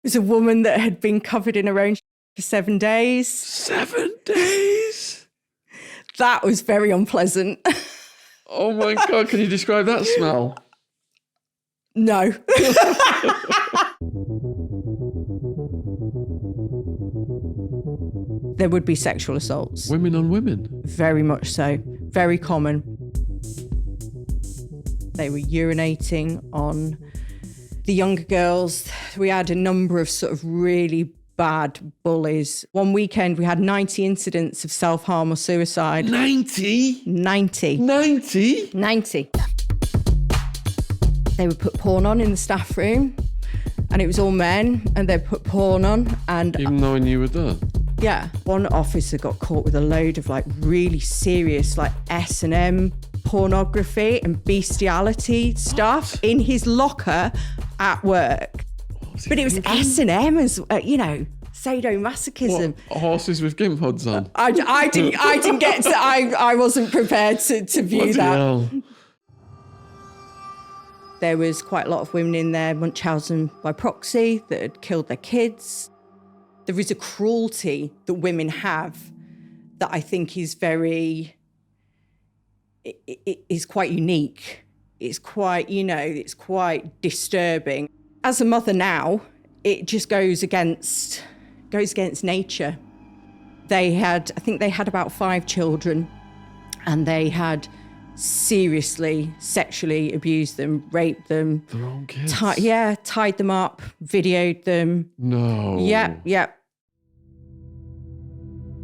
was a woman that had been covered in her own for 7 days. 7 days? That was very unpleasant. Oh my God, can you describe that smell? No. There would be sexual assaults. Women on women? Very much so. Very common. They were urinating on the younger girls. We had a number of sort of really bad bullies. One weekend, we had 90 incidents of self-harm or suicide. 90? 90. 90? 90. They would put porn on in the staff room, and it was all men, and they'd put porn on. And even knowing you were there? Yeah. One officer got caught with a load of like really serious like S&M pornography and bestiality stuff in his locker at work. But it was S&M as sadomasochism. What, horses with gimp hoods on? I didn't get to. I wasn't prepared to view that. Hell. There was quite a lot of women in there, Munchausen by proxy, that had killed their kids. There is a cruelty that women have that I think is is quite unique. It's quite, it's quite disturbing. As a mother now, it just goes against nature. I think they had about 5 children, and they had seriously sexually abused them, raped them. Their own kids? Tied them up, videoed them. No. Yep.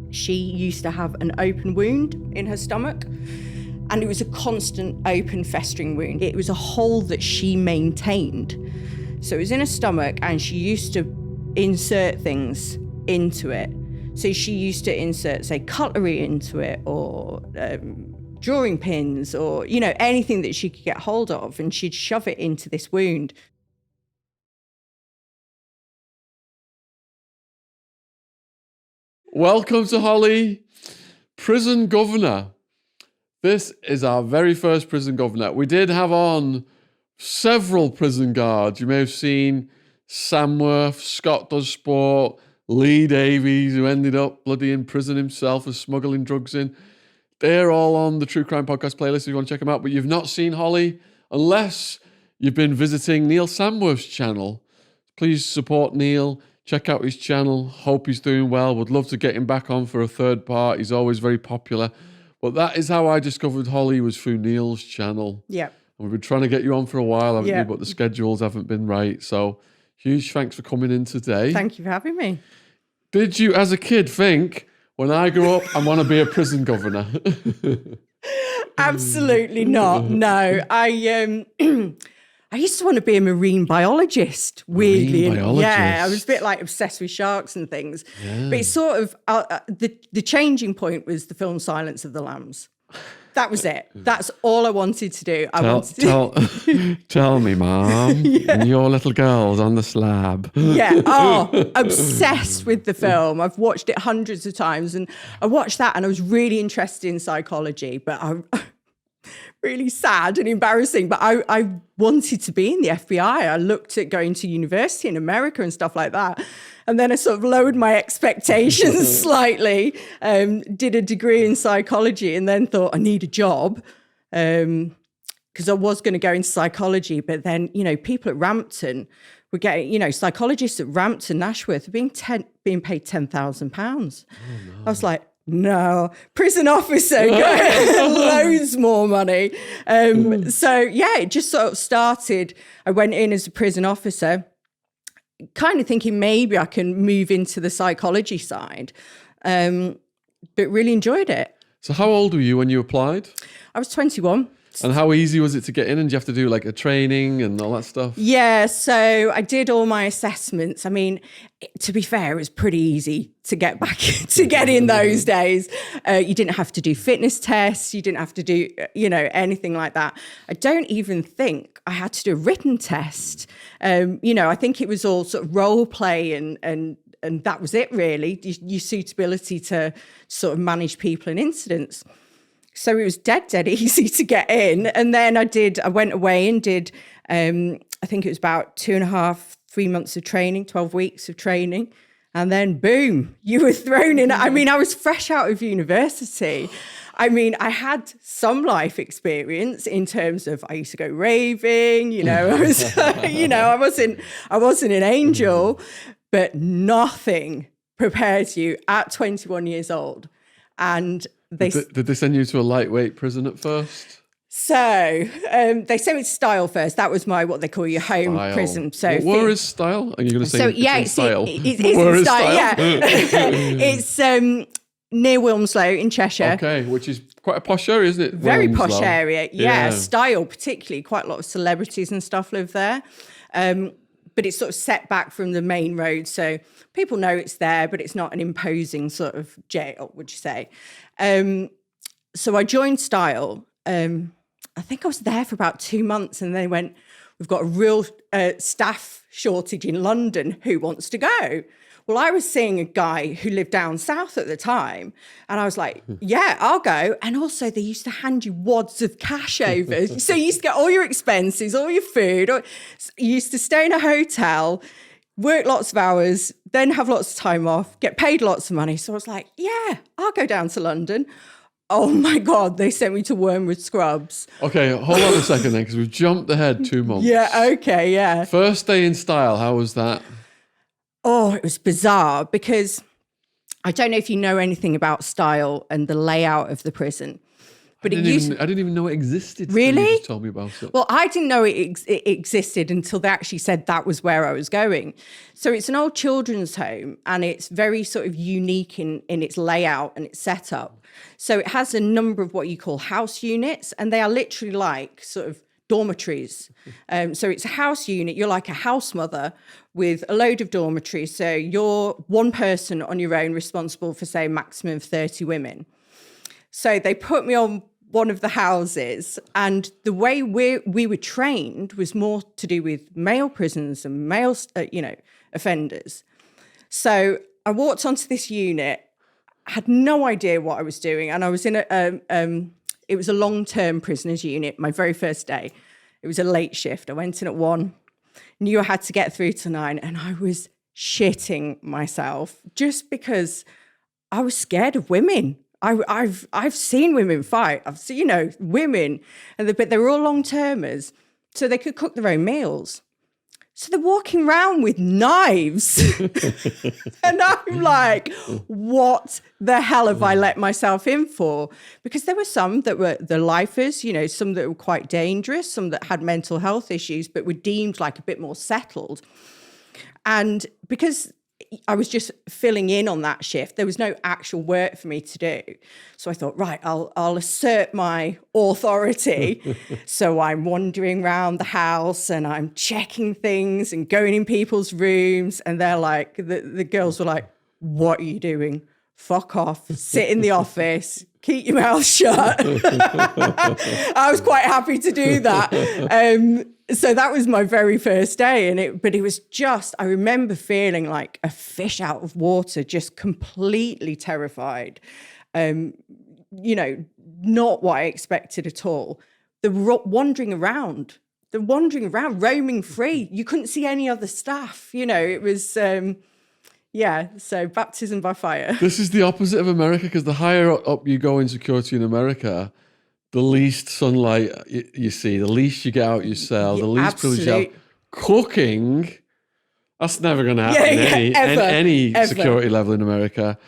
She used to have an open wound in her stomach, and it was a constant open festering wound. It was a hole that she maintained. So it was in her stomach, and she used to insert things into it. So she used to insert, say, cutlery into it, or drawing pins, or, anything that she could get hold of, and she'd shove it into this wound. Welcome to Holly, prison governor. This is our very first prison governor. We did have on several prison guards. You may have seen Samworth, Scott Does Sport, Lee Davies, who ended up bloody in prison himself for smuggling drugs in. They're all on the True Crime Podcast playlist if you want to check them out. But you've not seen Holly unless you've been visiting Neil Samworth's channel. Please support Neil. Check out his channel. Hope he's doing well. Would love to get him back on for a third part. He's always very popular. But that is how I discovered Holly, was through Neil's channel. Yeah. We've been trying to get you on for a while, haven't Yeah. you? But the schedules haven't been right. So huge thanks for coming in today. Thank you for having me. Did you, as a kid, think, when I grow up, I want to be a prison governor? Absolutely not. No. I used to want to be a marine biologist, weirdly. Marine biologist. Yeah, I was a bit like obsessed with sharks and things. Yeah. But it's sort of, the changing point was the film Silence of the Lambs. That was it. That's all I wanted to do. Tell me, Mom, your little girl's on the slab. Yeah. Obsessed with the film. I've watched it hundreds of times, and I watched that and I was really interested in psychology, but really sad and embarrassing. But I wanted to be in the FBI. I looked at going to university in America and stuff like that. And then I sort of lowered my expectations slightly, did a degree in psychology, and then thought I need a job because I was going to go into psychology. But then, people at Rampton were getting, psychologists at Rampton, Ashworth, are being paid £10,000. Oh, no. I was like, no, prison officer, loads more money. So, yeah, it just sort of started. I went in as a prison officer, kind of thinking maybe I can move into the psychology side, but really enjoyed it. So how old were you when you applied? I was 21. And how easy was it to get in? And did you have to do like a training and all that stuff? Yeah, so I did all my assessments. I mean, to be fair, it was pretty easy to get in those days. You didn't have to do fitness tests. You didn't have to do, anything like that. I don't even think I had to do a written test. I think it was all sort of role play and that was it really, your suitability to sort of manage people and incidents. So it was dead easy to get in. And then I went away and did, I think it was about 2.5, 3 months of training, 12 weeks of training. And then boom, you were thrown in. I mean, I was fresh out of university. I mean, I had some life experience in terms of I used to go raving, I was, I wasn't an angel, but nothing prepares you at 21 years old. And did they send you to a lightweight prison at first? So they sent me to Style first. That was what they call your home prison. So where is Style? Are you going to say it's Style? It's in Style, yeah. It's near Wilmslow in Cheshire. Okay, which is quite a posh area, isn't it? Very Wilmslow. posh area, yeah. Style particularly, quite a lot of celebrities and stuff live there. But it's sort of set back from the main road. So people know it's there, but it's not an imposing sort of jail, would you say. So I joined Style. I think I was there for about 2 months, and they went, we've got a real staff shortage in London. Who wants to go? Well, I was seeing a guy who lived down south at the time, and I was like, yeah, I'll go. And also they used to hand you wads of cash over. So you used to get all your expenses, all your food. You used to stay in a hotel, work lots of hours, then have lots of time off, get paid lots of money. So I was like, yeah, I'll go down to London. Oh my God, they sent me to Wormwood Scrubs. Okay, hold on a second then, because we've jumped ahead 2 months. Yeah, okay, yeah. First day in Style, how was that? Oh, it was bizarre because I don't know if you know anything about Style and the layout of the prison. But I didn't even know it existed. Really? You just told me about it. Well, I didn't know it existed until they actually said that was where I was going. So it's an old children's home, and it's very sort of unique in its layout and its setup. So it has a number of what you call house units, and they are literally like sort of dormitories. So it's a house unit. You're like a house mother with a load of dormitories. So you're one person on your own responsible for, say, a maximum of 30 women. So they put me on one of the houses, and the way we were trained was more to do with male prisoners and male, offenders. So I walked onto this unit, had no idea what I was doing, and I was in it was a long-term prisoners unit. My very first day, it was a late shift. I went in at 1, knew I had to get through to 9, and I was shitting myself just because I was scared of women. I've seen women fight. I've seen, women, but they were all long-termers, so they could cook their own meals. So they're walking around with knives. And I'm like, what the hell have I let myself in for? Because there were some that were the lifers, some that were quite dangerous, some that had mental health issues, but were deemed like a bit more settled. And because I was just filling in on that shift, there was no actual work for me to do. So I thought, right, I'll assert my authority. So I'm wandering around the house and I'm checking things and going in people's rooms. And they're like, the girls were like, what are you doing? Fuck off, sit in the office, keep your mouth shut. I was quite happy to do that. So that was my very first day. But it was just, I remember feeling like a fish out of water, just completely terrified. Not what I expected at all. The wandering around, roaming free. You couldn't see any other staff. It was... so baptism by fire. This is the opposite of America, because the higher up you go in security in America, the least sunlight you see, the least you get out your cell, the least privilege you have. Cooking, that's never going to happen any security level in America.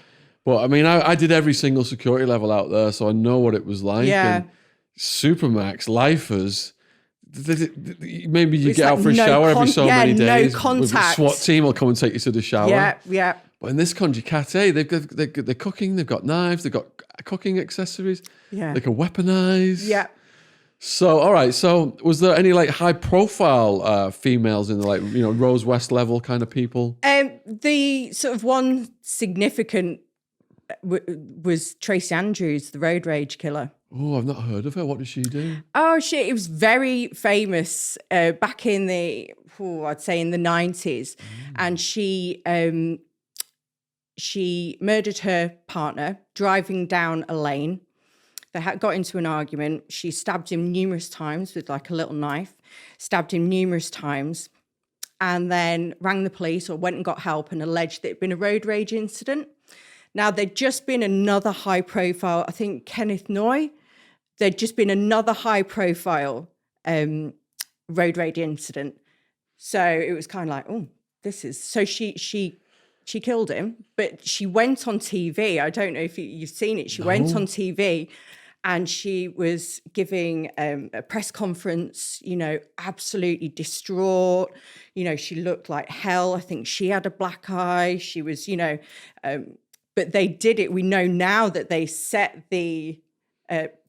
But I mean, I did every single security level out there, so I know what it was like. Yeah. And Supermax, lifers... Maybe you get out for a shower every so many days. No contact. With the SWAT team will come and take you to the shower. Yeah. But in this country, they're cooking, they've got knives, they've got cooking accessories. Yeah. They can weaponize. Yeah. So, all right. So was there any like high profile females in the Rose West level kind of people? The sort of one significant was Tracy Andrews, the road rage killer. Oh, I've not heard of her. What did she do? Oh, shit. It was very famous back in I'd say in the 90s. And she murdered her partner driving down a lane. They got into an argument. She stabbed him numerous times with like a little knife, stabbed him numerous times. and then rang the police or went and got help and alleged that it'd been a road rage incident. Now, there'd just been another high profile, I think Kenneth Noy, there'd just been another high profile road rage incident. So it was kind of like, oh, this is, so she killed him, but she went on TV. I don't know if you've seen it. She went on TV and she was giving a press conference, you know, absolutely distraught. You know, she looked like hell. I think she had a black eye. She was, you know, but they did it. We know now that they set the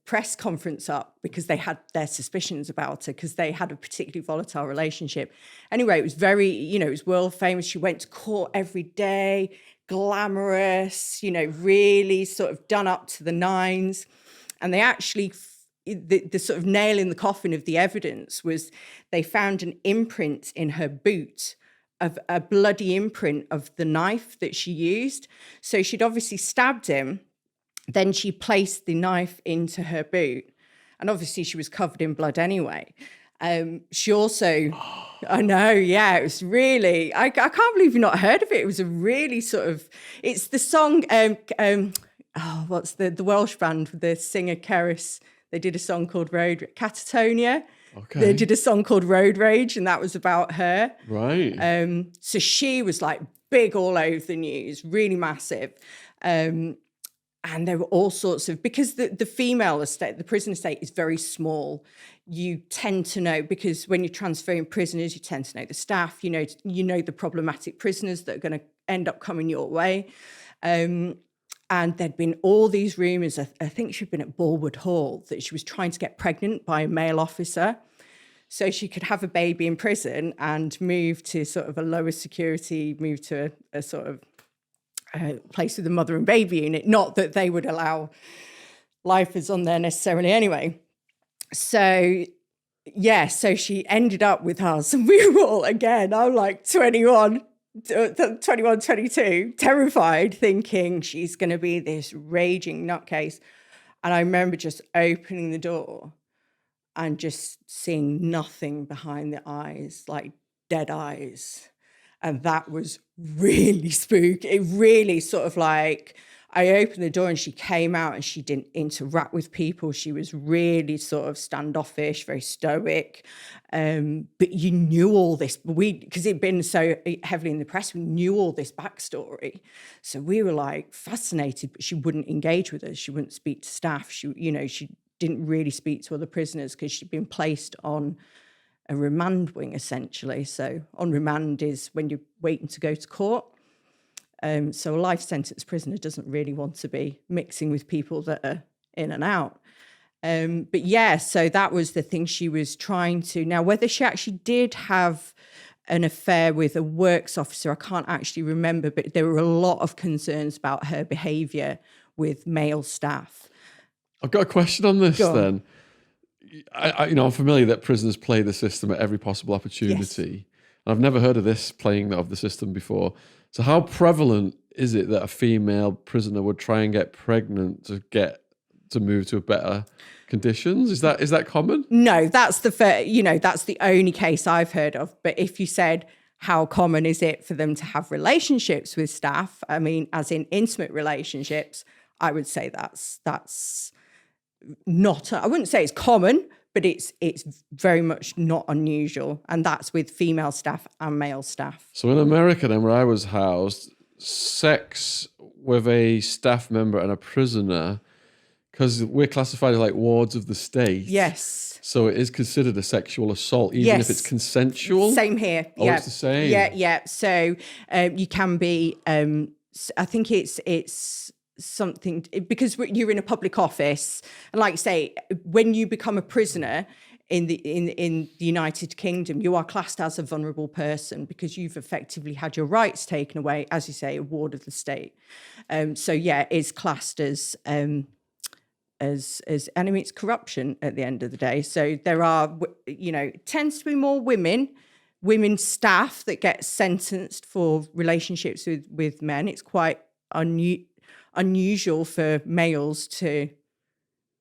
press conference up because they had their suspicions about her because they had a particularly volatile relationship. Anyway, it was very, you know, it was world famous. She went to court every day, glamorous, you know, really sort of done up to the nines. And they actually, the sort of nail in the coffin of the evidence was they found an imprint in her boot, of a bloody imprint of the knife that she used. So she'd obviously stabbed him. Then she placed the knife into her boot. And obviously she was covered in blood anyway. She also, I know, yeah, it was really, I can't believe you've not heard of it. It was a really sort of, it's the song, what's the Welsh band with the singer Cerys? They did a song called Catatonia. Okay. They did a song called Road Rage, and that was about her. Right. So she was like big all over the news, really massive. And there were all sorts of, because the female estate, the prison estate is very small. You tend to know, because when you're transferring prisoners, you tend to know the staff, you know the problematic prisoners that are going to end up coming your way. And there'd been all these rumours, I think she'd been at Bulwood Hall, that she was trying to get pregnant by a male officer so she could have a baby in prison and move to sort of a lower security, move to a sort of place with a mother and baby unit. Not that they would allow lifers on there necessarily anyway. So, yeah, so she ended up with us. And we were all, again, I'm like 21, 22, terrified, thinking she's going to be this raging nutcase. And I remember just opening the door and just seeing nothing behind the eyes, like dead eyes. And that was really spooky. It really sort of like, I opened the door and she came out and she didn't interact with people. She was really sort of standoffish, very stoic. But you knew all this, because it'd been so heavily in the press, we knew all this backstory. So we were like fascinated, but she wouldn't engage with us. She wouldn't speak to staff. She didn't really speak to other prisoners because she'd been placed on a remand wing, essentially. So on remand is when you're waiting to go to court. So a life sentence prisoner doesn't really want to be mixing with people that are in and out. But yeah, so that was the thing she was trying to. Now, whether she actually did have an affair with a works officer, I can't actually remember, but there were a lot of concerns about her behaviour with male staff. I've got a question on this then. I'm familiar that prisoners play the system at every possible opportunity. Yes. I've never heard of this playing of the system before. So how prevalent is it that a female prisoner would try and get pregnant to move to a better conditions? Is that common? No, that's that's the only case I've heard of. But if you said, how common is it for them to have relationships with staff? I mean, as in intimate relationships, I would say that's not, I wouldn't say it's common, but it's very much not unusual. And that's with female staff and male staff. So in America then, where I was housed, sex with a staff member and a prisoner, because we're classified as like wards of the state. Yes. So it is considered a sexual assault, even if it's consensual? Same here. Oh, yeah. It's the same? Yeah. So you can be, I think it's something, because you're in a public office, and like say, when you become a prisoner in the United Kingdom, you are classed as a vulnerable person because you've effectively had your rights taken away, as you say, a ward of the state. So yeah, it's classed as and I mean, it's corruption at the end of the day. So there are, it tends to be more women staff that get sentenced for relationships with men. It's quite unusual for males to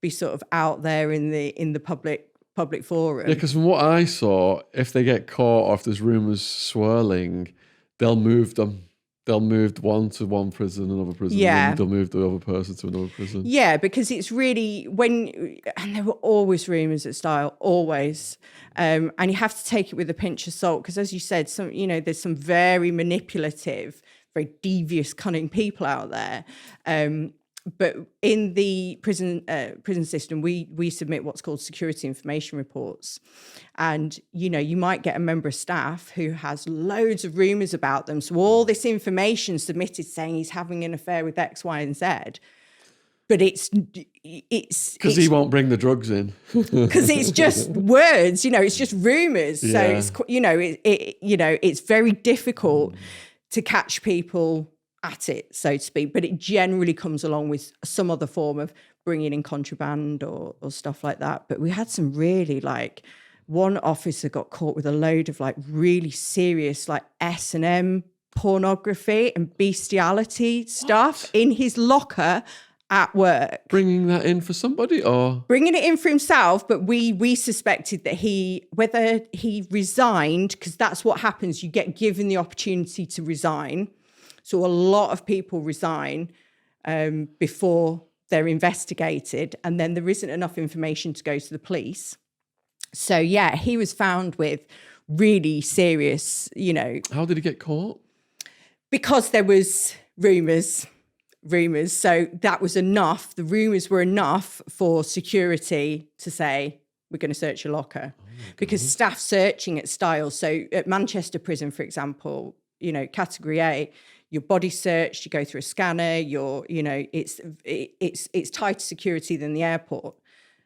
be sort of out there in the public public forum. Yeah, because from what I saw, if they get caught or if there's rumours swirling, they'll move them. They'll move one to one prison, another prison, Yeah. and they'll move the other person to another prison. Yeah, because it's really and there were always rumours at Style, always. And you have to take it with a pinch of salt, because as you said, there's some very manipulative, very devious, cunning people out there. But in the prison system, we submit what's called security information reports. And, you might get a member of staff who has loads of rumours about them. So all this information submitted saying he's having an affair with X, Y, and Z. But it's because he won't bring the drugs in. Because it's just words, it's just rumours. Yeah. So it's very difficult to catch people at it, so to speak, but it generally comes along with some other form of bringing in contraband or stuff like that. But we had some really, one officer got caught with a load of really serious S&M pornography and bestiality stuff in his locker at work. Bringing that in for somebody, or bringing it in for himself, but we suspected that whether he resigned, because that's what happens, you get given the opportunity to resign. So a lot of people resign before they're investigated, and then there isn't enough information to go to the police. So, yeah, he was found with really serious, How did he get caught? Because there was rumours. So that was enough. The rumours were enough for security to say, we're going to search your locker. Because staff searching at Styles, so at Manchester Prison, for example, category A, your body searched, you go through a scanner, it's tighter security than the airport.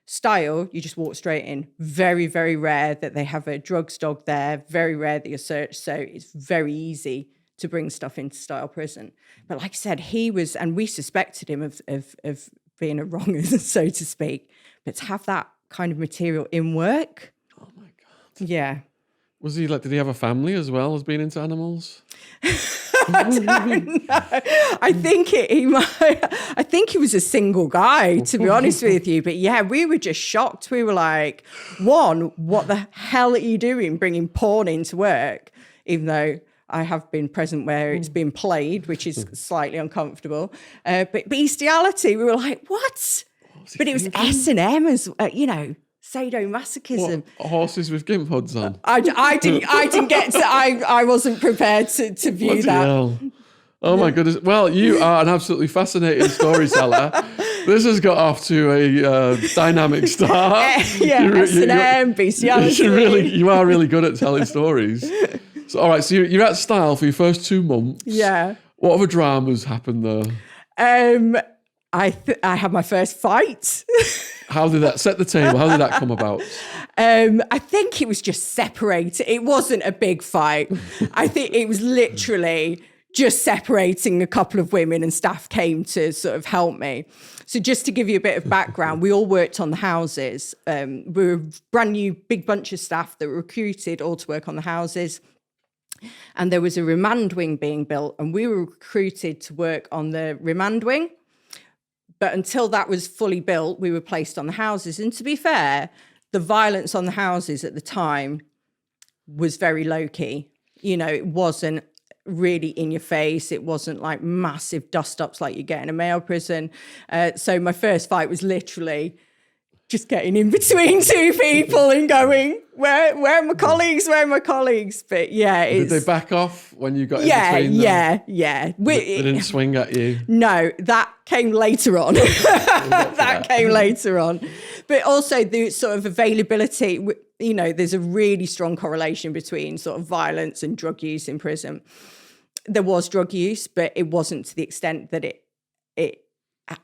Style, you just walk straight in. Very, very rare that they have a drugs dog there. Very rare that you're searched. So it's very easy to bring stuff into Style Prison. But like I said, he was, and we suspected him of being a wronger, so to speak. But to have that kind of material in work. Oh my God. Yeah. Was he did he have a family as well as being into animals? I don't know. I think he was a single guy, to be honest with you. But yeah, we were just shocked. We were like, one, what the hell are you doing bringing porn into work? Even though I have been present where it's been played, which is slightly uncomfortable. But bestiality, we were like, what? But it was S&M as sadomasochism. What, horses with gimp hoods on? I didn't get to. I wasn't prepared to view Bloody that. hell. Oh my goodness! Well, you are an absolutely fascinating storyteller. This has got off to a dynamic start. S&M, bestiality. You are really good at telling stories. So, all right. So you're at Style for your first 2 months. Yeah. What other dramas happened there? I had my first fight. How did that set the table? How did that come about? I think it was just separated. It wasn't a big fight. I think it was literally just separating a couple of women, and staff came to sort of help me. So just to give you a bit of background, we all worked on the houses. We were a brand new big bunch of staff that were recruited all to work on the houses. And there was a remand wing being built, and we were recruited to work on the remand wing. But until that was fully built, we were placed on the houses. And to be fair, the violence on the houses at the time was very low-key. It wasn't really in your face. It wasn't like massive dust-ups like you get in a male prison. So my first fight was literally just getting in between two people and going, where are my colleagues? Where are my colleagues? But yeah, Did they back off when you got in between them? Yeah. They didn't swing at you? No, that came later on. That came later on. But also the sort of availability, there's a really strong correlation between sort of violence and drug use in prison. There was drug use, but it wasn't to the extent that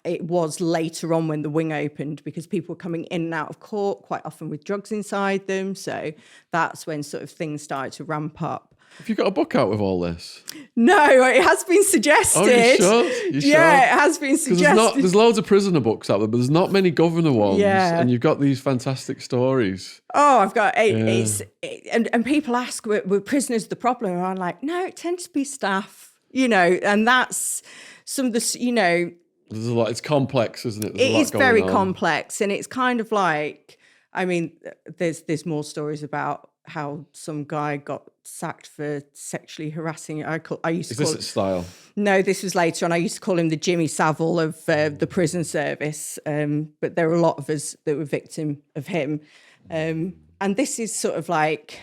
it was later on when the wing opened, because people were coming in and out of court quite often with drugs inside them. So that's when sort of things started to ramp up. Have you got a book out with all this? No, it has been suggested. Oh, you sure? Yeah, it has been suggested. There's loads of prisoner books out there, but there's not many governor ones. Yeah. And you've got these fantastic stories. Oh, I've got and people ask, were prisoners the problem? And I'm like, no, it tends to be staff, and that's some of the, There's a lot. It's complex, isn't it? It is very complex, and it's kind of like, I mean, there's more stories about how some guy got sacked for sexually harassing. Is this at Style? No, this was later on. I used to call him the Jimmy Savile of the prison service. But there were a lot of us that were victim of him. And this is sort of like,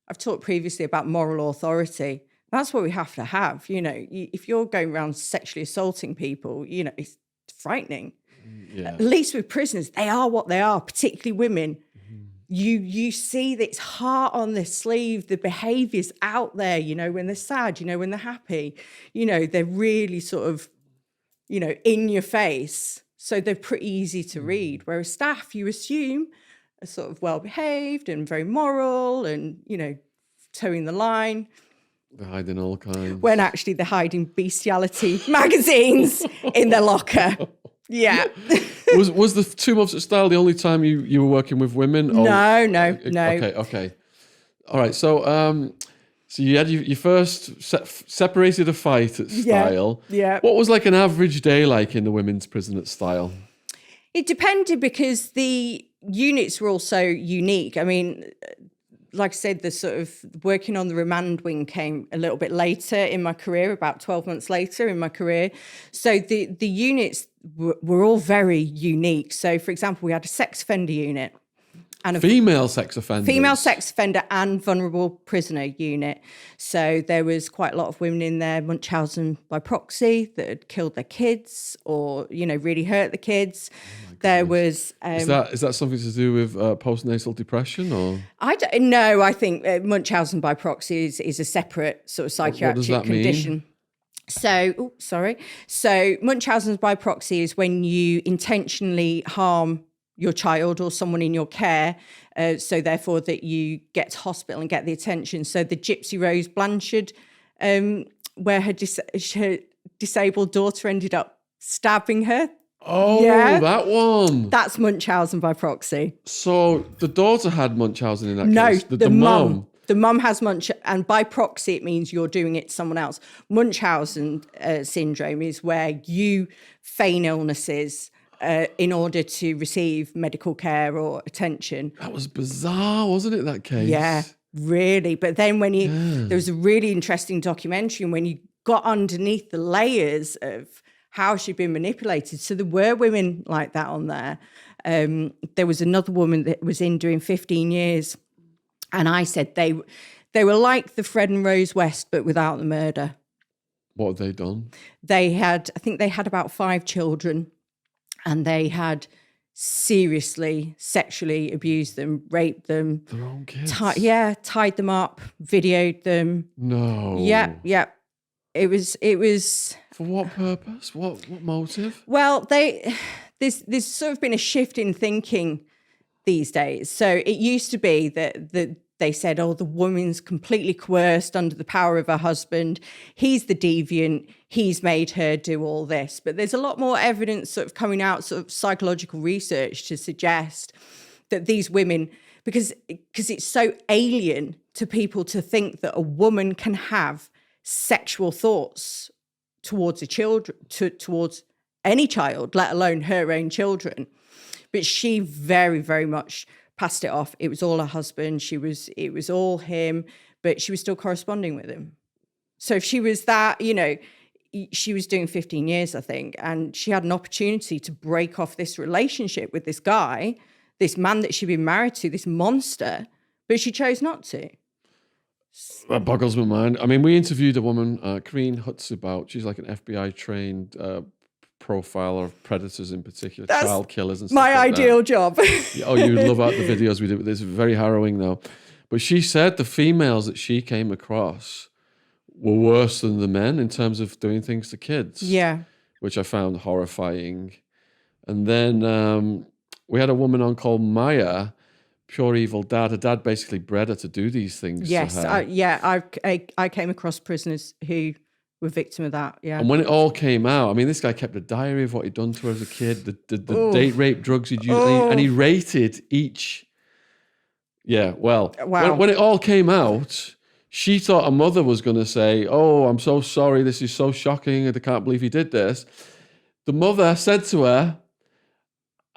I've talked previously about moral authority. That's what we have to have. You know, if you're going around sexually assaulting people, you know, it's frightening. Yeah. At least with prisoners, they are what they are, particularly women. You see that it's heart on their sleeve, the behaviours out there, you know, when they're sad, you know, when they're happy, you know, they're really sort of, you know, in your face. So they're pretty easy to read. Whereas staff, you assume, are sort of well-behaved and very moral and, you know, towing the line. They're hiding all kinds. When actually they're hiding bestiality magazines in their locker. Yeah. was the 2 months at Style the only time you were working with women? Or? No. Okay. All right. So you had your first separated a fight at Style. Yeah. What was like an average day like in the women's prison at Style? It depended because the units were all so unique. I mean, like I said, the sort of working on the remand wing came a little bit later in my career, about 12 months later in my career. So the units were all very unique. So, for example, we had a sex offender unit. And a female sex offender and vulnerable prisoner unit. So there was quite a lot of women in there, Munchausen by proxy, that had killed their kids or, you know, really hurt the kids. There was... is that something to do with postnatal depression or? I don't know. I think Munchausen by proxy is a separate sort of psychiatric condition. Mean? So Munchausen by proxy is when you intentionally harm your child or someone in your care, so therefore that you get to hospital and get the attention. So the Gypsy Rose Blanchard, where her disabled daughter ended up stabbing her. Oh, yeah. That one. That's Munchausen by proxy. So the daughter had Munchausen in that case? No, the mum. The mum has Munchausen, and by proxy it means you're doing it to someone else. Munchausen syndrome is where you feign illnesses in order to receive medical care or attention. That was bizarre, wasn't it, that case? Yeah, really. But then there was a really interesting documentary, and when you got underneath the layers of how she'd been manipulated. So there were women like that on there. There was another woman that was in doing 15 years. And I said they were like the Fred and Rose West, but without the murder. What had they done? I think they had about 5 children, and they had seriously sexually abused them, raped them. Their own kids? Tied them up, videoed them. No. Yeah. It was... For what purpose? What motive? Well, there's sort of been a shift in thinking these days. So it used to be that they said, oh, the woman's completely coerced under the power of her husband. He's the deviant. He's made her do all this. But there's a lot more evidence sort of coming out, sort of psychological research to suggest that these women, because it's so alien to people to think that a woman can have sexual thoughts towards towards any child, let alone her own children. But she very, very much passed it off. It was all her husband. It was all him, but she was still corresponding with him. So if she was that, you know, she was doing 15 years, I think, and she had an opportunity to break off this relationship with this guy, this man that she'd been married to, this monster, but she chose not to. That boggles my mind. I mean, we interviewed a woman, Kareen Hutsubout. She's like an FBI-trained profiler of predators in particular, child killers and stuff my like ideal that. Job. Oh, you would love out the videos we did with this. Very harrowing, though. But she said the females that she came across were worse than the men in terms of doing things to kids. Yeah. Which I found horrifying. And then we had a woman on called Maya, pure evil dad. Her dad basically bred her to do these things. Yes, to her. I came across prisoners who were victim of that. Yeah, and when it all came out, I mean, this guy kept a diary of what he'd done to her as a kid, the date rape drugs he'd used, and he rated each. Yeah, well, wow. When it all came out, she thought her mother was going to say, "Oh, I'm so sorry. This is so shocking. I can't believe he did this." The mother said to her,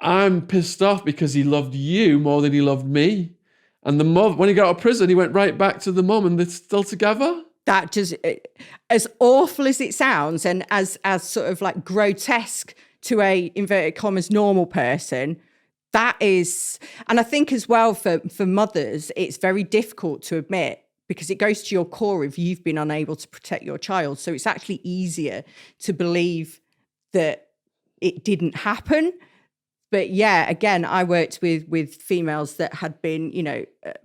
I'm pissed off because he loved you more than he loved me. And the mom, when he got out of prison, he went right back to the mum and they're still together. That just, as awful as it sounds, and as sort of like grotesque to a inverted commas normal person, that is, and I think as well for mothers, it's very difficult to admit because it goes to your core if you've been unable to protect your child. So it's actually easier to believe that it didn't happen. But yeah, again, I worked with females that had been,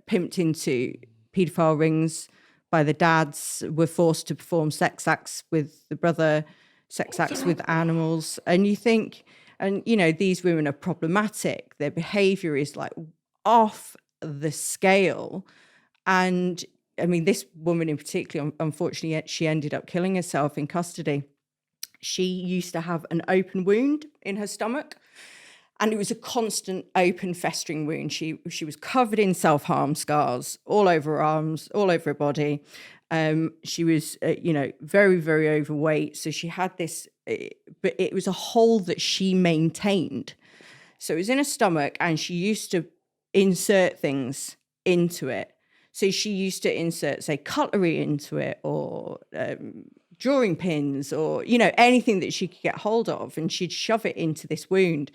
pimped into paedophile rings by the dads, were forced to perform sex acts with the brother, sex acts with animals. And you think, and, these women are problematic. Their behavior is like off the scale. And I mean, this woman in particular, unfortunately, she ended up killing herself in custody. She used to have an open wound in her stomach. And it was a constant open festering wound. She was covered in self-harm scars all over her arms, all over her body. She was, very, very overweight. So she had this, but it was a hole that she maintained. So it was in her stomach and she used to insert things into it. So she used to insert, say, cutlery into it or drawing pins or, anything that she could get hold of. And she'd shove it into this wound.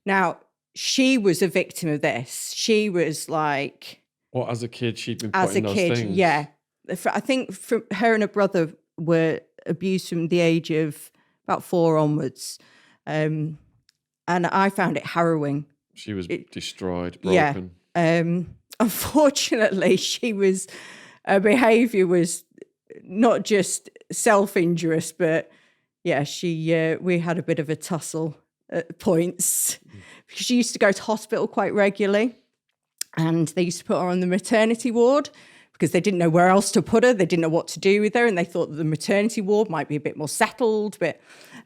Now, she was a victim of this. She was like... Well, as a kid, she'd been put in those things. Yeah. I think her and her brother were abused from the age of about 4 onwards. And I found it harrowing. She was destroyed, broken. Yeah. Unfortunately, her behaviour was not just self-injurious, but yeah, we had a bit of a tussle at points because she used to go to hospital quite regularly and they used to put her on the maternity ward because they didn't know where else to put her. They didn't know what to do with her and they thought that the maternity ward might be a bit more settled.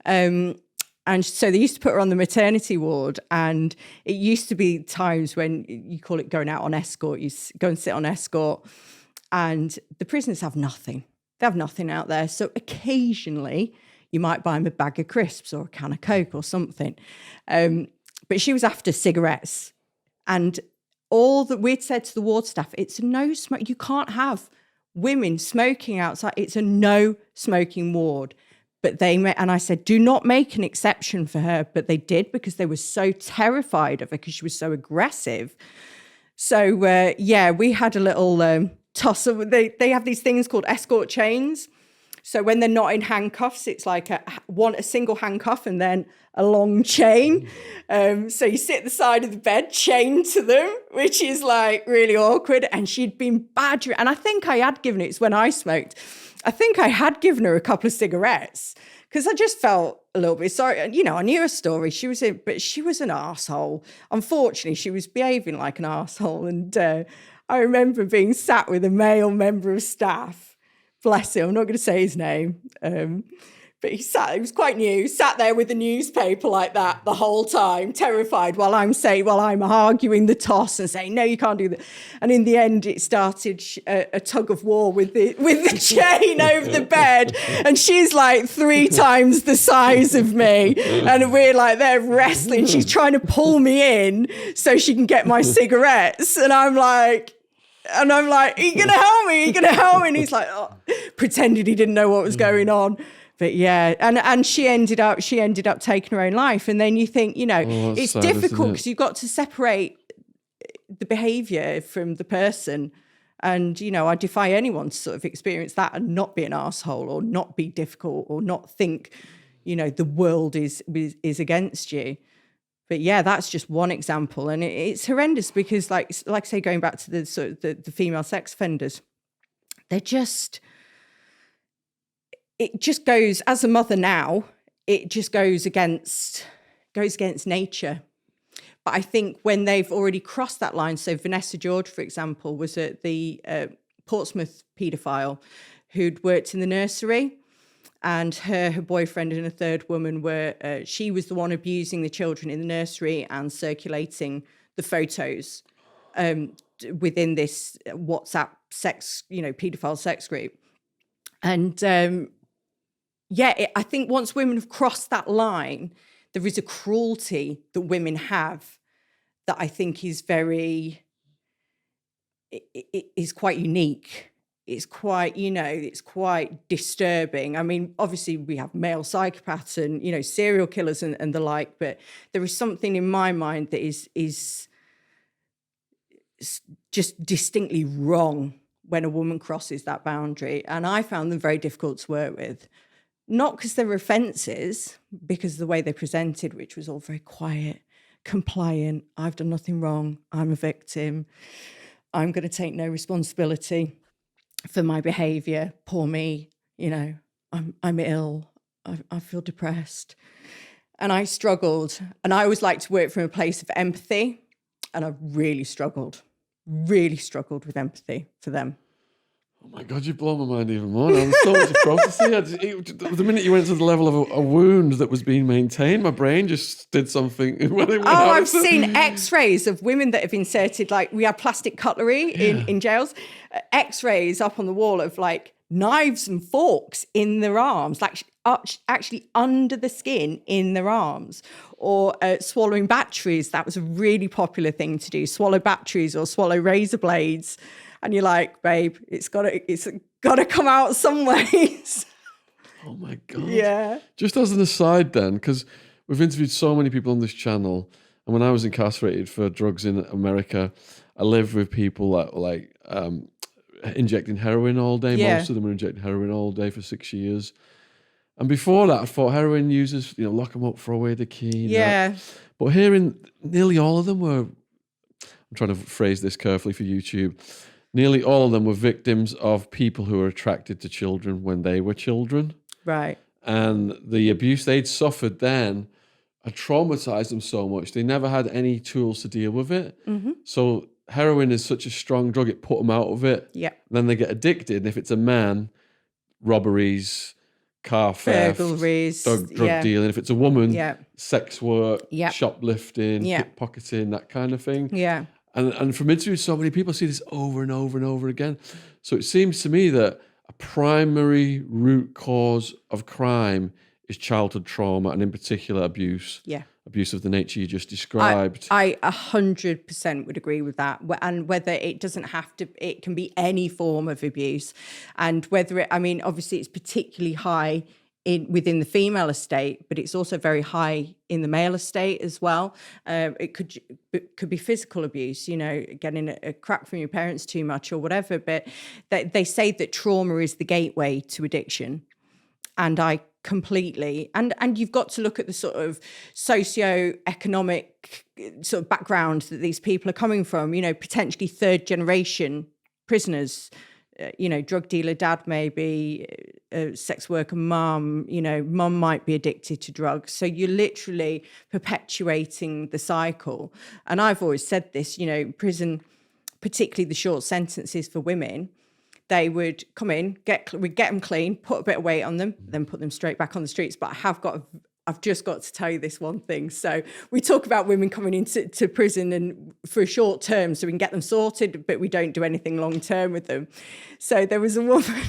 And so they used to put her on the maternity ward and it used to be times when you call it going out on escort, you go and sit on escort and the prisoners have nothing. They have nothing out there. So occasionally you might buy them a bag of crisps or a can of Coke or something. But she was after cigarettes. And all that we'd said to the ward staff, it's a no smoke. You can't have women smoking outside. It's a no smoking ward. But and I said, do not make an exception for her. But they did because they were so terrified of her because she was so aggressive. So, we had a little tussle. They have these things called escort chains. So when they're not in handcuffs, it's like a single handcuff and then a long chain. So you sit at the side of the bed, chained to them, which is like really awkward. And she'd been badgering. And I think I had given it's when I smoked. I think I had given her a couple of cigarettes because I just felt a little bit sorry. I knew her story. But she was an arsehole. Unfortunately, she was behaving like an arsehole. And I remember being sat with a male member of staff. Bless him, I'm not going to say his name, but he was quite new, sat there with the newspaper like that the whole time, terrified while I'm arguing the toss and saying, no, you can't do that. And in the end, it started a tug of war with the chain over the bed. And she's like 3 times the size of me. And we're like there wrestling. She's trying to pull me in so she can get my cigarettes. And I'm like, are you going to help me? Are you going to help me? And he's like, pretended he didn't know what was going on. But yeah, and she ended up taking her own life. And then you think, it's sad, difficult because you've got to separate the behaviour from the person. And, I defy anyone to sort of experience that and not be an arsehole or not be difficult or not think, the world is against you. But yeah, that's just one example. And it's horrendous because like I say, going back to the sort of the female sex offenders, it just goes, as a mother now, it just goes against nature. But I think when they've already crossed that line, so Vanessa George, for example, was at the Portsmouth paedophile who'd worked in the nursery. And her boyfriend and a third woman she was the one abusing the children in the nursery and circulating the photos within this WhatsApp sex, paedophile sex group. And I think once women have crossed that line, there is a cruelty that women have that I think is is quite unique. It's quite, it's quite disturbing. I mean, obviously we have male psychopaths and, serial killers and the like, but there is something in my mind that is just distinctly wrong when a woman crosses that boundary. And I found them very difficult to work with. Not because they were offences, because of the way they presented, which was all very quiet, compliant. I've done nothing wrong. I'm a victim. I'm going to take no responsibility for my behaviour. Poor me. I'm ill. I feel depressed. And I struggled. And I always like to work from a place of empathy. And I really struggled with empathy for them. Oh my God, you've blown my mind even more. I'm so much of prophecy. The minute you went to the level of a wound that was being maintained, my brain just did something. I've seen X-rays of women that have inserted, like, we have plastic cutlery in jails, X-rays up on the wall of like knives and forks in their arms, like actually under the skin in their arms, or swallowing batteries. That was a really popular thing to do, swallow batteries or swallow razor blades. And you're like, babe, it's got to come out some ways. Oh my God. Yeah. Just as an aside then, because we've interviewed so many people on this channel, and when I was incarcerated for drugs in America, I lived with people that were like injecting heroin all day. Yeah. Most of them were injecting heroin all day for 6 years. And before that, I thought heroin users, lock them up, throw away the key. Yeah. But hearing nearly all of them were, I'm trying to phrase this carefully for YouTube, nearly all of them were victims of people who were attracted to children when they were children. Right. And the abuse they'd suffered then had traumatized them so much. They never had any tools to deal with it. Mm-hmm. So heroin is such a strong drug, it put them out of it. Yeah. Then they get addicted. And if it's a man, robberies, car theft, burglaries, drug dealing. If it's a woman, sex work, Yeah. shoplifting, pickpocketing, that kind of thing. Yeah. And from interviewing so many people, I see this over and over and over again. So it seems to me that a primary root cause of crime is childhood trauma, and in particular abuse. Yeah. Abuse of the nature you just described. I 100% would agree with that. And whether it doesn't have to, it can be any form of abuse. And whether obviously it's particularly high within the female estate, but it's also very high in the male estate as well. It could be physical abuse, getting a crack from your parents too much or whatever. But they say that trauma is the gateway to addiction. And I completely, and you've got to look at the sort of socio-economic sort of background that these people are coming from, potentially third generation prisoners, drug dealer dad, maybe sex worker mum, mum might be addicted to drugs. So you're literally perpetuating the cycle. And I've always said this, prison, particularly the short sentences for women, they would come in, we'd get them clean, put a bit of weight on them, then put them straight back on the streets. But I've just got to tell you this one thing. So we talk about women coming into prison and for a short term so we can get them sorted, but we don't do anything long term with them. So there was a woman,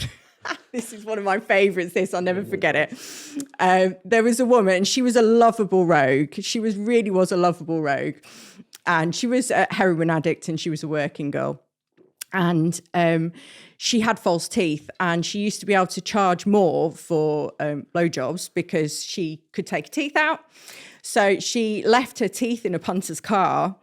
this is one of my favourites, I'll never forget it. There was a woman, she was a lovable rogue. She really was a lovable rogue. And she was a heroin addict and she was a working girl. And she had false teeth, and she used to be able to charge more for blowjobs because she could take her teeth out. So she left her teeth in a punter's car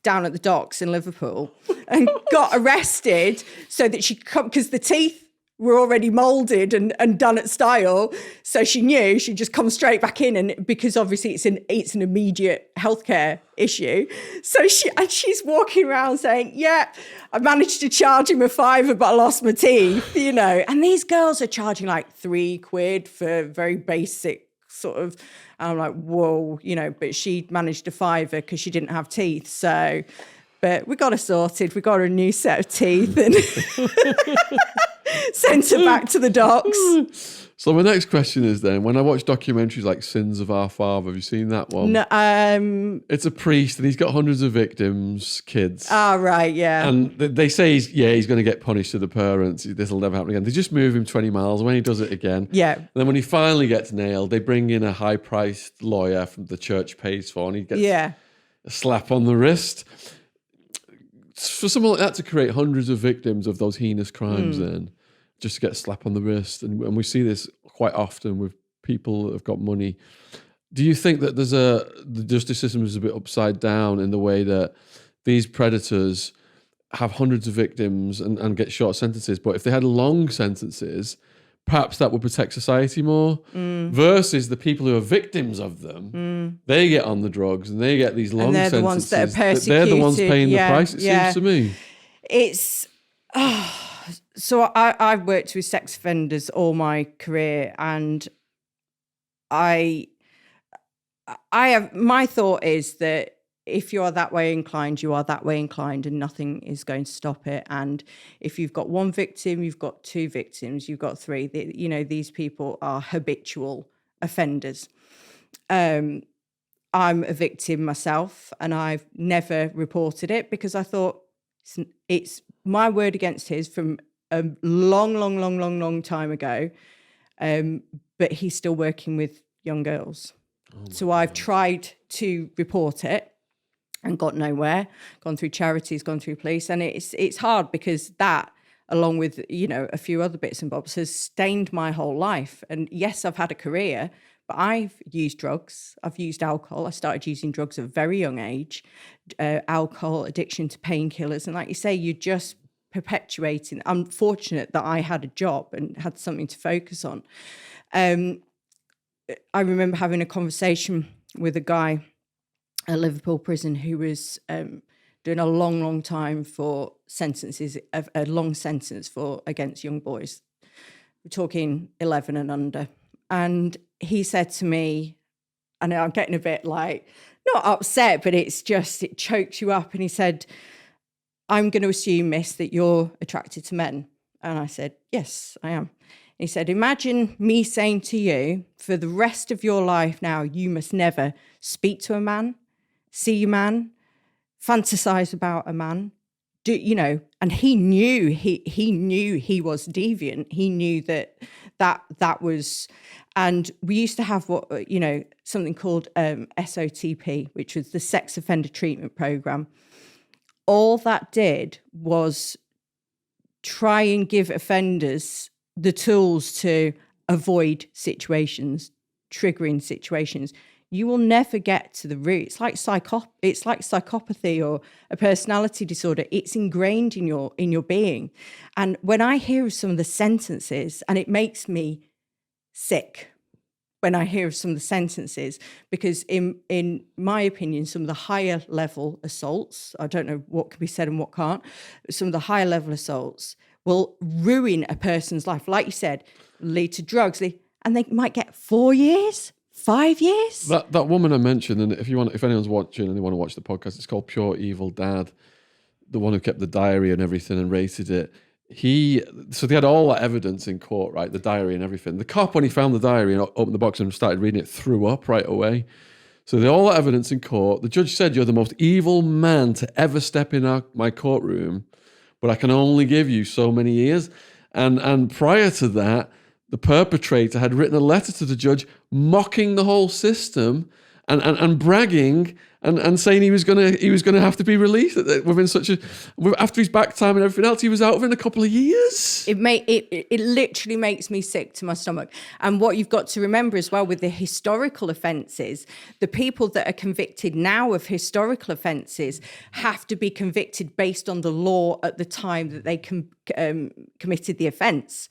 down at the docks in Liverpool and got arrested so that she could, because the teeth were already moulded and done at style. So she knew she'd just come straight back in, and because obviously it's an immediate healthcare issue. So she's walking around saying, yeah, I managed to charge him a £5, but I lost my teeth, And these girls are charging like £3 for very basic sort of, and I'm like, whoa, but she managed a £5 because she didn't have teeth. So, but we got her sorted. We got her a new set of teeth and sent her back to the docks. So my next question is then, when I watch documentaries like Sins of Our Father, have you seen that one? No, It's a priest and he's got hundreds of victims, kids. right, yeah. And they say he's going to get punished to the parents. This will never happen again. They just move him 20 miles when he does it again. Yeah. And then when he finally gets nailed, they bring in a high-priced lawyer from the church pays for, and he gets a slap on the wrist. For someone like that to create hundreds of victims of those heinous crimes then, just to get a slap on the wrist. And we see this quite often with people that have got money. Do you think that the justice system is a bit upside down in the way that these predators have hundreds of victims and get short sentences, but if they had long sentences, perhaps that would protect society more, versus the people who are victims of them, they get on the drugs and they get these long sentences. The ones that are persecuted. They're the ones paying the price, it seems to me. It's... So I've worked with sex offenders all my career, and I have, my thought is that if you are that way inclined, you are that way inclined, and nothing is going to stop it. And if you've got one victim, you've got two victims, you've got three. These people are habitual offenders. I'm a victim myself, and I've never reported it because I thought it's my word against his from a long time ago. But he's still working with young girls. So I've tried to report it and got nowhere, gone through charities, gone through police. And it's hard because that, along with, a few other bits and bobs, has stained my whole life. And yes, I've had a career, but I've used drugs. I've used alcohol. I started using drugs at a very young age, alcohol, addiction to painkillers. And like you say, you're just perpetuating. I'm fortunate that I had a job and had something to focus on. I remember having a conversation with a guy at Liverpool prison who was doing a long time for sentences, a long sentence against young boys. We're talking 11 and under. And he said to me, and I'm getting a bit not upset, but it chokes you up. And he said, "I'm going to assume, miss, that you're attracted to men." And I said, "Yes, I am." He said, "Imagine me saying to you, for the rest of your life now, you must never speak to a man, see a man, fantasize about a man." And he knew he was deviant. He knew that was, and we used to have something called SOTP, which was the Sex Offender Treatment Program. All that did was try and give offenders the tools to avoid situations, triggering situations. You will never get to the root. It's like psychopathy or a personality disorder. It's ingrained in your being. And when I hear of some of the sentences, and it makes me sick when I hear of some of the sentences, because in my opinion, some of the higher level assaults, I don't know what can be said and what can't, some of the higher level assaults will ruin a person's life. Like you said, lead to drugs, and they might get 4 years, 5 years. That woman I mentioned, and if anyone's watching and they want to watch the podcast, it's called Pure Evil Dad, the one who kept the diary and everything and rated it. So they had all that evidence in court, right? The diary and everything. The cop, when he found the diary and opened the box and started reading it, threw up right away. So they had all that evidence in court. The judge said, "You're the most evil man to ever step in my courtroom, but I can only give you so many years." And prior to that, the perpetrator had written a letter to the judge mocking the whole system and bragging and saying he was gonna have to be released after his back time and everything else. He was out within a couple of years. It literally makes me sick to my stomach. And what you've got to remember as well with the historical offences, the people that are convicted now of historical offences have to be convicted based on the law at the time that they committed the offence.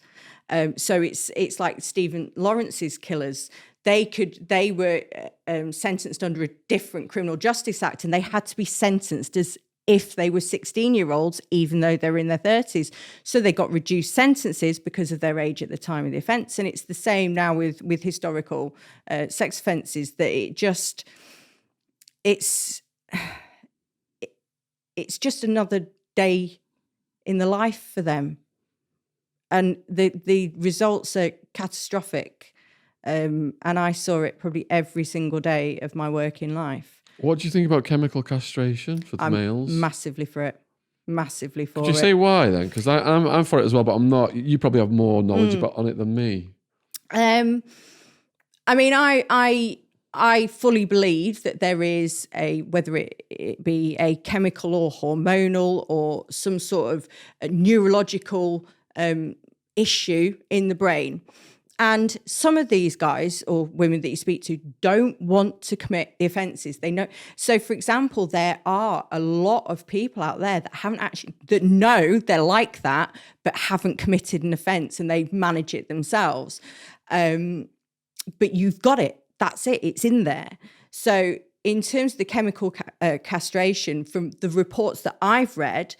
So it's like Stephen Lawrence's killers. They were sentenced under a different criminal justice act, and they had to be sentenced as if they were 16-year-olds, even though they're in their 30s. So they got reduced sentences because of their age at the time of the offence. And it's the same now with historical sex offences, that it's just another day in the life for them. And the results are catastrophic. And I saw it probably every single day of my working life. What do you think about chemical castration for the males? Massively for it. Massively for it. Could you say why then? Because I'm for it as well, but I'm not. You probably have more knowledge on it than me. I mean, I fully believe that there is whether it be a chemical or hormonal or some sort of neurological issue in the brain. And some of these guys or women that you speak to don't want to commit the offences. They know. So, for example, there are a lot of people out there that know they're like that, but haven't committed an offence and they manage it themselves. But you've got it. That's it. It's in there. So, in terms of the chemical castration, from the reports that I've read,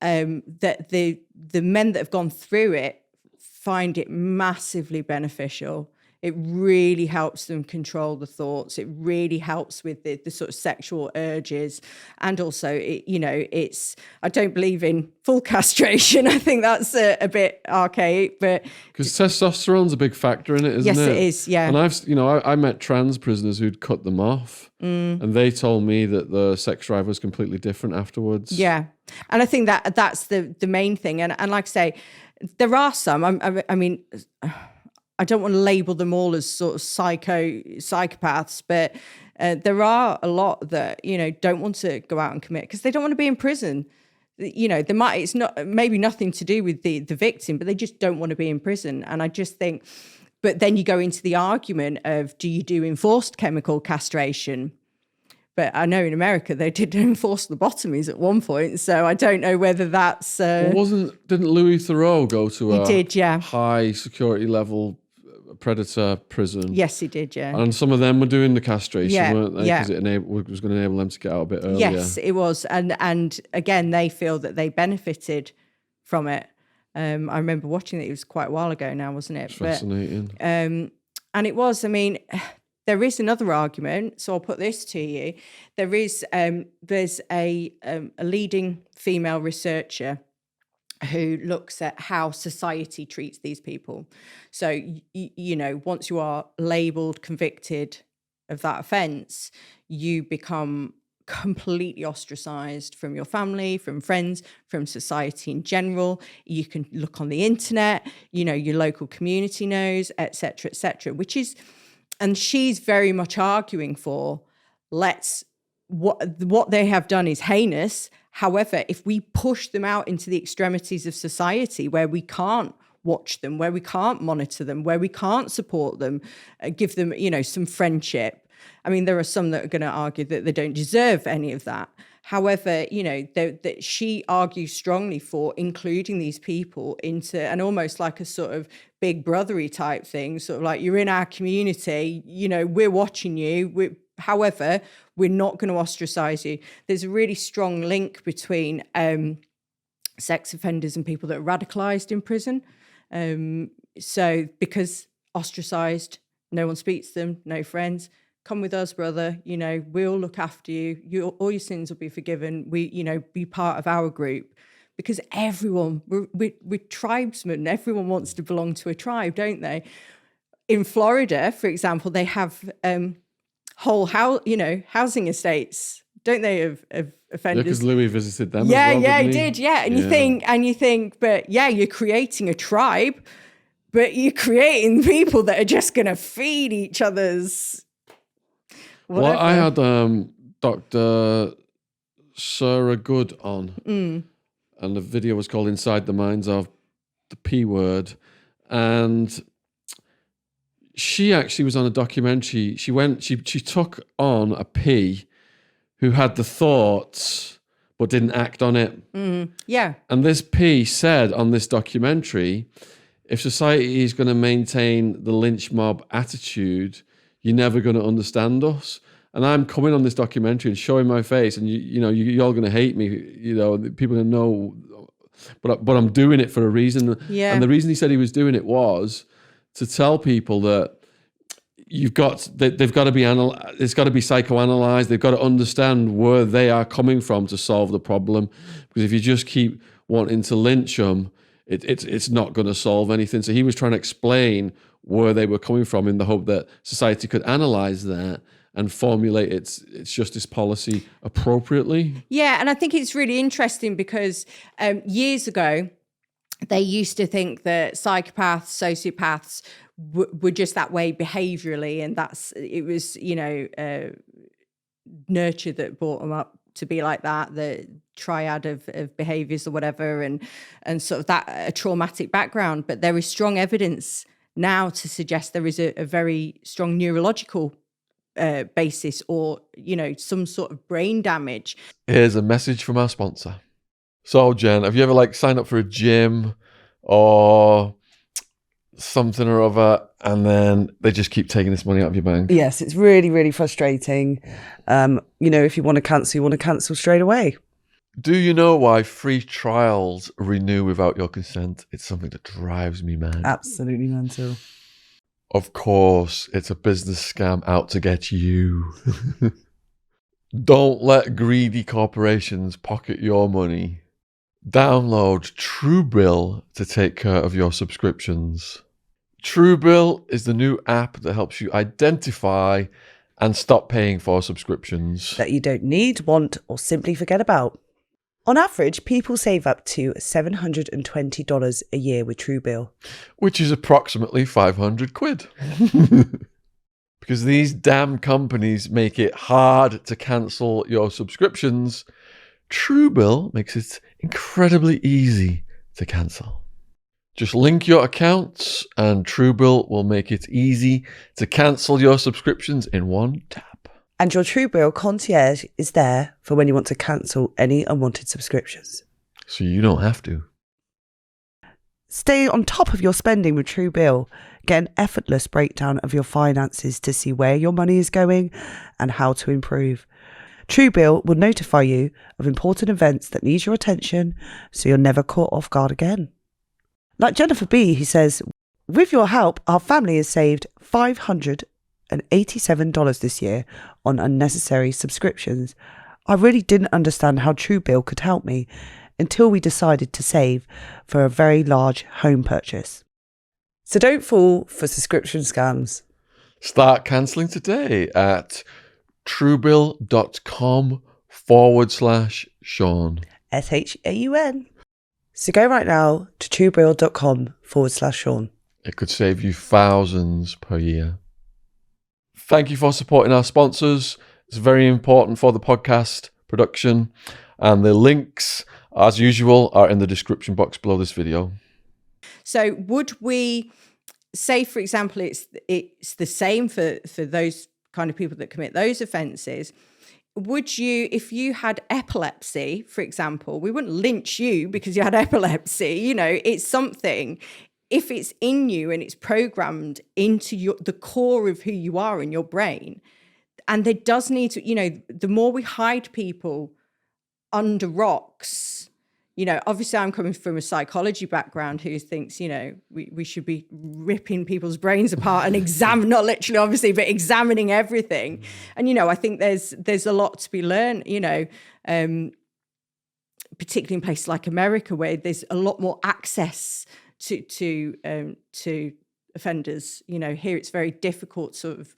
that the men that have gone through it find it massively beneficial. It really helps them control the thoughts. It really helps with the sort of sexual urges. And also, I don't believe in full castration. I think that's a bit archaic, but... Because testosterone's a big factor in it, isn't it? Yes, it is, yeah. And I met trans prisoners who'd cut them off, and they told me that the sex drive was completely different afterwards. Yeah. And I think that's the main thing. And like I say, there are some, I mean, I don't want to label them all as sort of psychopaths, but there are a lot that, don't want to go out and commit because they don't want to be in prison. It's not maybe nothing to do with the victim, but they just don't want to be in prison. And I just think, but then you go into the argument of, do you do enforced chemical castration? But I know in America they did enforce lobotomies at one point, so I don't know whether that's... didn't Louis Theroux go to high security level predator prison? Yes, he did, yeah. And some of them were doing the castration, weren't they? Because it was going to enable them to get out a bit earlier. Yes, it was. And again, they feel that they benefited from it. I remember watching it. It was quite a while ago now, wasn't it? It's fascinating. And it was, I mean... There is another argument, so I'll put this to you. There's a leading female researcher who looks at how society treats these people. So, once you are labelled, convicted of that offence, you become completely ostracised from your family, from friends, from society in general. You can look on the internet, your local community knows, etc., which is... And she's very much arguing for what they have done is heinous. However, if we push them out into the extremities of society where we can't watch them, where we can't monitor them, where we can't support them, give them, some friendship. I mean, there are some that are going to argue that they don't deserve any of that. However, that she argues strongly for including these people into and almost like a sort of big brothery type thing, sort of like you're in our community, we're watching you. However, we're not going to ostracize you. There's a really strong link between sex offenders and people that are radicalized in prison. So because ostracized, no one speaks to them, no friends. Come with us, brother. We'll look after you. All your sins will be forgiven. Be part of our group, because everyone we're tribesmen. Everyone wants to belong to a tribe, don't they? In Florida, for example, they have whole housing estates, don't they? Of offenders. Yeah, because Louis visited them. Yeah, as well, he did. Yeah, and you think, but yeah, you're creating a tribe, but you're creating people that are just going to feed each other's. Whatever. Well, I had Dr. Sarah Good on, and the video was called Inside the Minds of the P Word. And she actually was on a documentary. She took on a P who had the thoughts but didn't act on it. Yeah. And this P said on this documentary, if society is going to maintain the lynch mob attitude, you're never going to understand us. And I'm coming on this documentary and showing my face, and you're all going to hate me. People are going to know, but I'm doing it for a reason. Yeah. And the reason he said he was doing it was to tell people that they've got to be it's got to be psychoanalyzed. They've got to understand where they are coming from to solve the problem. Because if you just keep wanting to lynch them, it's not going to solve anything. So he was trying to explain where they were coming from in the hope that society could analyze that and formulate its justice policy appropriately. Yeah, and I think it's really interesting because years ago, they used to think that psychopaths, sociopaths were just that way behaviorally, and it was, nurture that brought them up to be like that, the triad of behaviors or whatever, and sort of that a traumatic background. But there is strong evidence now to suggest there is a very strong neurological basis, or some sort of brain damage. Here's a message from our sponsor. So Jen, have you ever signed up for a gym or something or other, and then they just keep taking this money out of your bank? Yes, it's really, really frustrating. If you want to cancel straight away. Do you know why free trials renew without your consent? It's something that drives me mad. Absolutely mental. Of course, it's a business scam out to get you. Don't let greedy corporations pocket your money. Download Truebill to take care of your subscriptions. Truebill is the new app that helps you identify and stop paying for subscriptions that you don't need, want, or simply forget about. On average, people save up to $720 a year with Truebill, which is approximately 500 quid. Because these damn companies make it hard to cancel your subscriptions, Truebill makes it incredibly easy to cancel. Just link your accounts and Truebill will make it easy to cancel your subscriptions in one tap. And your Truebill concierge is there for when you want to cancel any unwanted subscriptions. So you don't have to. Stay on top of your spending with Truebill. Get an effortless breakdown of your finances to see where your money is going and how to improve. Truebill will notify you of important events that need your attention so you're never caught off guard again. Like Jennifer B, who says, with your help, our family has saved $587 this year on unnecessary subscriptions. I really didn't understand how Truebill could help me until we decided to save for a very large home purchase. So don't fall for subscription scams. Start cancelling today at truebill.com/Sean. SHAUN. So go right now to truebill.com/Sean. It could save you thousands per year. Thank you for supporting our sponsors. It's very important for the podcast production. And the links, as usual, are in the description box below this video. So would we say, for example, it's the same for those kind of people that commit those offences? Would you, if you had epilepsy, for example, we wouldn't lynch you because you had epilepsy. It's something. If it's in you and it's programmed into the core of who you are in your brain, and there does need to, the more we hide people under rocks, obviously I'm coming from a psychology background who thinks, we should be ripping people's brains apart and not literally, obviously, but examining everything. And, I think there's a lot to be learned, particularly in places like America, where there's a lot more access to offenders. Here it's very difficult to sort of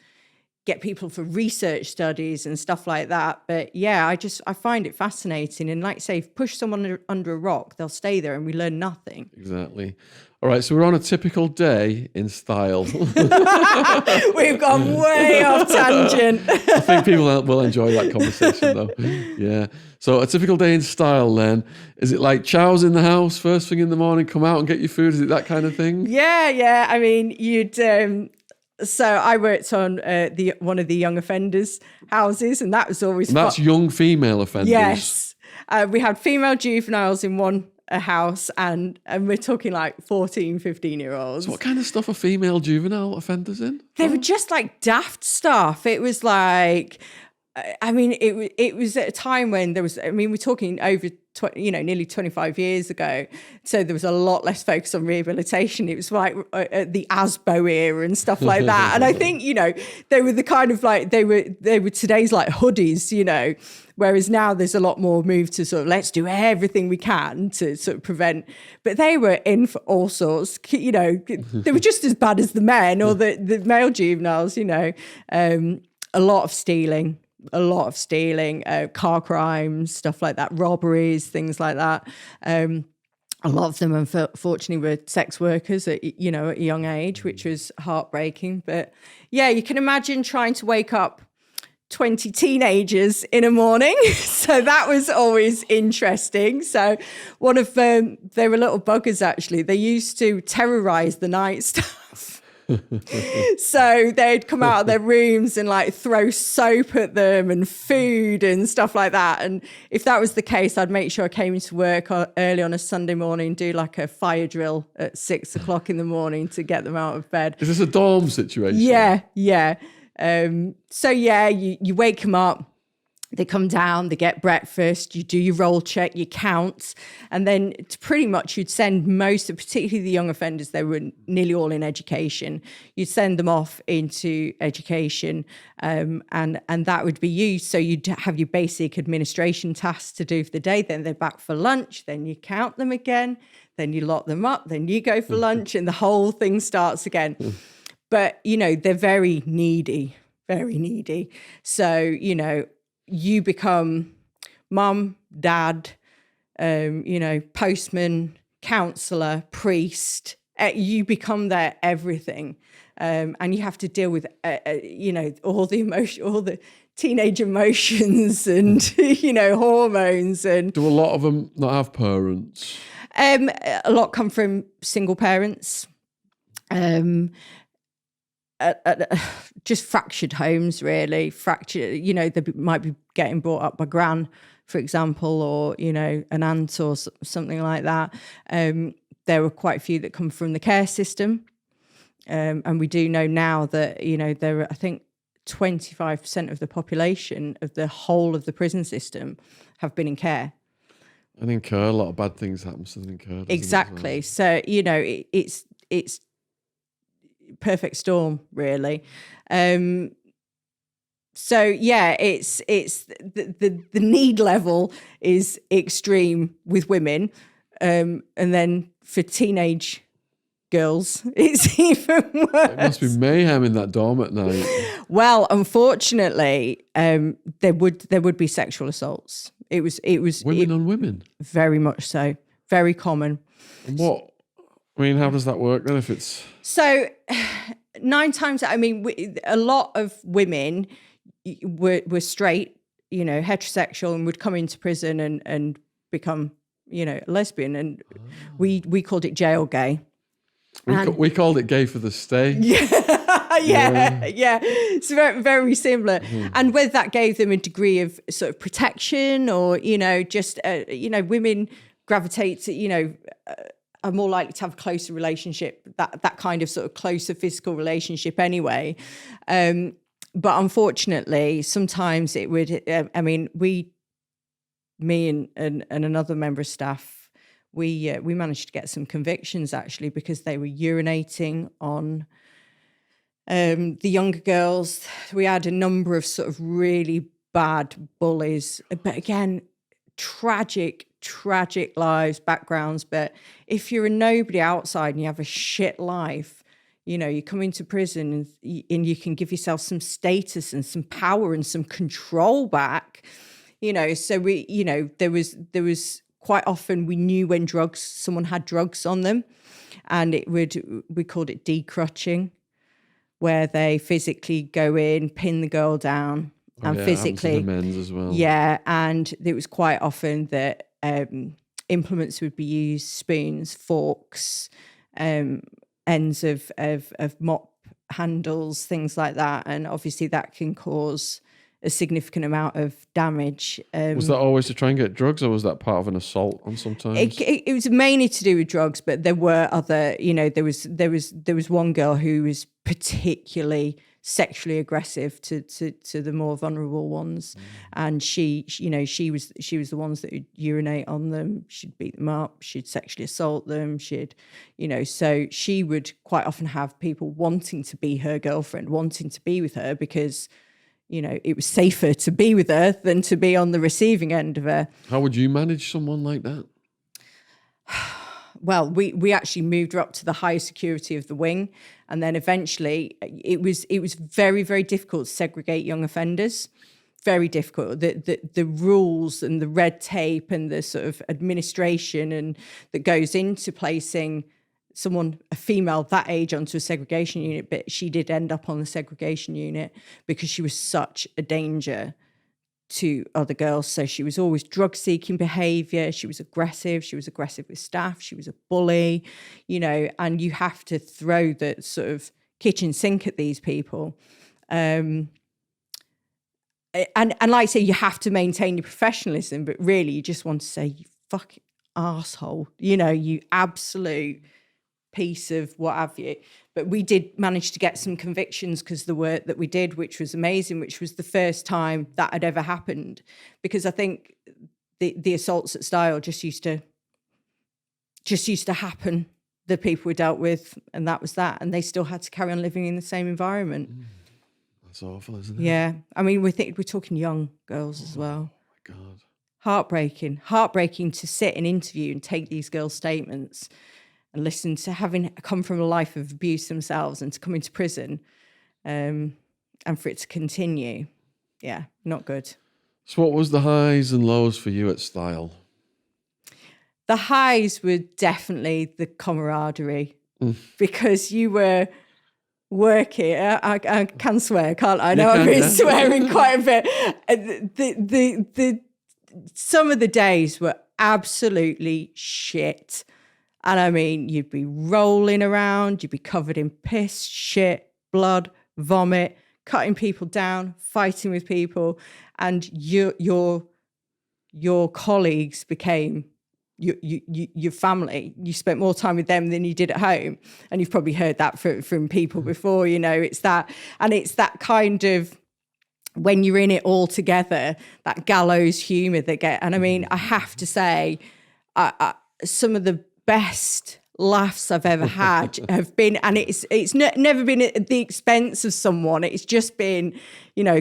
get people for research studies and stuff like that. But yeah, I find it fascinating. And like I say, if push someone under a rock, they'll stay there and we learn nothing. Exactly. All right, so we're on a typical day in style. We've gone way off tangent. I think people will enjoy that conversation though. Yeah. So a typical day in style then, is it like chow's in the house, first thing in the morning, come out and get your food? Is it that kind of thing? Yeah. I mean, you'd... So I worked on one of the young offenders' houses, and that was always and that's young female offenders. Yes. We had female juveniles in one house, and we're talking like 14, 15-year-olds. So what kind of stuff are female juvenile offenders in? They were just like daft stuff. It was like I mean, it was at a time when there was, I mean, we're talking over, nearly 25 years ago. So there was a lot less focus on rehabilitation. It was like the ASBO era and stuff like that. And I think, they were the kind of like, they were today's like hoodies, whereas now there's a lot more move to sort of, let's do everything we can to sort of prevent. But they were in for all sorts, they were just as bad as the men or the male juveniles, a lot of stealing, car crimes, stuff like that, robberies, things like that. A lot of them, unfortunately, were sex workers at a young age, which was heartbreaking. But yeah, you can imagine trying to wake up 20 teenagers in a morning. So that was always interesting. So one of them, they were little buggers, actually. They used to terrorize the night staff. So they'd come out of their rooms and like throw soap at them and food and stuff like that. And if that was the case, I'd make sure I came into work early on a Sunday morning, do like a fire drill at 6 o'clock in the morning to get them out of bed. Is this a dorm situation? Yeah. So yeah, you wake them up. They come down, they get breakfast, you do your roll check, you count, and then pretty much you'd send most of, particularly the young offenders, they were nearly all in education, you'd send them off into education, and that would be you. So you'd have your basic administration tasks to do for the day, then they're back for lunch, then you count them again, then you lock them up, then you go for lunch, and the whole thing starts again. But, they're very needy. So, you become mum, dad, postman, counsellor, priest. You become their everything, and you have to deal with all the teenage emotions and hormones. And do a lot of them not have parents? A lot come from single parents. Just fractured homes, really. They might be getting brought up by gran, for example, or, an aunt or something like that. There were quite a few that come from the care system. And we do know now that, there are, I think, 25% of the population of the whole of the prison system have been in care. And in care, a lot of bad things happen to them in care. Exactly. So, it's perfect storm, really. So yeah, it's the need level is extreme with women, and then for teenage girls, it's even worse. It must be mayhem in that dorm at night. Well, unfortunately, there would be sexual assaults. It was women on women. Very much so, very common. And how does that work then? If it's so, 9 times, a lot of women were straight, heterosexual, and would come into prison and become, lesbian, and we called it jail gay. We called it gay for the stay. Yeah. It's very, very similar. Mm-hmm. And whether that gave them a degree of sort of protection or, just, women gravitate to, are more likely to have a closer relationship, that kind of sort of closer physical relationship anyway. But unfortunately, sometimes it would, me and another member of staff, we managed to get some convictions actually because they were urinating on the younger girls. We had a number of sort of really bad bullies, but again, tragic lives, backgrounds. But if you're a nobody outside and you have a shit life, you come into prison and you can give yourself some status and some power and some control back, so there was quite often we knew when someone had drugs on them, and we called it decrutching, where they physically go in, pin the girl down, and physically, the men's as well. Yeah, and it was quite often that implements would be used: spoons, forks, ends of mop handles, things like that, and obviously that can cause a significant amount of damage. Was that always to try and get drugs, or was that part of an assault on sometimes? It was mainly to do with drugs, but there were other, there was one girl who was particularly sexually aggressive to the more vulnerable ones. And she was the ones that would urinate on them. She'd beat them up. She'd sexually assault them. So she would quite often have people wanting to be her girlfriend, wanting to be with her because, it was safer to be with her than to be on the receiving end of her. How would you manage someone like that? Well, we actually moved her up to the highest security of the wing. And then eventually it was very, very difficult to segregate young offenders. Very difficult. The rules and the red tape and the sort of administration and that goes into placing a female that age onto a segregation unit, but she did end up on the segregation unit because she was such a danger to other girls. So she was always drug-seeking behaviour. She was aggressive. She was aggressive with staff. She was a bully, and you have to throw the sort of kitchen sink at these people. And like I say, you have to maintain your professionalism, but really you just want to say, you fucking arsehole, you absolute piece of what have you. But we did manage to get some convictions because of the work that we did, which was amazing, which was the first time that had ever happened. Because I think the assaults at Style just used to happen. The people we dealt with, and that was that. And they still had to carry on living in the same environment. That's awful, isn't it? Yeah. I mean, we're talking young girls as well. Oh my God. Heartbreaking to sit and interview and take these girls' statements and listen to having come from a life of abuse themselves and to come into prison and for it to continue. Yeah, not good. So what was the highs and lows for you at Style? The highs were definitely the camaraderie because you were working. I can swear, can't I? I know I've been swearing quite a bit. Some of the days were absolutely shit. And I mean, you'd be rolling around, you'd be covered in piss, shit, blood, vomit, cutting people down, fighting with people. And your colleagues became your family. You spent more time with them than you did at home. And you've probably heard that from people before, it's that. And it's that kind of, when you're in it all together, that gallows humour and I mean, I have to say, some of the best laughs I've ever had have been, and it's never been at the expense of someone. It's just been,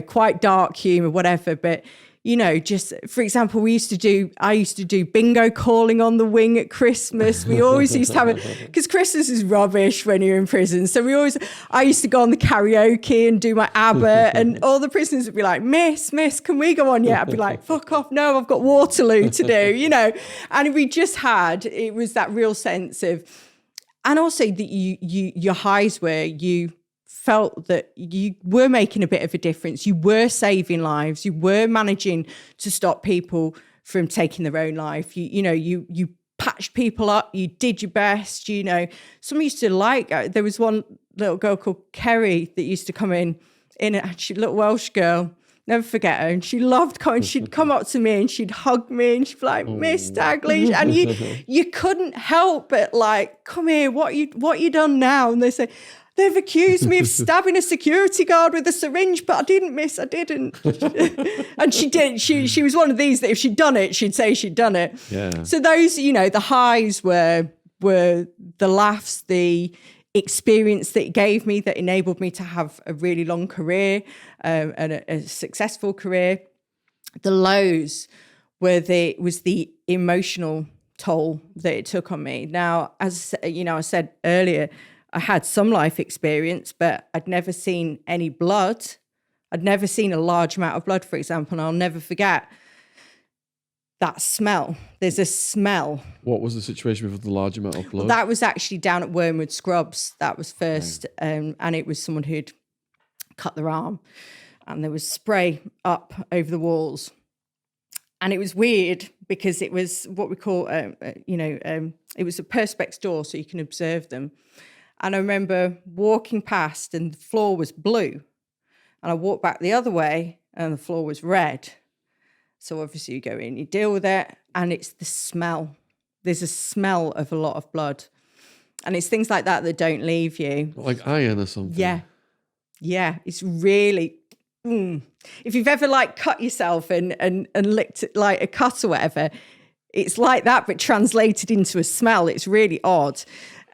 quite dark humour, whatever. But, just for example, I used to do bingo calling on the wing at Christmas. We always used to have because Christmas is rubbish when you're in prison. So I used to go on the karaoke and do my ABBA, and all the prisoners would be like, Miss, can we go on yet? I'd be like, fuck off, no, I've got Waterloo to do, And we just it was that real sense of, and also that your highs were you felt that you were making a bit of a difference. You were saving lives. You were managing to stop people from taking their own life. You patched people up. You did your best. Some used to there was one little girl called Kerry that used to come in a little Welsh girl. Never forget her. And she loved coming. She'd come up to me and she'd hug me and she'd be like, Miss Daglish. And you couldn't help but come here, what you done now? And they say, they've accused me of stabbing a security guard with a syringe, but I didn't, miss, I didn't. And she did. She was one of these that if she'd done it, she'd say she'd done it. Yeah. So those, the highs were the laughs, the experience that it gave me that enabled me to have a really long career and a successful career. The lows was the emotional toll that it took on me. Now, as I said earlier, I had some life experience, but I'd never seen any blood. I'd never seen a large amount of blood, for example, and I'll never forget that smell. There's a smell. What was the situation with the large amount of blood? Well, that was actually down at Wormwood Scrubs. That was first, and it was someone who'd cut their arm, and there was spray up over the walls. And it was weird because it was what we call, it was a perspex door, so you can observe them. And I remember walking past and the floor was blue. And I walked back the other way and the floor was red. So obviously you go in, you deal with it, and it's the smell. There's a smell of a lot of blood. And it's things like that that don't leave you. Like iron or something? Yeah. Yeah, it's really. If you've ever like cut yourself and licked like a cut or whatever, it's like that, but translated into a smell. It's really odd.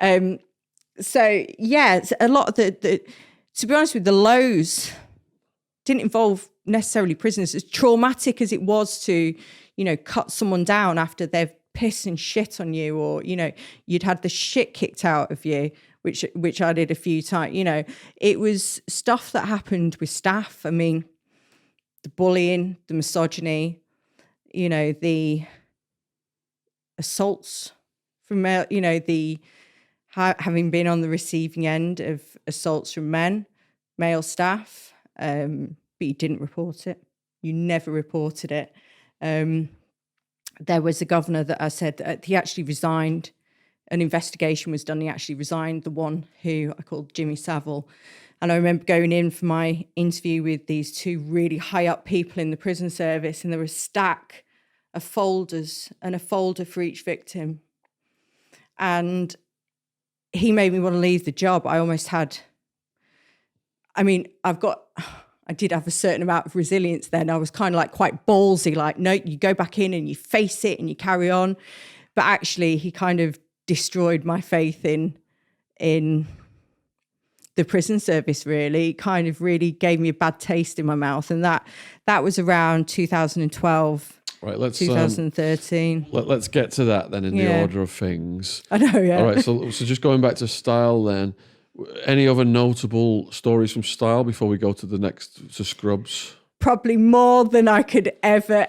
So yeah, it's a lot of the to be honest with the lows didn't involve necessarily prisoners. As traumatic as it was to, cut someone down after they've pissed and shit on you, or, you'd had the shit kicked out of you, which I did a few times, it was stuff that happened with staff. I mean, the bullying, the misogyny, the assaults from male, having been on the receiving end of assaults from male staff, but you didn't report it. You never reported it. There was a governor that I said that he actually resigned. An investigation was done. He actually resigned, the one who I called Jimmy Savile. And I remember going in for my interview with these two really high up people in the prison service, and there was a stack of folders and a folder for each victim. And he made me want to leave the job. I did have a certain amount of resilience then. I was kind of like quite ballsy, like, no, you go back in and you face it and you carry on. But actually he kind of destroyed my faith in the prison service, really. It kind of really gave me a bad taste in my mouth. And that was around 2012. Right, let's 2013. Let's get to that then in the order of things. I know, yeah. All right, so just going back to style then, any other notable stories from style before we go to the next, to Scrubs? Probably more than I could ever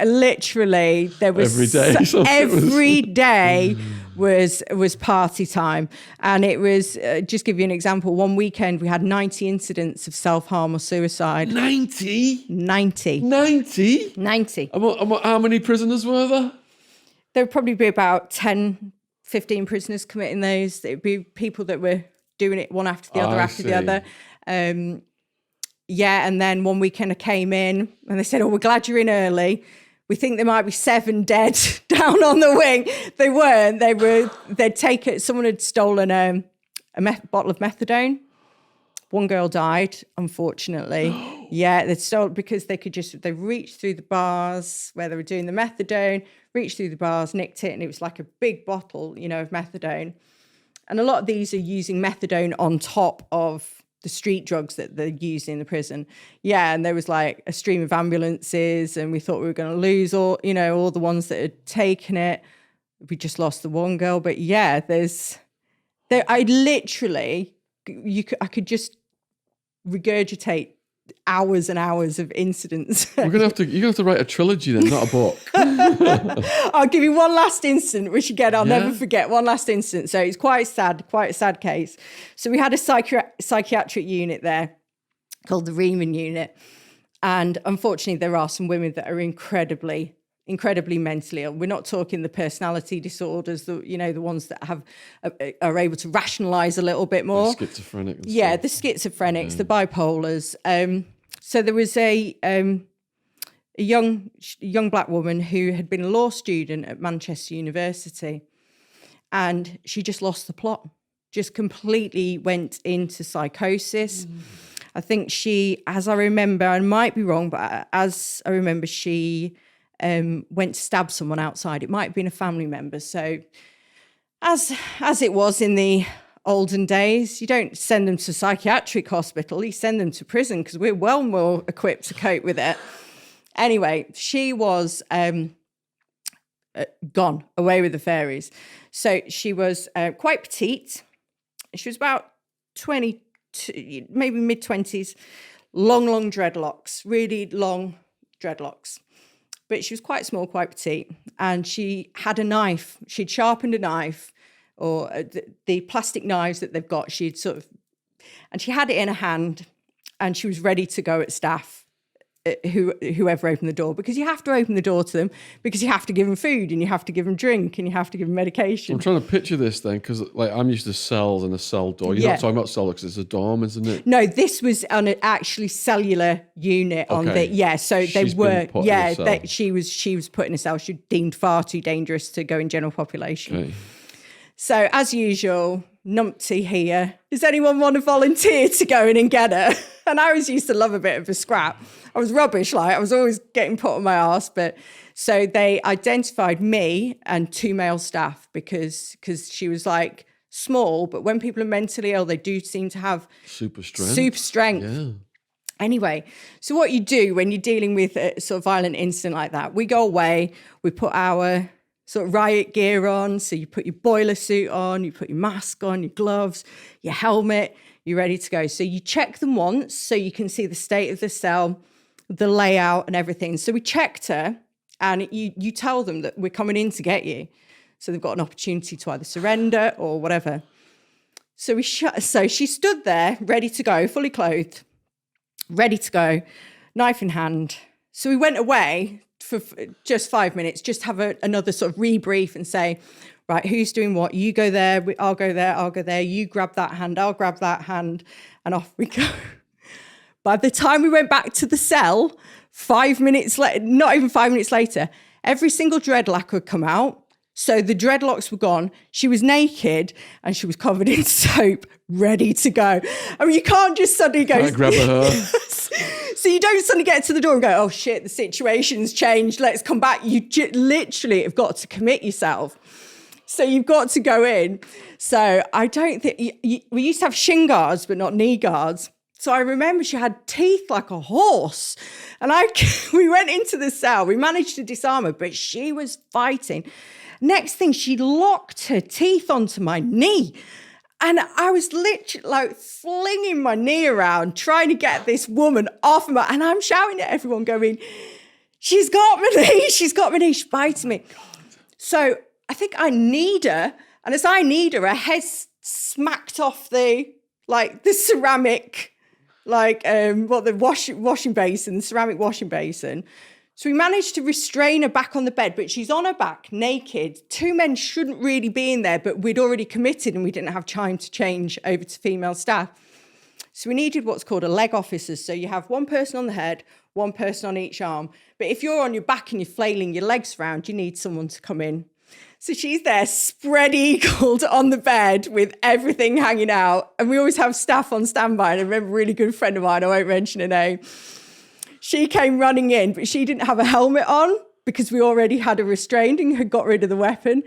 literally, there was every day was party time. And it was, just give you an example, one weekend we had 90 incidents of self-harm or suicide. 90? 90. 90? 90. How many prisoners were there? There would probably be about 10, 15 prisoners committing those. It would be people that were doing it one after the other the other. And then one weekend I came in and they said, "Oh, we're glad you're in early. We think there might be 7 dead down on the wing." They weren't. They'd taken, someone had stolen a bottle of methadone. One girl died, unfortunately. Yeah, they stole because they reached through the bars where they were doing the methadone, reached through the bars, nicked it, and it was like a big bottle, of methadone. And a lot of these are using methadone on top of the street drugs that they're using in the prison. Yeah, and there was like a stream of ambulances, and we thought we were going to lose all the ones that had taken it. We just lost the one girl. But yeah, I could just regurgitate hours and hours of incidents. You're gonna have to write a trilogy then, not a book. I'll give you one last incident, which again I'll never forget. One last incident. So it's quite a sad case. So we had a psychiatric unit there called the Riemann unit, and unfortunately there are some women that are incredibly mentally ill. We're not talking the personality disorders, the ones that are able to rationalize a little bit more. The schizophrenic. The schizophrenics, the bipolars. So there was a young black woman who had been a law student at Manchester University, and she just lost the plot, just completely went into psychosis. I think she, as I remember, I might be wrong, but as I remember, she went to stab someone outside. It might have been a family member. So as it was in the olden days, you don't send them to psychiatric hospital, you send them to prison because we're well more equipped to cope with it. Anyway, she was gone, away with the fairies. So she was quite petite. She was about 22, maybe mid-20s, long dreadlocks, really long dreadlocks. But she was quite small, quite petite, and she had a knife. She'd sharpened a knife, or the plastic knives that they've got, and she had it in her hand, and she was ready to go at staff, whoever opened the door, because you have to open the door to them, because you have to give them food, and you have to give them drink, and you have to give them medication. I'm trying to picture this then, because I'm used to cells and a cell door. You're not talking about cell because it's a dorm, isn't it? No, this was on an actually cellular unit on the So She's they were been put in a cell. she was put in a cell. She was deemed far too dangerous to go in general population. Okay. So as usual, numpty here. Does anyone want to volunteer to go in and get her? And I always used to love a bit of a scrap. I was rubbish, like I was always getting put on my arse. But so they identified me and 2 male staff because she was like small, but when people are mentally ill, they do seem to have super strength. Yeah. Anyway, so what you do when you're dealing with a sort of violent incident like that, we go away, we put our sort of riot gear on. So you put your boiler suit on, you put your mask on, your gloves, your helmet, you're ready to go. So you check them once so you can see the state of the cell, the layout and everything. So we checked her and you tell them that we're coming in to get you. So they've got an opportunity to either surrender or whatever. So so she stood there ready to go, fully clothed, ready to go, knife in hand. So we went away for just 5 minutes, just have another sort of rebrief and say, right, who's doing what? You go there, I'll go there, I'll go there. You grab that hand, I'll grab that hand, and off we go. By the time we went back to the cell, 5 minutes later, not even 5 minutes later, every single dreadlock had come out. So the dreadlocks were gone. She was naked and she was covered in soap, ready to go. I mean, you can't just suddenly go. Grab her. So you don't suddenly get to the door and go, oh shit, the situation's changed. Let's come back. You literally have got to commit yourself. So you've got to go in. So I don't think, we used to have shin guards, but not knee guards. So I remember she had teeth like a horse. And we went into the cell. We managed to disarm her, but she was fighting. Next thing, she locked her teeth onto my knee. And I was literally like flinging my knee around, trying to get this woman off of me. And I'm shouting at everyone going, she's got my knee, she's got my knee, she's biting me. So I think I kneed her. And as I kneed her head smacked off the ceramic, the washing basin, the ceramic washing basin. So we managed to restrain her back on the bed, but she's on her back, naked. 2 men shouldn't really be in there, but we'd already committed and we didn't have time to change over to female staff. So we needed what's called a leg officer. So you have 1 person on the head, 1 person on each arm. But if you're on your back and you're flailing your legs around, you need someone to come in. So she's there spread eagled on the bed with everything hanging out. And we always have staff on standby. And I remember a really good friend of mine, I won't mention her name, she came running in, but she didn't have a helmet on because we already had her restrained and had got rid of the weapon.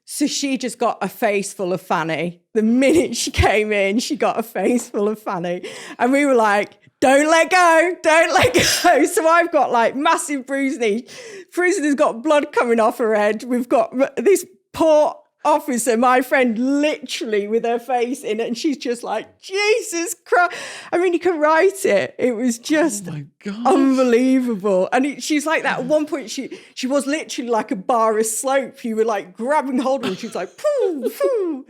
So she just got a face full of fanny. The minute she came in, she got a face full of fanny. And we were like, don't let go, don't let go. So I've got like massive bruised knees. Prisoner's got blood coming off her head. We've got this poor officer, my friend, literally with her face in it, and she's just like, Jesus Christ. I mean, you can write it. It was just unbelievable. And she's like that. At one point, she was literally like a bar of slope. You were like grabbing hold of her. She was like, poo, poo.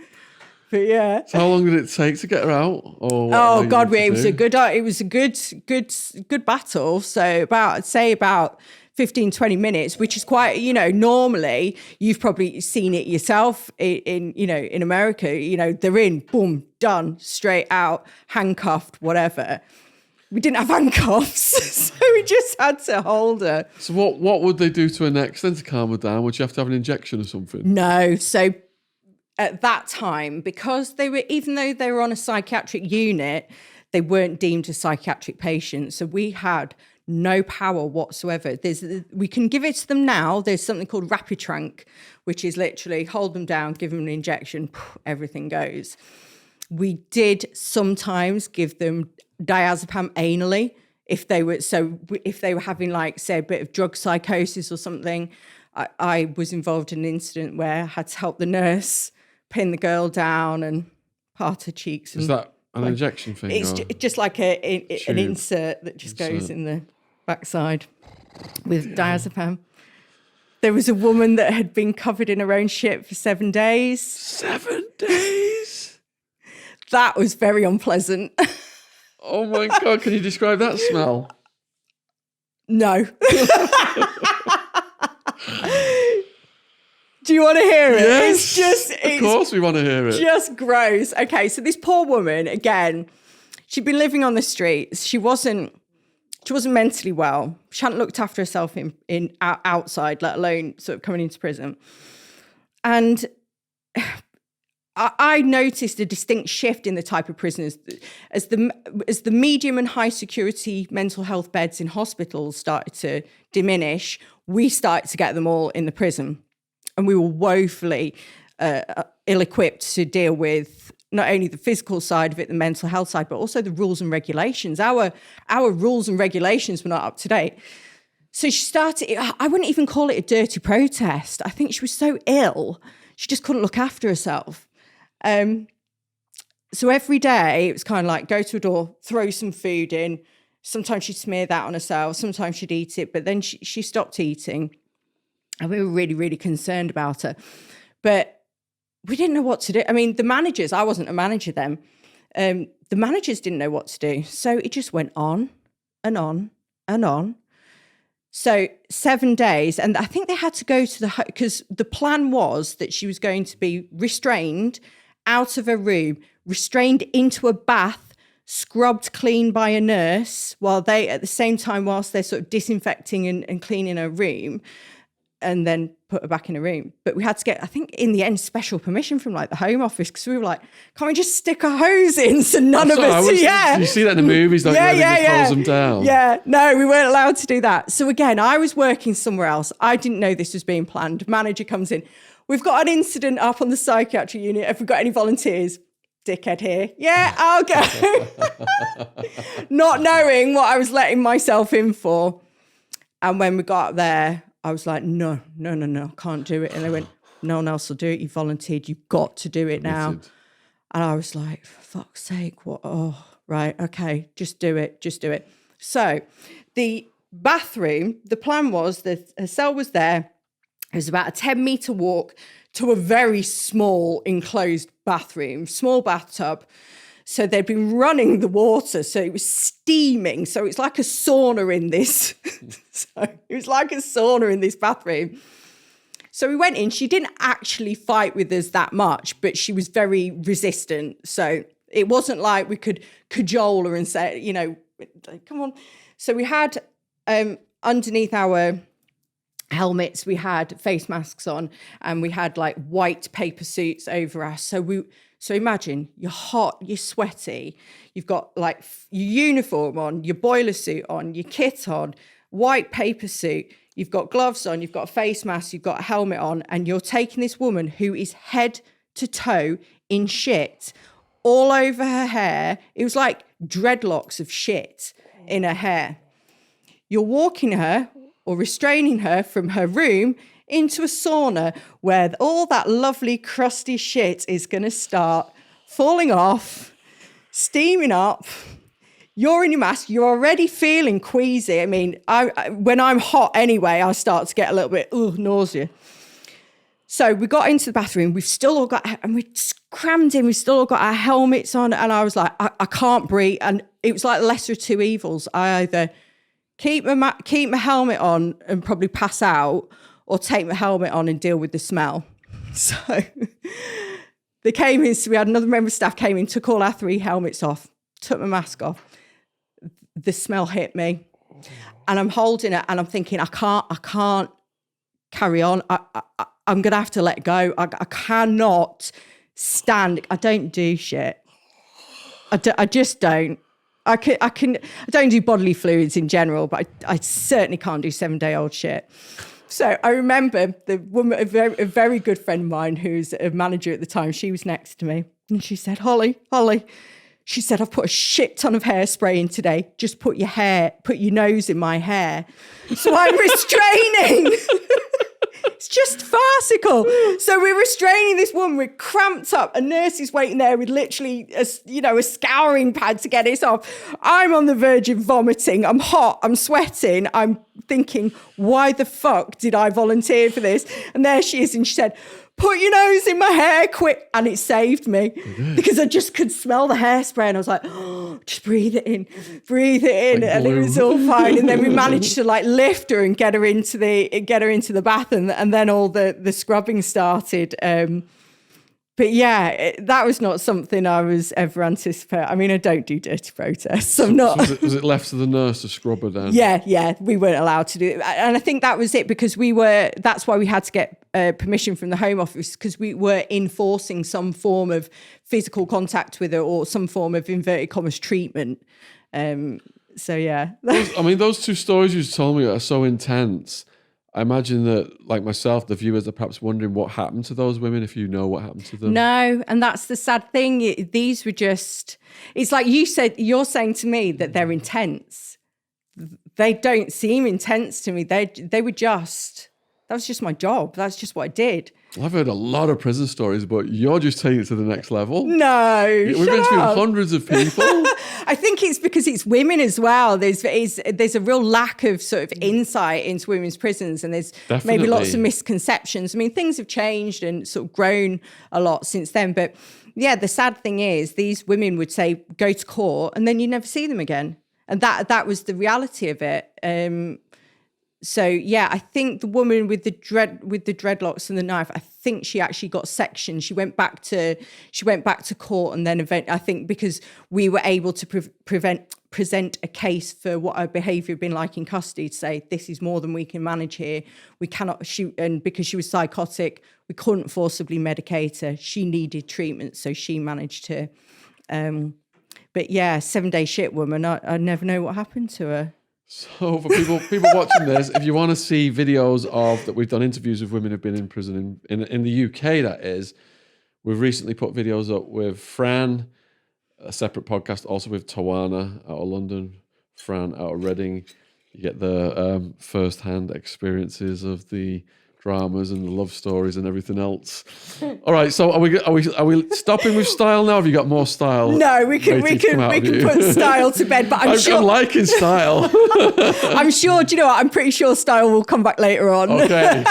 But yeah. So how long did it take to get her out? Oh God, it was a good battle. So I'd say about 15, 20 minutes, which is quite, normally you've probably seen it yourself in America, they're in, boom, done, straight out, handcuffed, whatever. We didn't have handcuffs, so we just had to hold her. So what would they do to her next then to calm her down? Would you have to have an injection or something? No, so at that time, because even though they were on a psychiatric unit, they weren't deemed a psychiatric patient. So we had no power whatsoever. We can give it to them now. There's something called rapid tranq, which is literally hold them down, give them an injection, everything goes. We did sometimes give them diazepam anally if they were having, like, say, a bit of drug psychosis or something. I was involved in an incident where I had to help the nurse pin the girl down and part her cheeks. Is that an injection thing? It's just like an insert that just goes in the backside with diazepam. There was a woman that had been covered in her own shit for 7 days. 7 days? That was very unpleasant. Oh my God, can you describe that smell? No. Do you want to hear it? Yes, of course we want to hear it. Just gross. Okay, so this poor woman, again, she'd been living on the streets. She wasn't mentally well. She hadn't looked after herself in outside, let alone sort of coming into prison. And I noticed a distinct shift in the type of prisoners as the medium and high security mental health beds in hospitals started to diminish. We started to get them all in the prison, and we were woefully ill-equipped to deal with not only the physical side of it, the mental health side, but also the rules and regulations. Our rules and regulations were not up to date. So she started, I wouldn't even call it a dirty protest. I think she was so ill, she just couldn't look after herself. So every day it was kind of like go to a door, throw some food in. Sometimes she'd smear that on herself. Sometimes she'd eat it, but then she stopped eating. And we were really, really concerned about her. But we didn't know what to do. I mean, the managers, I wasn't a manager then. The managers didn't know what to do. So it just went on and on and on. So 7 days, and I think they had to go to because the plan was that she was going to be restrained out of her room, restrained into a bath, scrubbed clean by a nurse while they, at the same time, whilst they're sort of disinfecting and cleaning her room, and then put her back in her room. But we had to get, I think in the end, special permission from like the Home Office, because we were like, can't we just stick a hose in so none of us, You see that in the movies, don't you? They just close them down. Yeah, no, we weren't allowed to do that. So again, I was working somewhere else. I didn't know this was being planned. Manager comes in. We've got an incident up on the psychiatry unit. Have we got any volunteers? Dickhead here. Yeah, I'll go. Not knowing what I was letting myself in for. And when we got up there, I was like, no, can't do it. And they went, no one else will do it. You volunteered. You've got to do it now. And I was like, for fuck's sake, what? Oh, right, okay, just do it. So the bathroom, the plan was that her cell was there. It was about a 10-metre walk to a very small enclosed bathroom, small bathtub. So they'd been running the water, so it was steaming. So it's like a sauna in this. Bathroom. So we went in. She didn't actually fight with us that much, but she was very resistant. So it wasn't like we could cajole her and say, you know, come on. So we had underneath our helmets, we had face masks on, and we had like white paper suits over us. So imagine you're hot, you're sweaty, you've got like your uniform on, your boiler suit on, your kit on, white paper suit, you've got gloves on, you've got a face mask, you've got a helmet on, and you're taking this woman who is head to toe in shit all over her hair. It was like dreadlocks of shit in her hair. You're walking her or restraining her from her room into a sauna where all that lovely crusty shit is going to start falling off, steaming up. You're in your mask. You're already feeling queasy. I mean, when I'm hot anyway, I start to get a little bit nausea. So we got into the bathroom. We've still all got, and we crammed in. We've still all got our helmets on. And I was like, I can't breathe. And it was like the lesser of two evils. I either keep my helmet on and probably pass out, or take my helmet on and deal with the smell. So they came in, so we had another member of staff came in, took all our 3 helmets off, took my mask off. The smell hit me. And I'm holding it and I'm thinking, I can't carry on. I'm going to have to let go. I cannot stand. I don't do shit. I just don't. I don't do bodily fluids in general, but I certainly can't do 7-day-old shit. So I remember the woman, a very good friend of mine who's a manager at the time, she was next to me and she said, Holly, she said, I've put a shit ton of hairspray in today. Just put your nose in my hair. So I'm restraining. It's just farcical. So we're restraining this woman. We're cramped up. A nurse is waiting there with literally a scouring pad to get us off. I'm on the verge of vomiting. I'm hot. I'm sweating. I'm thinking, why the fuck did I volunteer for this? And there she is. And she said, put your nose in my hair quick. And it saved me because I just could smell the hairspray. And I was like, oh, just breathe it in. Like and it was all fine. And then we managed to like lift her and get her into the bath. And then all the scrubbing started. But yeah, that was not something I was ever anticipating. I mean, I don't do dirty protests. I'm not. So was it left to the nurse to scrub her then? Yeah, we weren't allowed to do it. And I think that was it, because that's why we had to get permission from the Home Office, because we were enforcing some form of physical contact with her or some form of inverted commas treatment. So yeah. Those two stories you told me are so intense. I imagine that, like myself, the viewers are perhaps wondering what happened to those women, if you know what happened to them. No, and that's the sad thing. These were just, it's like you're saying to me that they're intense. They don't seem intense to me. They were just, that was just my job. That's just what I did. I've heard a lot of prison stories, but you're just taking it to the next level. No, we've been through hundreds of people. I think it's because it's women as well. There's a real lack of sort of insight into women's prisons, and there's maybe lots of misconceptions. I mean, things have changed and sort of grown a lot since then. But yeah, the sad thing is these women would say, go to court, and then you never see them again. And that was the reality of it. So yeah, I think the woman with the dreadlocks and the knife, I think she actually got sectioned. She went back to court, and then I think because we were able to present a case for what her behaviour had been like in custody, to say this is more than we can manage here. We cannot shoot, and because she was psychotic, we couldn't forcibly medicate her. She needed treatment, so she managed to. But yeah, 7-day shit woman. I never know what happened to her. So for people watching this, if you want to see videos of that, we've done interviews with women who've been in prison in the UK, that is. We've recently put videos up with Fran, a separate podcast, also with Tawana out of London, Fran out of Reading. You get the first-hand experiences of the dramas and the love stories and everything else. All right, so are we stopping with style now? Have you got more style? No, we can put style to bed, but I'm sure I'm liking style. I'm sure. Do you know what? I'm pretty sure style will come back later on. Okay.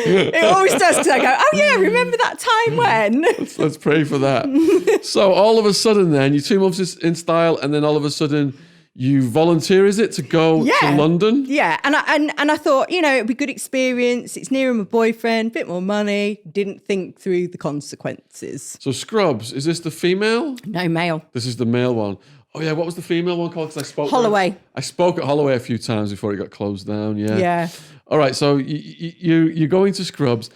It always does, because I go, oh yeah, remember that time when? Let's pray for that. So all of a sudden, then you're 2 months in style, and then all of a sudden, you volunteer, is it, to go to London? Yeah, and I thought, it'd be a good experience. It's nearer my boyfriend, bit more money. Didn't think through the consequences. So Scrubs, is this the female? No, male. This is the male one. Oh yeah, what was the female one called? Because I spoke Holloway. I spoke at Holloway a few times before it got closed down. Yeah. Yeah. All right, so you're going to Scrubs.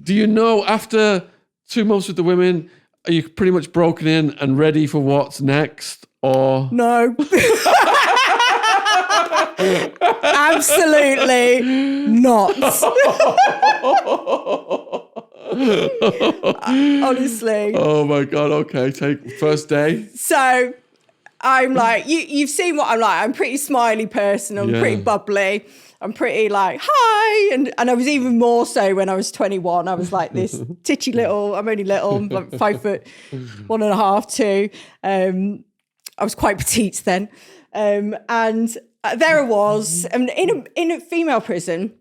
Do you know, after 2 months with the women, are you pretty much broken in and ready for what's next? Or no. Absolutely not. Honestly. Oh my God. Okay. Take first day. So I'm like, you've seen what I'm like. I'm a pretty smiley person. I'm pretty bubbly. I'm pretty like, hi. And I was even more so when I was 21. I was like this titchy little, I'm only little, I'm like 5'1.5", 2. I was quite petite then. And there I was. And in a female prison,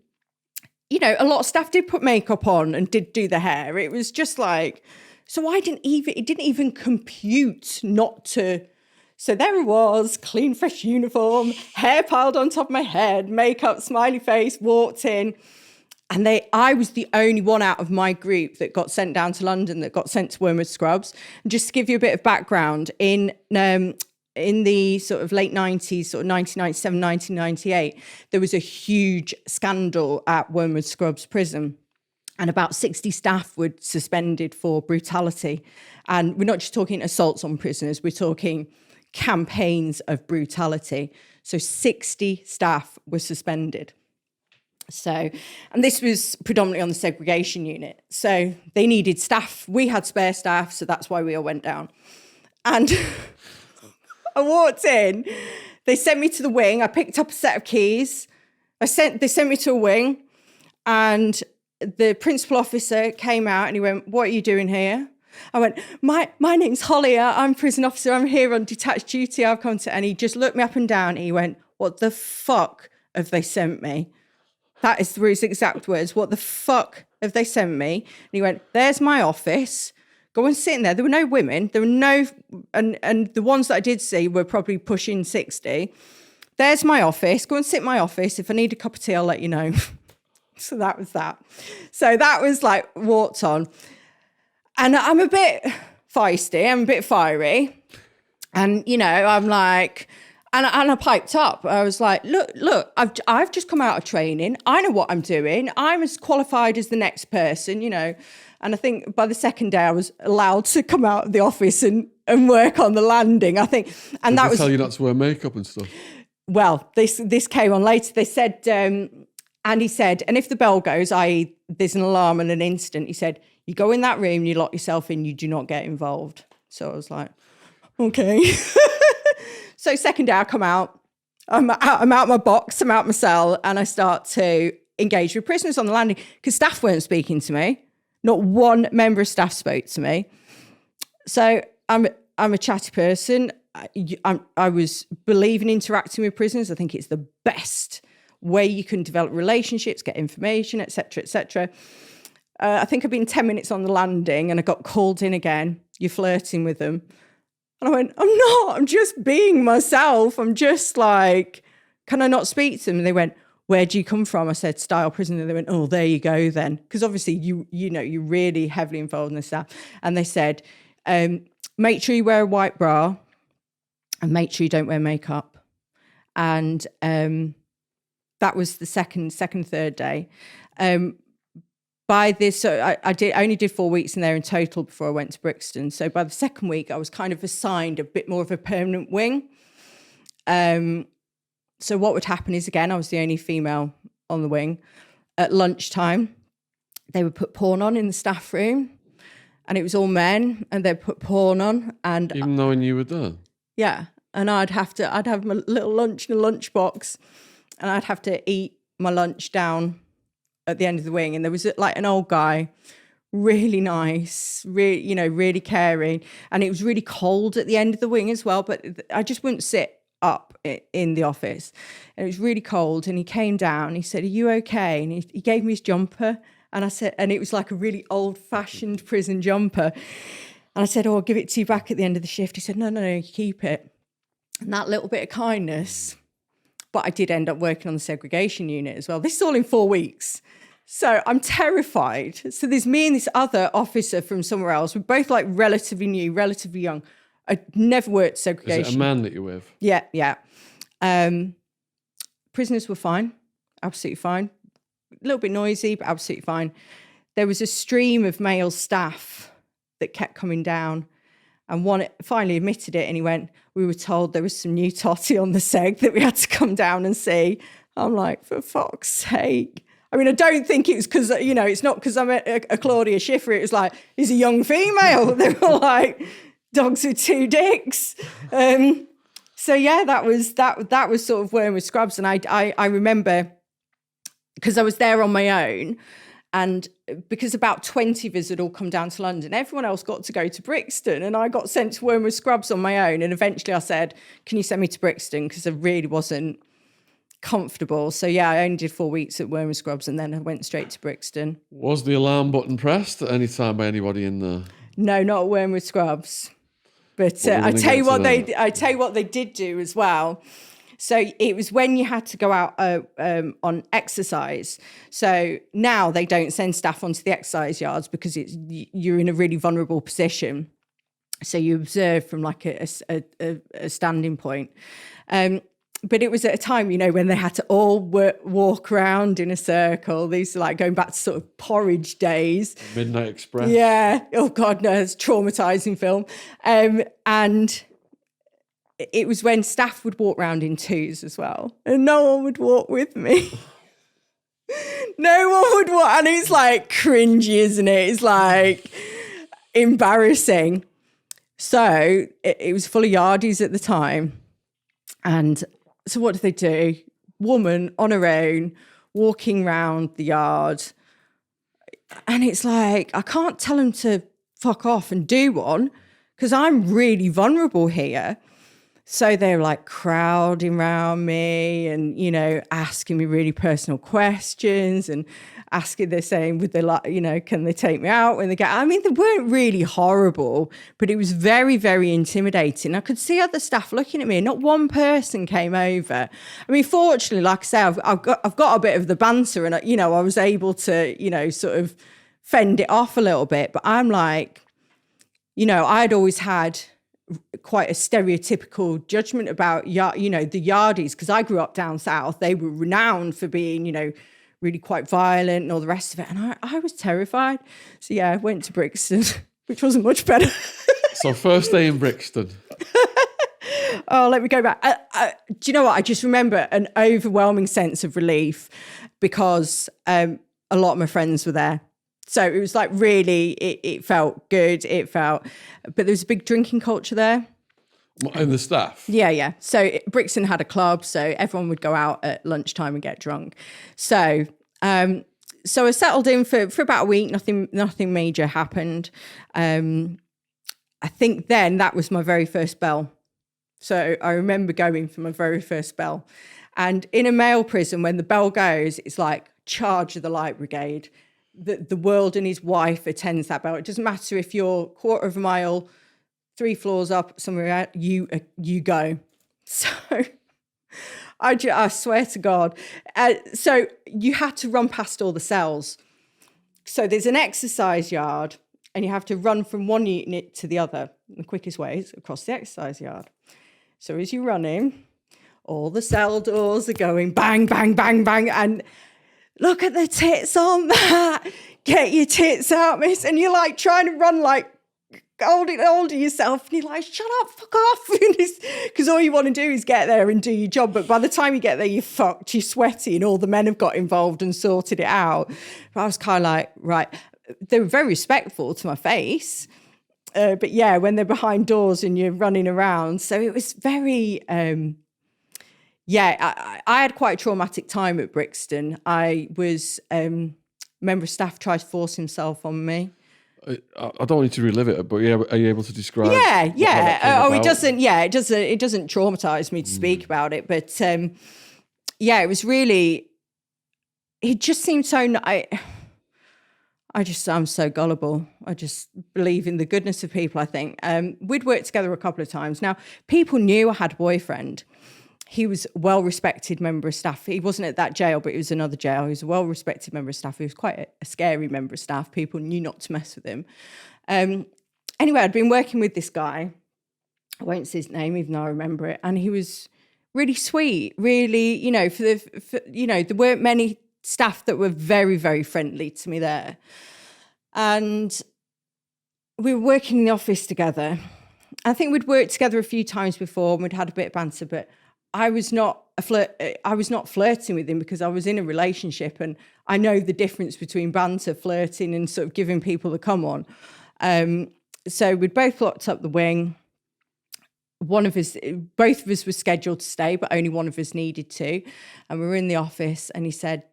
a lot of staff did put makeup on and did do the hair. It was just like, so it didn't even compute not to. So there I was, clean, fresh uniform, hair piled on top of my head, makeup, smiley face, walked in. And I was the only one out of my group that got sent down to London, that got sent to Wormwood Scrubs. And just to give you a bit of background, in the sort of late 90s, sort of 1997, 1998, there was a huge scandal at Wormwood Scrubs prison. And about 60 staff were suspended for brutality. And we're not just talking assaults on prisoners, we're talking campaigns of brutality. So 60 staff were suspended. So, and this was predominantly on the segregation unit. So they needed staff. We had spare staff, so that's why we all went down. And I walked in, they sent me to the wing. I picked up a set of keys. They sent me to a wing, and the principal officer came out and he went, "What are you doing here?" I went, my name's Holly. I'm prison officer. I'm here on detached duty. I've come to, and he just looked me up and down. And he went, "What the fuck have they sent me?" That is his exact words. "What the fuck have they sent me?" And he went, "There's my office. Go and sit in there." There were no women. There were no, and the ones that I did see were probably pushing 60. "There's my office. Go and sit in my office. If I need a cup of tea, I'll let you know." So that was that. So that was like walked on. And I'm a bit feisty, I'm a bit fiery. And, you know, I'm like, and I piped up. I was like, look, I've just come out of training. I know what I'm doing. I'm as qualified as the next person, you know. And I think by the second day I was allowed to come out of the office and work on the landing, I think. And Did that they was... tell you not to wear makeup and stuff? Well, this came on later. They said, and he said, and if the bell goes, i.e. there's an alarm and an incident, he said, you go in that room, you lock yourself in, you do not get involved. So I was like, okay. So second day I come out, I'm out my box, I'm out my cell, and I start to engage with prisoners on the landing because staff weren't speaking to me. Not one member of staff spoke to me. So I'm a chatty person. I was believing interacting with prisoners. I think it's the best way you can develop relationships, get information, etc., etc. I think I've been 10 minutes on the landing and I got called in again. You're flirting with them. And I went, I'm not. I'm just being myself. I'm just like, can I not speak to them? And they went, where do you come from? I said, Style Prison. And they went, oh, there you go then. Because obviously, you know, you're really heavily involved in this stuff. And they said, make sure you wear a white bra and make sure you don't wear makeup. And that was the third day. By this, so I only did 4 weeks in there in total before I went to Brixton. So by the second week, I was kind of assigned a bit more of a permanent wing. So what would happen is, again, I was the only female on the wing. At lunchtime, they would put porn on in the staff room, and it was all men, and they'd put porn on. And even knowing you were there? Yeah, and I'd have my little lunch in a lunchbox, and I'd have to eat my lunch down at the end of the wing. And there was like an old guy, really nice, really caring. And it was really cold at the end of the wing as well, but I just wouldn't sit up in the office. And it was really cold. And he came down, he said, are you okay? And he gave me his jumper. And I said, and it was like a really old fashioned prison jumper. And I said, oh, I'll give it to you back at the end of the shift. He said, no, you keep it. And that little bit of kindness. But I did end up working on the segregation unit as well. This is all in 4 weeks. So I'm terrified. So there's me and this other officer from somewhere else. We're both like relatively new, relatively young. I never worked segregation. Is it a man that you're with? Yeah. Prisoners were fine. Absolutely fine. A little bit noisy, but absolutely fine. There was a stream of male staff that kept coming down. And one finally admitted it, and he went, we were told there was some new totty on the seg that we had to come down and see. I'm like, for fuck's sake. I mean, I don't think it was because, you know, it's not because I'm a Claudia Schiffer. It was like, he's a young female. They were like dogs with two dicks. So yeah, that was sort of Wormwood Scrubs. And I remember, because I was there on my own, and because about 20 of us had all come down to London, everyone else got to go to Brixton, and I got sent to Wormwood Scrubs on my own. And eventually I said, can you send me to Brixton? Because I really wasn't comfortable. So yeah, I only did 4 weeks at Wormwood Scrubs, and then I went straight to Brixton. Was the alarm button pressed at any time by anybody in there? No, not at Wormwood Scrubs. But I tell you what they did do as well. So it was when you had to go out on exercise. So now they don't send staff onto the exercise yards because you're in a really vulnerable position. So you observe from like a standing point. But it was at a time, you know, when they had to all walk around in a circle. These are like going back to sort of porridge days. Midnight Express. Yeah. Oh, God, no, it's a traumatising film. And it was when staff would walk around in twos as well. And no one would walk with me. No one would walk. And it's like cringy, isn't it? It's like embarrassing. So it was full of yardies at the time. And so what did they do? Woman on her own, walking round the yard. And it's like, I can't tell them to fuck off and do one because I'm really vulnerable here. So they're like crowding around me and, you know, asking me really personal questions. And asking, they're saying, would they like, can they take me out when they get, I mean, they weren't really horrible, but it was very, very intimidating. I could see other staff looking at me and not one person came over. I mean, fortunately, like I say, I've got a bit of the banter and, I was able to, sort of fend it off a little bit, but I'm like, I'd always had quite a stereotypical judgment about, the Yardies, because I grew up down south. They were renowned for being, really quite violent and all the rest of it. And I was terrified. So yeah, I went to Brixton, which wasn't much better. So first day in Brixton. Oh, let me go back. Do you know what? I just remember an overwhelming sense of relief because a lot of my friends were there. So it was like really, it felt good. But there was a big drinking culture there. And the staff? Yeah. So Brixton had a club, so everyone would go out at lunchtime and get drunk. So I settled in for about a week. Nothing major happened. I think then that was my very first bell. So I remember going for my very first bell. And in a male prison, when the bell goes, it's like charge of the light brigade. The world and his wife attends that bell. It doesn't matter if you're 1/4 mile, 3 floors up, somewhere out, you go. So I swear to God. So you had to run past all the cells. So there's an exercise yard and you have to run from one unit to the other. The quickest way is across the exercise yard. So as you're running, all the cell doors are going bang, bang, bang, bang, and look at the tits on that. Get your tits out, miss. And you're like trying to run like older yourself. And you're like, shut up, fuck off. Because all you want to do is get there and do your job. But by the time you get there, you're fucked, you're sweaty, and all the men have got involved and sorted it out. But I was kind of like, right. They were very respectful to my face. But yeah, when they're behind doors and you're running around. So it was very... I had quite a traumatic time at Brixton. I was member of staff tried to force himself on me. I don't want you to relive it, but are you able to describe? Yeah. It doesn't. Yeah, it doesn't traumatize me to speak about it, but it was really. It just seemed so. I'm so gullible. I just believe in the goodness of people. I think we'd worked together a couple of times. Now people knew I had a boyfriend. He was a well-respected member of staff. He wasn't at that jail, but it was another jail. He was a well-respected member of staff. He was quite a scary member of staff. People knew not to mess with him. Anyway, I'd been working with this guy. I won't say his name, even though I remember it. And he was really sweet, really, there weren't many staff that were very, very friendly to me there. And we were working in the office together. I think we'd worked together a few times before and we'd had a bit of banter, but I was not flirting with him because I was in a relationship, and I know the difference between banter, flirting, and sort of giving people the come on. So we'd both locked up the wing. Both of us were scheduled to stay, but only one of us needed to. And we were in the office, and he said,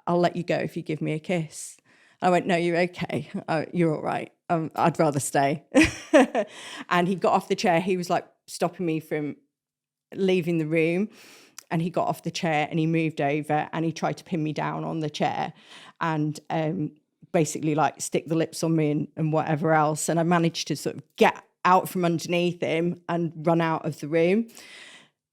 "I'll let you go if you give me a kiss." I went, "No, you're okay. You're all right. I'd rather stay." And he got off the chair. He was like stopping me from leaving the room, and he got off the chair and he moved over and he tried to pin me down on the chair and basically like stick the lips on me and whatever else. And I managed to sort of get out from underneath him and run out of the room.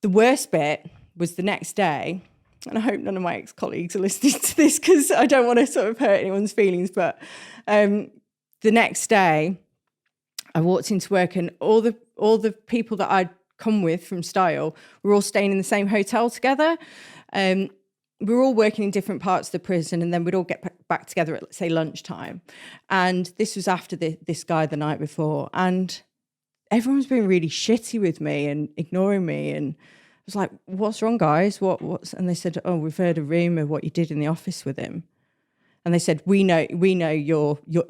The worst bit was the next day, and I hope none of my ex-colleagues are listening to this because I don't want to sort of hurt anyone's feelings, but the next day I walked into work and all the people that I'd come with from Style, we're all staying in the same hotel together. We were all working in different parts of the prison, and then we'd all get back together at, let's say, lunchtime. And this was after this guy the night before, and everyone's been really shitty with me and ignoring me. And I was like, "What's wrong, guys? What's?" And they said, "Oh, we've heard a rumor what you did in the office with him." And they said, "We know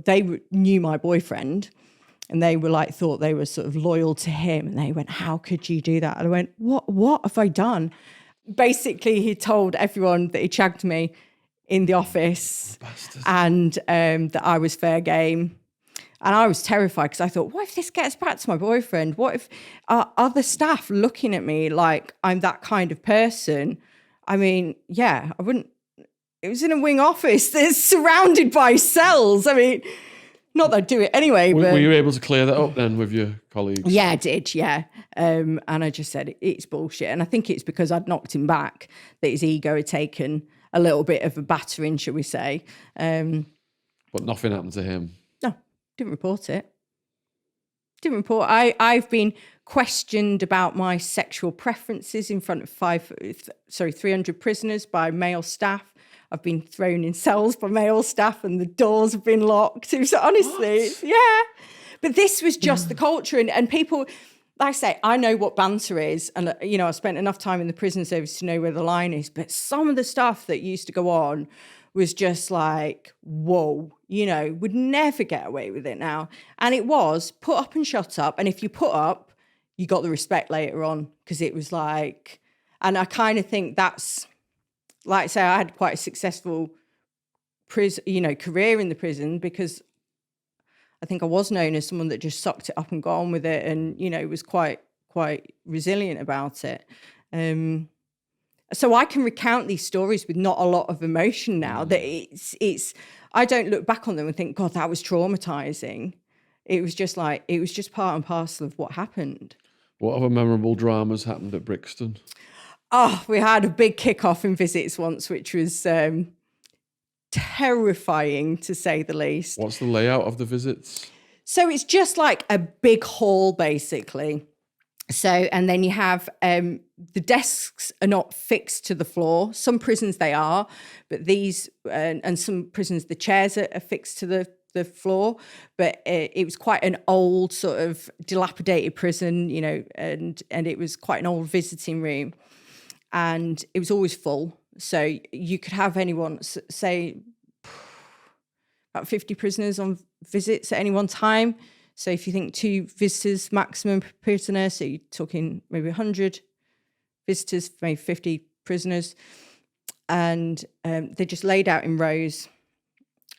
they knew my boyfriend." And they were like, thought they were sort of loyal to him. And they went, "How could you do that?" And I went, what have I done? Basically, he told everyone that he shagged me in the office. And that I was fair game. And I was terrified because I thought, what if this gets back to my boyfriend? What if other staff looking at me like I'm that kind of person? I mean, yeah, I wouldn't it was in a wing office that's surrounded by cells. I mean, not that I'd do it anyway, but... Were you able to clear that up then with your colleagues? Yeah, I did, yeah. And I just said, it's bullshit. And I think it's because I'd knocked him back that his ego had taken a little bit of a battering, shall we say. But nothing happened to him? No, didn't report it. Didn't report. I've been questioned about my sexual preferences in front of 300 prisoners by male staff. I've been thrown in cells by male staff and the doors have been locked. It was honestly, yeah. But this was just the culture. And people, like I say, I know what banter is. And, you know, I spent enough time in the prison service to know where the line is. But some of the stuff that used to go on was just like, whoa, you know, would never get away with it now. And it was put up and shut up. And if you put up, you got the respect later on, because it was like, and I kind of think that's, like I say, I had quite a successful career in the prison, because I think I was known as someone that just sucked it up and got on with it, and, you know, was quite resilient about it. So I can recount these stories with not a lot of emotion now. That it's I don't look back on them and think, God, that was traumatizing. It was just part and parcel of what happened. What other memorable dramas happened at Brixton? Oh, we had a big kick-off in visits once, which was terrifying, to say the least. What's the layout of the visits? So it's just like a big hall, basically. So, and then you have the desks are not fixed to the floor. Some prisons they are, but these and some prisons the chairs are fixed to the floor. But it was quite an old sort of dilapidated prison, you know, and it was quite an old visiting room, and it was always full. So you could have anyone, say, about 50 prisoners on visits at any one time. So if you think 2 visitors maximum per prisoner, so you're talking maybe 100 visitors, maybe 50 prisoners, and they're just laid out in rows,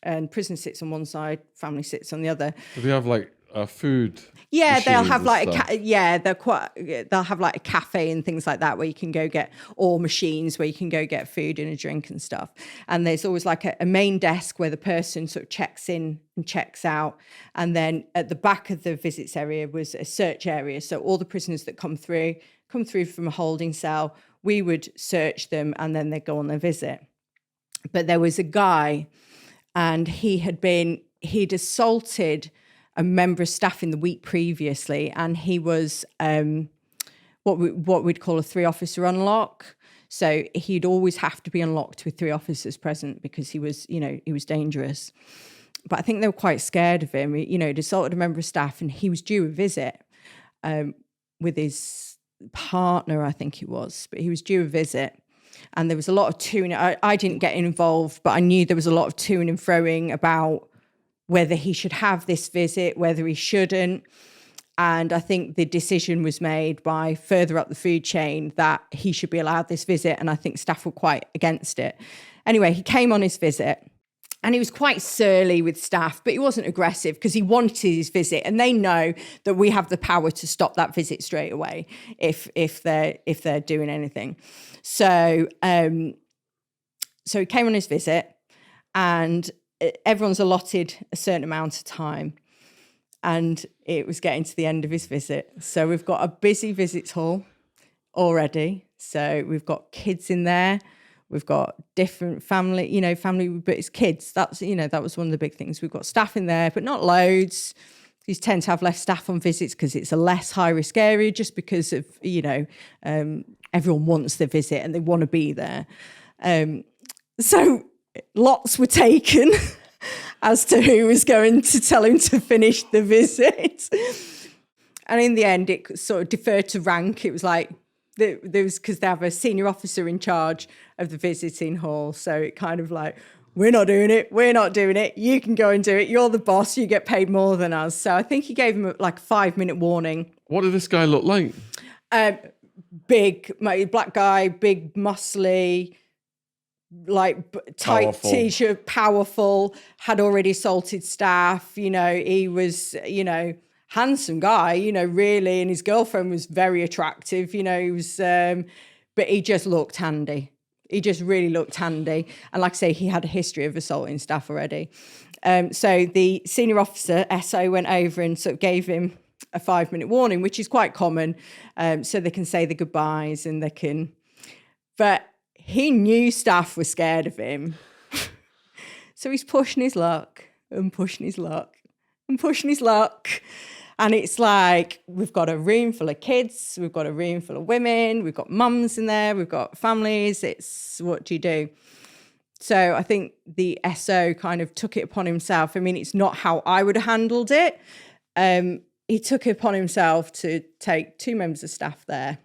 and prison sits on one side, family sits on the other. Do they have like a food? Yeah, they'll have like stuff? they'll have like a cafe and things like that where you can go get, or machines where you can go get food and a drink and stuff. And there's always like a main desk where the person sort of checks in and checks out. And then at the back of the visits area was a search area. So all the prisoners that come through from a holding cell, we would search them and then they'd go on their visit. But there was a guy, and he'd assaulted a member of staff in the week previously, and he was what we'd call a 3-officer unlock. So he'd always have to be unlocked with 3 officers present, because he was dangerous. But I think they were quite scared of him. You know, he'd assaulted a member of staff, and he was due a visit with his partner, I think it was, but he was due a visit. And there was a lot of to-ing. I didn't get involved, but I knew there was a lot of to-ing and fro-ing about whether he should have this visit, whether he shouldn't. And I think the decision was made by further up the food chain that he should be allowed this visit. And I think staff were quite against it. Anyway, he came on his visit, and he was quite surly with staff, but he wasn't aggressive, because he wanted his visit. And they know that we have the power to stop that visit straight away if they're doing anything. So he came on his visit, and everyone's allotted a certain amount of time, and it was getting to the end of his visit. So we've got a busy visits hall already. So we've got kids in there. We've got different family, but it's kids. That was one of the big things. We've got staff in there, but not loads. These tend to have less staff on visits because it's a less high risk area, just because of, everyone wants the visit and they want to be there. So lots were taken as to who was going to tell him to finish the visit. And in the end, it sort of deferred to rank. It was like, there was, because they have a senior officer in charge of the visiting hall. So it kind of like, we're not doing it. You can go and do it. You're the boss. You get paid more than us. So I think he gave him like a 5-minute warning. What did this guy look like? Big, black guy, big, muscly, like tight Powerful. T-shirt, powerful, had already assaulted staff. He was, handsome guy, really. And his girlfriend was very attractive, he was, but he just looked handy. He just really looked handy. And like I say, he had a history of assaulting staff already. So the senior officer, SO, went over and sort of gave him a 5-minute warning, which is quite common. So they can say the goodbyes and they can... But he knew staff were scared of him. So he's pushing his luck and pushing his luck and pushing his luck. And it's like, we've got a room full of kids, we've got a room full of women, we've got mums in there, we've got families. It's, what do you do? So I think the SO kind of took it upon himself. I mean, it's not how I would have handled it. He took it upon himself to take 2 members of staff there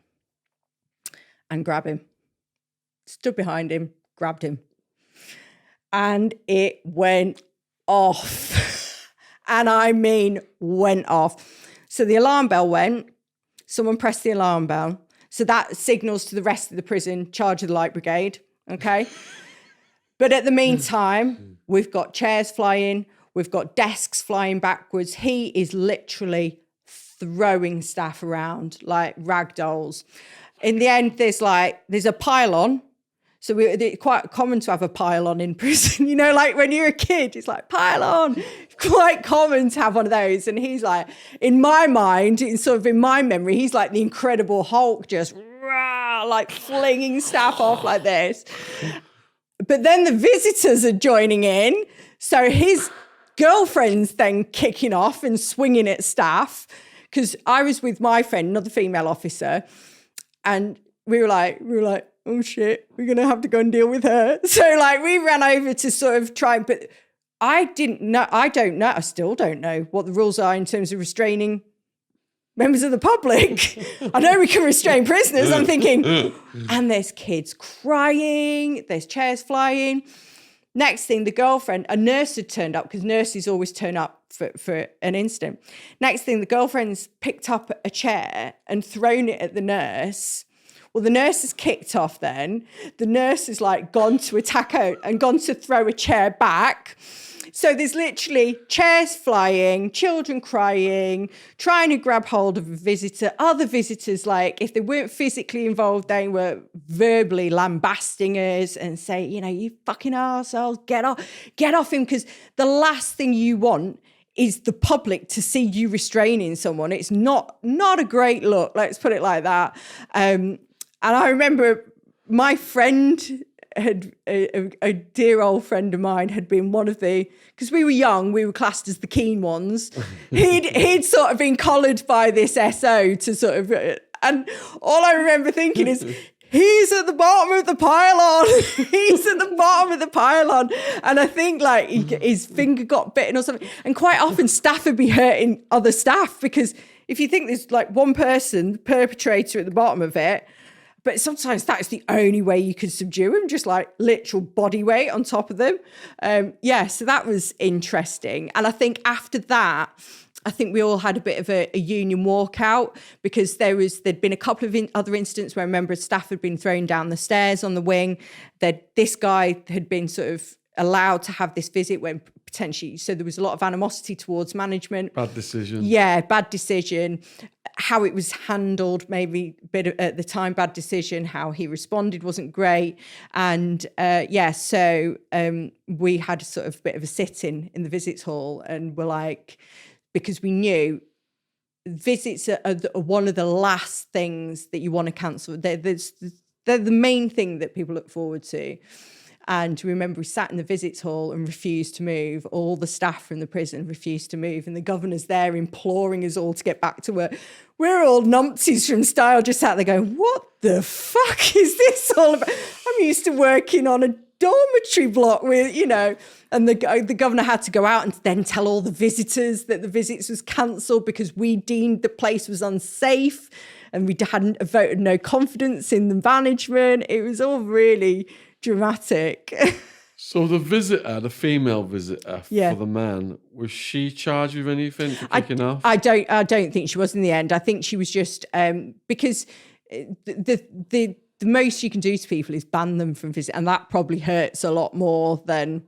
and grab him. Stood behind him, grabbed him. And it went off. And I mean, went off. So the alarm bell went. Someone pressed the alarm bell. So that signals to the rest of the prison, charge of the light brigade, okay? But at the meantime, we've got chairs flying. We've got desks flying backwards. He is literally throwing staff around like rag dolls. In the end, there's a pylon. So it's quite common to have a pylon in prison. You know, like when you're a kid, it's like, pylon. Quite common to have one of those. And he's like, in my mind, in my memory, he's like the Incredible Hulk, just like flinging staff off like this. But then the visitors are joining in. So his girlfriend's then kicking off and swinging at staff. Because I was with my friend, another female officer, and we were like, oh shit, we're going to have to go and deal with her. So like we ran over to sort of try, but I still don't know what the rules are in terms of restraining members of the public. I know we can restrain prisoners. I'm thinking, and there's kids crying, there's chairs flying. Next thing, the girlfriend, a nurse had turned up because nurses always turn up for an incident. Next thing, the girlfriend's picked up a chair and thrown it at the nurse. Well, the nurse has kicked off then. The nurse has like gone to attack out and gone to throw a chair back. So there's literally chairs flying, children crying, trying to grab hold of a visitor. Other visitors, like if they weren't physically involved, they were verbally lambasting us and say, you know, you fucking arseholes, get off him. Because the last thing you want is the public to see you restraining someone. It's not a great look, let's put it like that. And I remember my friend had a dear old friend of mine had been one of the, because we were young, we were classed as the keen ones. He'd sort of been collared by this SO to sort of, and all I remember thinking is, he's at the bottom of the pylon. He's at the bottom of the pylon. And I think like his finger got bitten or something. And quite often staff would be hurting other staff, because if you think there's like one person, the perpetrator at the bottom of it, but sometimes that's the only way you could subdue him, just like literal body weight on top of them. So that was interesting. And I think after that, I think we all had a bit of a union walkout, because there'd been a couple of other incidents where a member of staff had been thrown down the stairs on the wing. That this guy had been sort of allowed to have this visit when potentially, so there was a lot of animosity towards management. Bad decision. Yeah, bad decision. How it was handled, maybe a bit at the time, bad decision. How he responded wasn't great. And so we had a sort of bit of a sit-in in the visits hall, and we're like, because we knew visits are one of the last things that you want to cancel. They're the main thing that people look forward to. And remember, we sat in the visits hall and refused to move. All the staff from the prison refused to move. And the governor's there imploring us all to get back to work. We're all numpties from Style just sat there going, what the fuck is this all about? I'm used to working on a dormitory block with, you know, and the governor had to go out and then tell all the visitors that the visits was cancelled because we deemed the place was unsafe and we hadn't voted no confidence in the management. It was all really dramatic. So the female visitor for the man, was she charged with anything for kicking off? I don't think she was in the end. I think she was just because the most you can do to people is ban them from visit, and that probably hurts a lot more than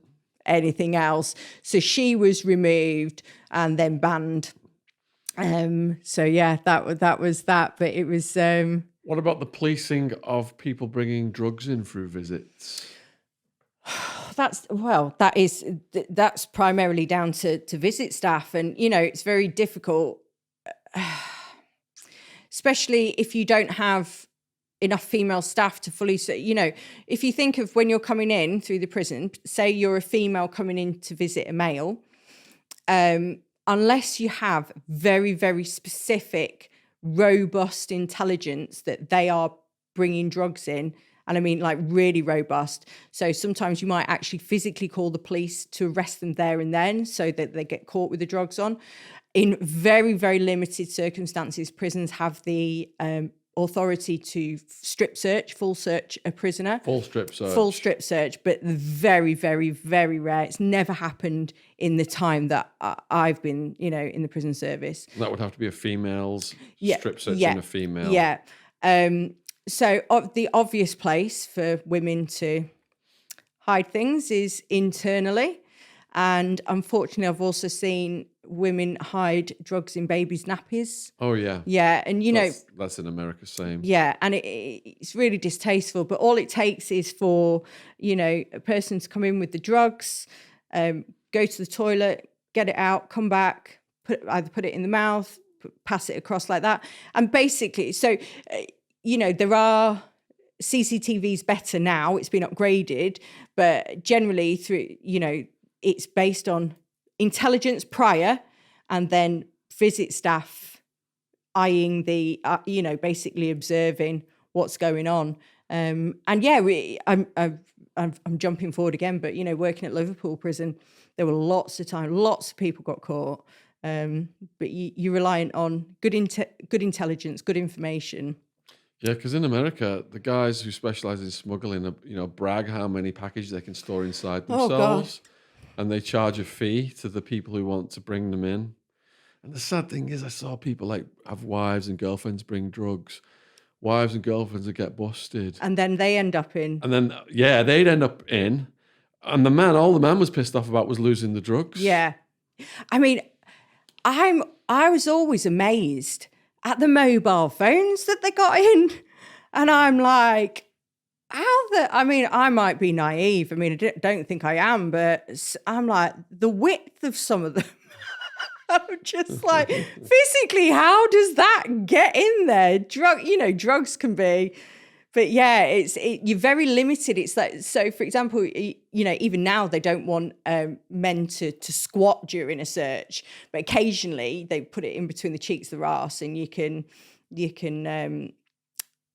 anything else. So she was removed and then banned. That was that. But it was What about the policing of people bringing drugs in through visits? That's primarily down to visit staff, and it's very difficult, especially if you don't have enough female staff to fully, if you think of when you're coming in through the prison, say you're a female coming in to visit a male, unless you have very, very specific, robust intelligence that they are bringing drugs in, and I mean like really robust. So sometimes you might actually physically call the police to arrest them there and then so that they get caught with the drugs on. In very, very limited circumstances, prisons have the authority to full search a prisoner. Full strip search, but very, very, very rare. It's never happened in the time that I've been, in the prison service. That would have to be a female's strip search in a female. Yeah. So the obvious place for women to hide things is internally. And unfortunately, I've also seen women hide drugs in babies' nappies. Oh, yeah. Yeah. And, that's in America, same. Yeah. And it's really distasteful. But all it takes is for, a person to come in with the drugs, go to the toilet, get it out, come back, either put it in the mouth, pass it across like that. And basically, so... there are CCTVs better now. It's been upgraded, but generally it's based on intelligence prior and then visit staff eyeing the, basically observing what's going on. I'm jumping forward again, but, working at Liverpool prison, there were lots of people got caught. But you're reliant on good intelligence, good information. Yeah, because in America, the guys who specialize in smuggling, brag how many packages they can store inside themselves, and they charge a fee to the people who want to bring them in. And the sad thing is, I saw people have wives and girlfriends bring drugs, wives and girlfriends that get busted, and then they end up in. And then they'd end up in, and all the man was pissed off about was losing the drugs. Yeah, I mean, I was always amazed at the mobile phones that they got in. And I'm like, I might be naive. I mean, I don't think I am, but I'm like, the width of some of them. I'm just like, physically, how does that get in there? Drugs can be, but yeah, you're very limited. It's like, so for example, even now they don't want men to squat during a search, but occasionally they put it in between the cheeks of their arse, and you can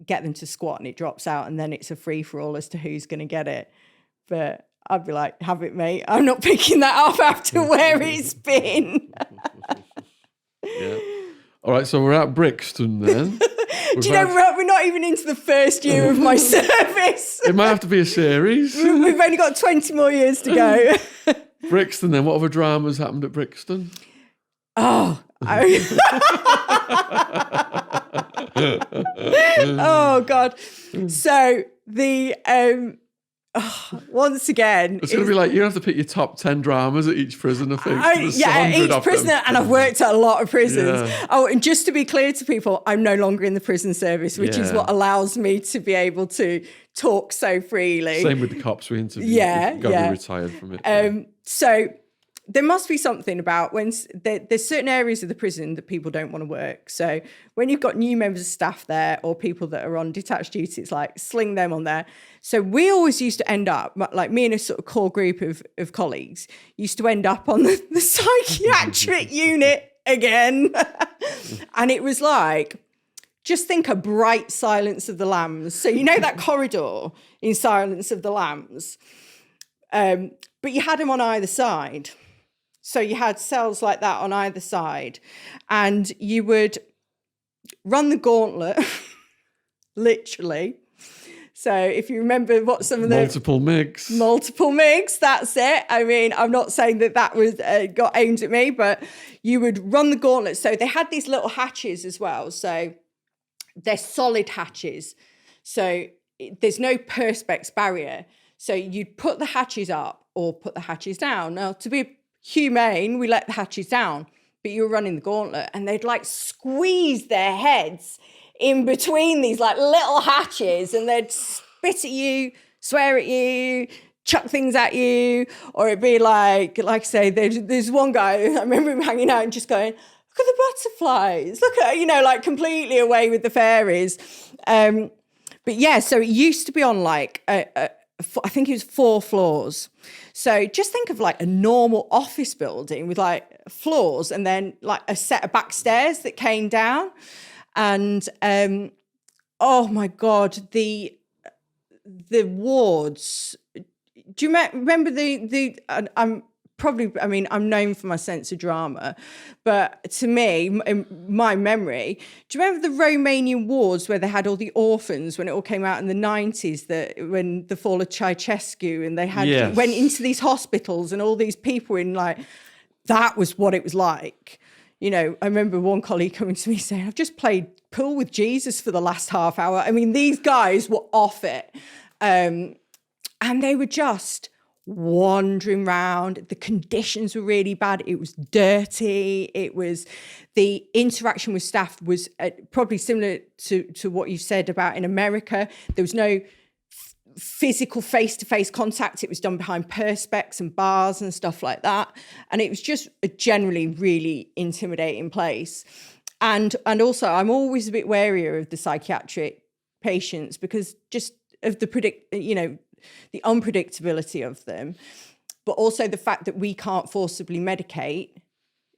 get them to squat and it drops out, and then it's a free for all as to who's going to get it. But I'd be like, have it, mate. I'm not picking that up after where it's been. Yeah. All right, so we're at Brixton then. Do you know, we're not even into the first year of my service. It might have to be a series. We've only got 20 more years to go. Brixton then, what other dramas happened at Brixton? Oh, oh God. So once again, it's going to be like, you have to pick your top 10 dramas at each prison, I think. Each prisoner, and I've worked at a lot of prisons. Yeah. Oh, and just to be clear to people, I'm no longer in the prison service, which is what allows me to be able to talk so freely. Same with the cops we interviewed. You've got to be retired from it. So there must be something about when there's certain areas of the prison that people don't want to work. So when you've got new members of staff there or people that are on detached duty, it's like sling them on there. So we always used to end up, like me and a sort of core group of colleagues, used to end up on the psychiatric unit again. And it was like, just think of bright Silence of the Lambs. So that corridor in Silence of the Lambs, but you had them on either side. So you had cells like that on either side, and you would run the gauntlet, literally. So if you remember what some of the... Multiple MIGs, that's it. I mean, I'm not saying that was got aimed at me, but you would run the gauntlet. So they had these little hatches as well. So they're solid hatches. So there's no perspex barrier. So you'd put the hatches up or put the hatches down. Now, to be humane, we let the hatches down, but you were running the gauntlet, and they'd like squeeze their heads in between these like little hatches, and they'd spit at you, swear at you, chuck things at you, or it'd be like I say, there's one guy, I remember him hanging out and just going, look at the butterflies, look at, like completely away with the fairies. But yeah, so it used to be on like, I think it was 4 floors. So just think of like a normal office building with like floors and then like a set of back stairs that came down. And oh my God, the wards. Do you remember I'm known for my sense of drama, but to me, in my memory, do you remember the Romanian wards where they had all the orphans when it all came out in the 90s, when the fall of Ceausescu, and they had went into these hospitals and all these people in like, that was what it was like. I remember one colleague coming to me saying, I've just played pool with Jesus for the last half hour. I mean, these guys were off it. And they were just wandering around. The conditions were really bad. It was dirty. The interaction with staff was probably similar to what you said about in America. There was no physical face-to-face contact. It was done behind perspex and bars and stuff like that. And it was just a generally really intimidating place. And also, I'm always a bit warier of the psychiatric patients because just of the the unpredictability of them, but also the fact that we can't forcibly medicate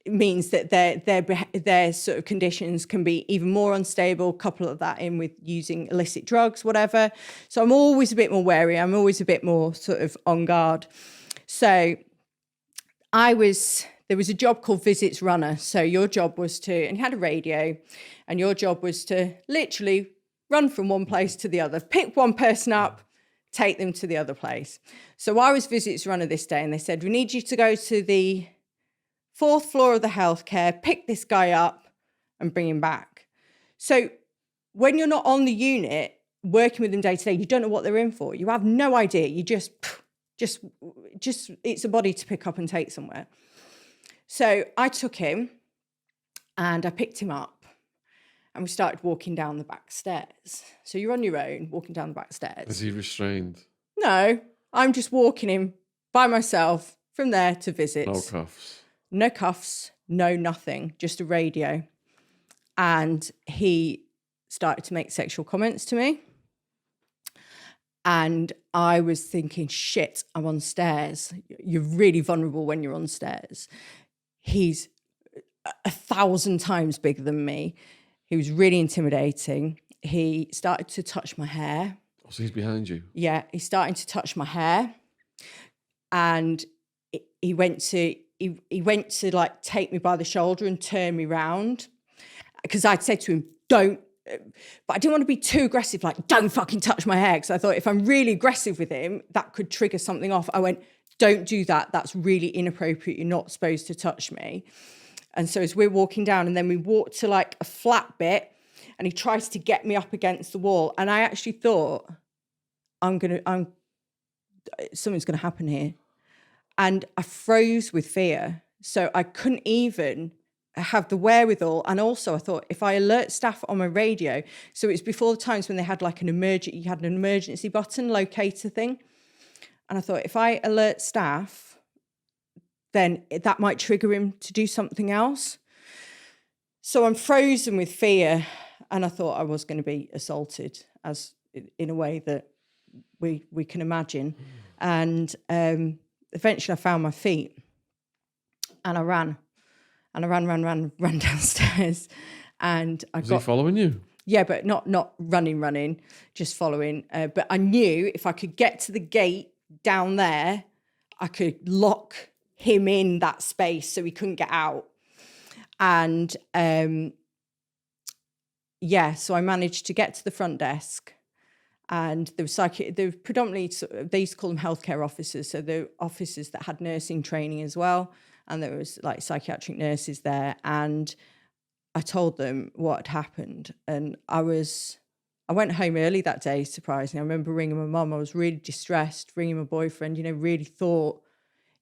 means that their sort of conditions can be even more unstable. Couple of that in with using illicit drugs, whatever. So I'm always a bit more wary. I'm always a bit more sort of on guard. So there was a job called visits runner. So your job was and you had a radio, and your job was to literally run from one place to the other, pick one person up, take them to the other place. So I was visits runner this day, and they said, we need you to go to the 4th floor of the healthcare, pick this guy up and bring him back. So when you're not on the unit, working with them day to day, you don't know what they're in for. You have no idea. You just it's a body to pick up and take somewhere. So I took him and I picked him up. And we started walking down the back stairs. So you're on your own, walking down the back stairs. Is he restrained? No, I'm just walking him by myself from there to visits. No cuffs. No cuffs, no nothing, just a radio. And he started to make sexual comments to me. And I was thinking, shit, I'm on stairs. You're really vulnerable when you're on stairs. He's 1,000 times bigger than me. He was really intimidating. He started to touch my hair. Oh, so he's behind you? Yeah, he's starting to touch my hair. And he went to like take me by the shoulder and turn me round. Because I'd said to him, don't, but I didn't want to be too aggressive, like, don't fucking touch my hair. Because I thought if I'm really aggressive with him, that could trigger something off. I went, don't do that. That's really inappropriate. You're not supposed to touch me. And so as we're walking down, and then we walk to like a flat bit, and he tries to get me up against the wall. And I actually thought, something's going to happen here. And I froze with fear. So I couldn't even have the wherewithal. And also I thought, if I alert staff on my radio, so it's before the times when they had like you had an emergency button, locator thing. And I thought, if I alert staff, then that might trigger him to do something else. So I'm frozen with fear, and I thought I was going to be assaulted, as in a way that we can imagine. And eventually I found my feet, and I ran downstairs, and Was he following you? Yeah, but not running, just following. But I knew if I could get to the gate down there, I could lock him in that space so he couldn't get out. And so I managed to get to the front desk, and there were predominantly, they used to call them healthcare officers, so the officers that had nursing training as well, and there was like psychiatric nurses there. And I told them what had happened, and I went home early that day, surprisingly. I remember ringing my mum. I was really distressed, ringing my boyfriend, really thought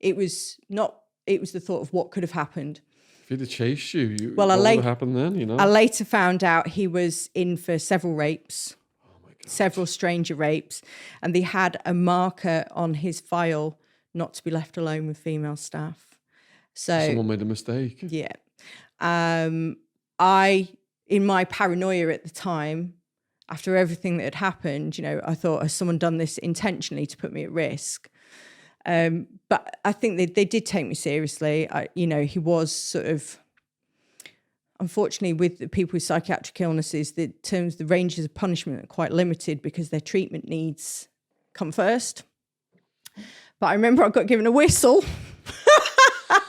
it was the thought of what could have happened. If he'd have chased you, Well, what would have happened then, you know? I later found out he was in for several rapes, several stranger rapes, and they had a marker on his file not to be left alone with female staff. So someone made a mistake. Yeah. I, in my paranoia at the time, after everything that had happened, I thought, has someone done this intentionally to put me at risk? But I think they did take me seriously. He was sort of, unfortunately, with the people with psychiatric illnesses, the ranges of punishment are quite limited because their treatment needs come first. But I remember I got given a whistle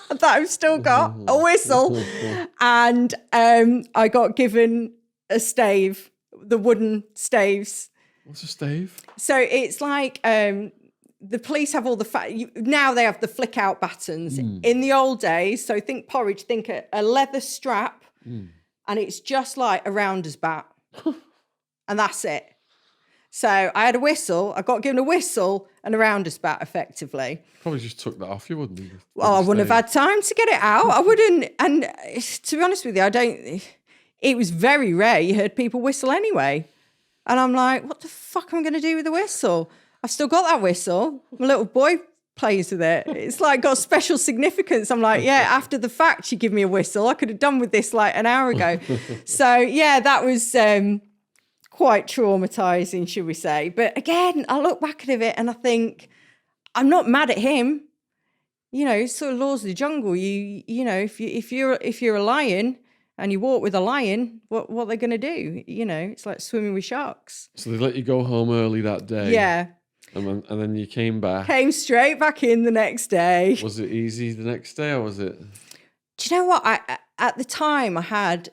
that I've still got, a whistle. And I got given a stave, the wooden staves. What's a stave? So it's like the police have all the now they have the flick out batons. In the old days, so think porridge, think a leather strap, and it's just like a rounder's bat. And that's it. So I had a whistle, I got given a whistle and a rounder's bat effectively. Probably just took that off you, wouldn't you? Well, I wouldn't have had time to get it out. I wouldn't. And to be honest with you, it was very rare you heard people whistle anyway. And I'm like, what the fuck am I going to do with the whistle? I've still got that whistle. My little boy plays with it. It's like got special significance. I'm like, yeah, after the fact, you give me a whistle. I could have done with this like an hour ago. So yeah, that was quite traumatizing, should we say. But again, I look back at it and I think, I'm not mad at him. It's sort of laws of the jungle. If you're a lion and you walk with a lion, what are they going to do? It's like swimming with sharks. So they let you go home early that day. Yeah. And then you came back. Came straight back in the next day. Was it easy the next day or was it? Do you know what? At the time I had,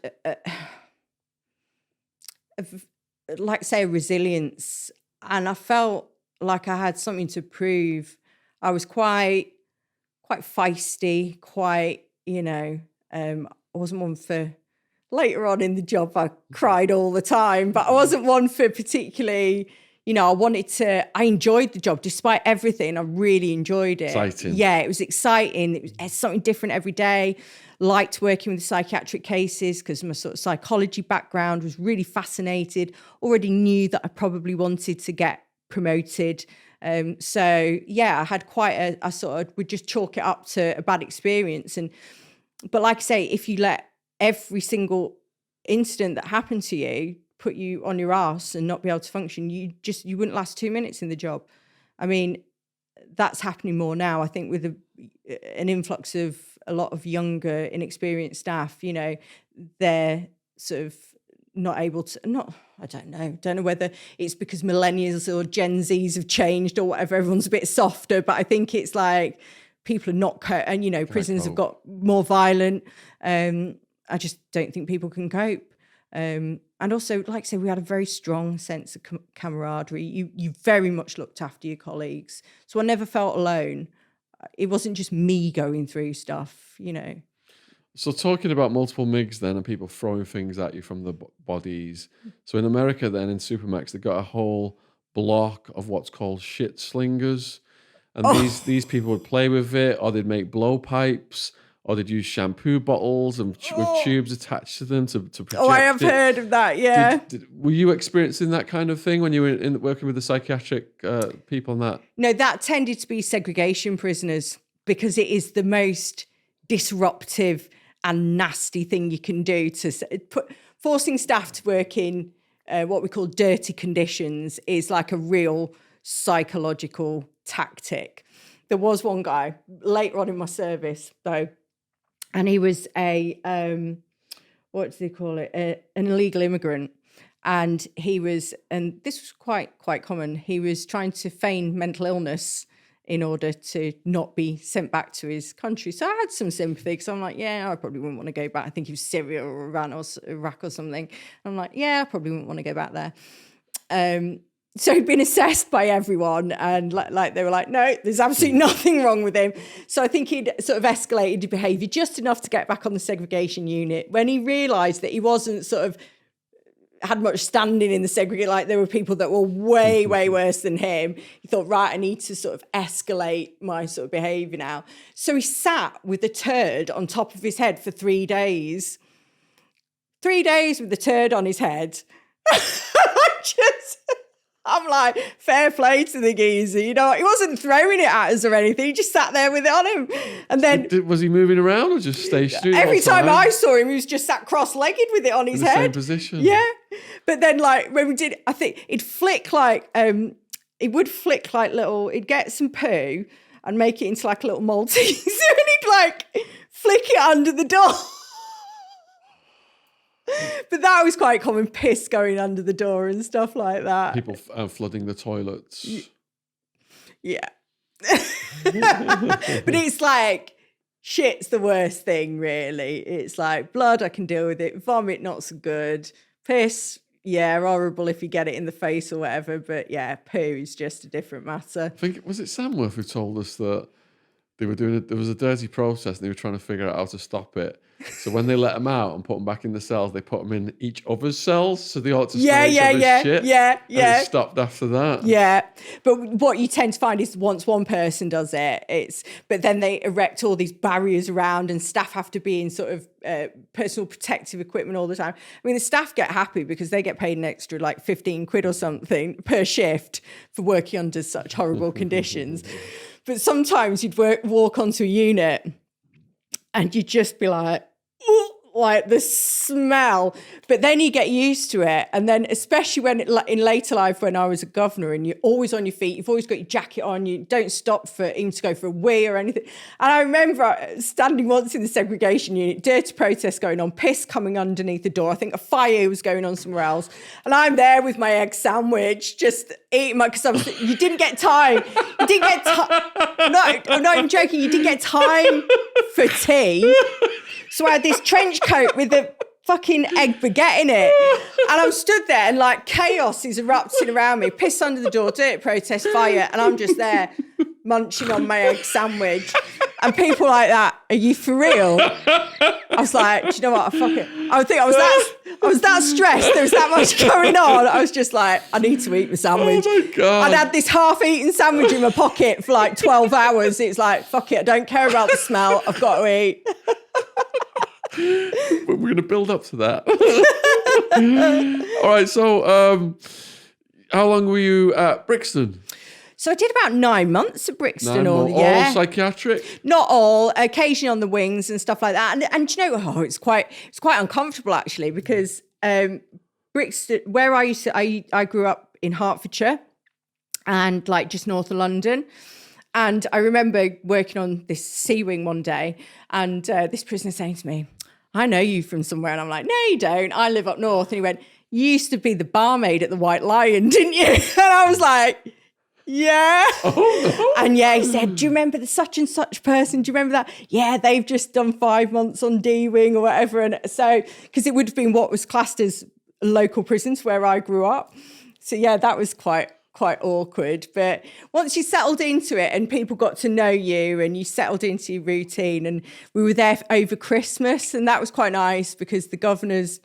a resilience, and I felt like I had something to prove. I was quite feisty, I wasn't one for, later on in the job, I cried all the time, but I wasn't one for particularly, I enjoyed the job despite everything. I really enjoyed it. Exciting. Yeah, it was exciting. It was something different every day. Liked working with psychiatric cases because my sort of psychology background was really fascinated. Already knew that I probably wanted to get promoted. So yeah, I had quite I sort of would just chalk it up to a bad experience. But like I say, if you let every single incident that happened to you put you on your ass and not be able to function, you wouldn't last 2 minutes in the job. I mean, that's happening more now. I think with an influx of a lot of younger, inexperienced staff, they're sort of not able to, I don't know whether it's because millennials or Gen Zs have changed or whatever, everyone's a bit softer, but I think it's like people are not, prisons have got more violent. I just don't think people can cope. And also, like I say, we had a very strong sense of camaraderie. You very much looked after your colleagues. So I never felt alone. It wasn't just me going through stuff, So talking about multiple MIGs then and people throwing things at you from the bodies. So in America then, in Supermax, they've got a whole block of what's called shit slingers. And these people would play with it, or they'd make blowpipes, or they'd use shampoo bottles and with tubes attached to them to project it. I have heard of that, yeah. Were you experiencing that kind of thing when you were working with the psychiatric people on that? No, that tended to be segregation prisoners because it is the most disruptive and nasty thing you can do to forcing staff to work in what we call dirty conditions is like a real psychological tactic. There was one guy later on in my service though, and he was what do they call it? An illegal immigrant. And he was, and this was quite common, he was trying to feign mental illness in order to not be sent back to his country. So I had some sympathy because I'm like, yeah, I probably wouldn't want to go back. I think he was Syria or Iran or Iraq or something. I'm like, yeah, I probably wouldn't want to go back there. So he'd been assessed by everyone and like they were like, no, there's absolutely nothing wrong with him. So I think he'd sort of escalated his behaviour just enough to get back on the segregation unit. When he realised that he wasn't sort of had much standing in the segregation. Like there were people that were way worse than him. He thought, right, I need to sort of escalate my sort of behaviour now. So he sat with a turd on top of his head for 3 days. 3 days with the turd on his head. I'm like, fair play to the geezer. You know, he wasn't throwing it at us or anything. He just sat there with it on him. And then Was he moving around or just stay still? every time I saw him, he was just sat cross-legged with it on his in the head. same position. Yeah. But then like when we did, I think it'd flick like, it would flick like little, he'd get some poo and make it into like a little Maltese. And he'd like flick it under the door. But that was quite common, piss going under the door and stuff like that. People flooding the toilets. Yeah. But it's like, shit's the worst thing, really. It's like blood, I can deal with it. Vomit, not so good. Piss, yeah, horrible if you get it in the face or whatever. But yeah, poo is just a different matter. I think, was it Samworth who told us that they were doing it? There was a dirty process and they were trying to figure out how to stop it. So when they let them out and put them back in the cells, they put them in each other's cells, so they ought to smell each other's shit. Yeah. And it stopped after that. Yeah, but what you tend to find is once one person does it, but then they erect all these barriers around, and staff have to be in sort of personal protective equipment all the time. I mean, the staff get happy because they get paid an extra like 15 quid or something per shift for working under such horrible conditions. But sometimes you'd walk onto a unit and you'd just be like, ooh, like the smell. But then you get used to it. And then especially when in later life, when I was a governor and you're always on your feet, you've always got your jacket on, you don't stop for even to go for a wee or anything. And I remember standing once in the segregation unit, dirty protest going on, piss coming underneath the door. I think a fire was going on somewhere else. And I'm there with my egg sandwich, just eating because you didn't get time. You didn't get time. No, I'm not even joking. You didn't get time for tea. So I had this trench coat with the fucking egg baguette in it. And I'm stood there and like chaos is erupting around me. Piss under the door, dirty protest, fire. And I'm just there munching on my egg sandwich. And people like that, are you for real? I was like, do you know what? I think I was that stressed. There was that much going on. I was just like, I need to eat my sandwich. Oh my God. I'd had this half-eaten sandwich in my pocket for like 12 hours. It's like, fuck it. I don't care about the smell. I've got to eat. We're going to build up to that. All right. So how long were you at Brixton? So I did about 9 months at Brixton. All psychiatric? Not all, occasionally on the wings and stuff like that. And you know, it's quite uncomfortable actually, because Brixton, where I grew up in Hertfordshire and like just north of London. And I remember working on this C wing one day and this prisoner saying to me, I know you from somewhere. And I'm like, no, you don't. I live up north. And he went, you used to be the barmaid at the White Lion, didn't you? And I was like, yeah. Oh, no. And yeah, he said, do you remember the such and such person? Do you remember that? Yeah, they've just done 5 months on D wing or whatever. And so, because it would have been what was classed as local prisons where I grew up. So yeah, that was quite awkward. But once you settled into it and people got to know you and you settled into your routine, and we were there over Christmas, and that was quite nice because the governors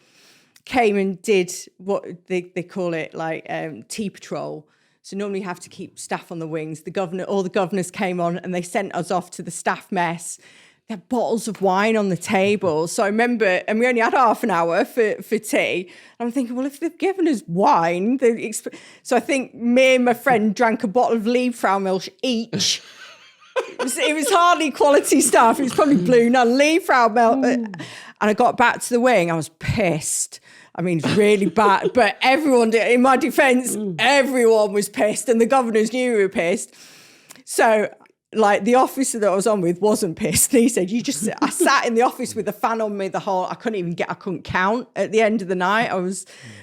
came and did what they call it like tea patrol. So normally you have to keep staff on the wings. All the governors came on and they sent us off to the staff mess. They had bottles of wine on the table. So I remember, and we only had half an hour for tea. And I'm thinking, well, if they've given us wine, so I think me and my friend drank a bottle of Liebfraumilch each. It was hardly quality stuff. It was probably Blue Nun, Liebfraumilch. And I got back to the wing. I was pissed. I mean, it's really bad. But everyone did. In my defence, everyone was pissed. And the governors knew we were pissed. So like the officer that I was on with wasn't pissed. He said, I sat in the office with a fan on me I couldn't count at the end of the night.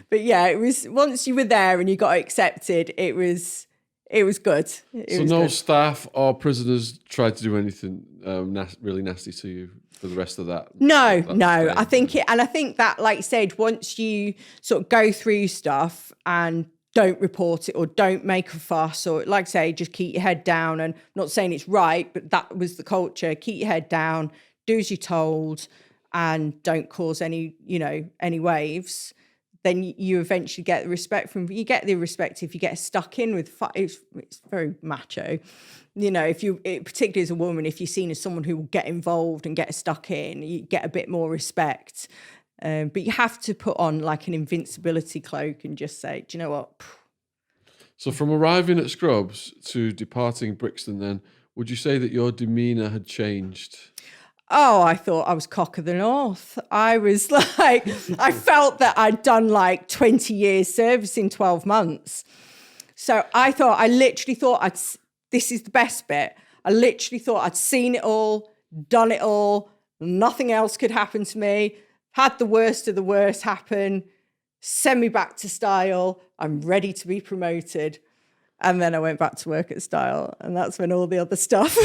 But yeah, it was, once you were there and you got accepted, it was good. No staff or prisoners tried to do anything really nasty to you for the rest of that? No. I think that, like I said, once you sort of go through stuff and don't report it or don't make a fuss, or like I say, just keep your head down. And I'm not saying it's right, but that was the culture. Keep your head down, do as you're told, and don't cause any waves. then you eventually get the respect from, you get the respect if you get stuck in with, it's very macho. You know, if you, particularly as a woman, if you're seen as someone who will get involved and get stuck in, you get a bit more respect. But you have to put on like an invincibility cloak and just say, do you know what? So from arriving at Scrubs to departing Brixton then, would you say that your demeanour had changed? Oh, I thought I was cock of the north. I was like, I felt that I'd done like 20 years service in 12 months. So I literally thought this is the best bit. I literally thought I'd seen it all, done it all. Nothing else could happen to me. Had the worst of the worst happen. Send me back to Style. I'm ready to be promoted. And then I went back to work at Style. And that's when all the other stuff.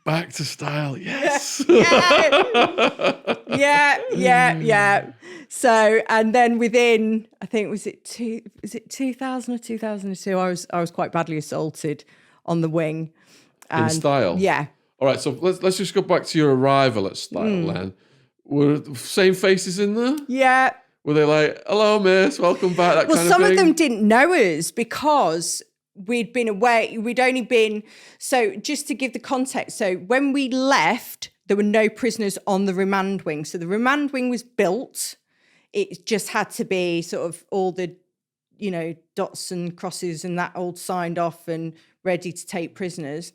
Back to Style, yes. Yeah. So, and then within, I think, was it 2000 or 2002? I was quite badly assaulted on the wing. In Style? Yeah. All right, so let's just go back to your arrival at Style then. Were the same faces in there? Yeah. Were they like, hello, miss, welcome back, that kind of thing? Well, some of them didn't know us because we'd been away. We'd only been, so just to give the context, so when we left, there were no prisoners on the remand wing. So the remand wing was built. It just had to be sort of all the, you know, dots and crosses and that all signed off and ready to take prisoners.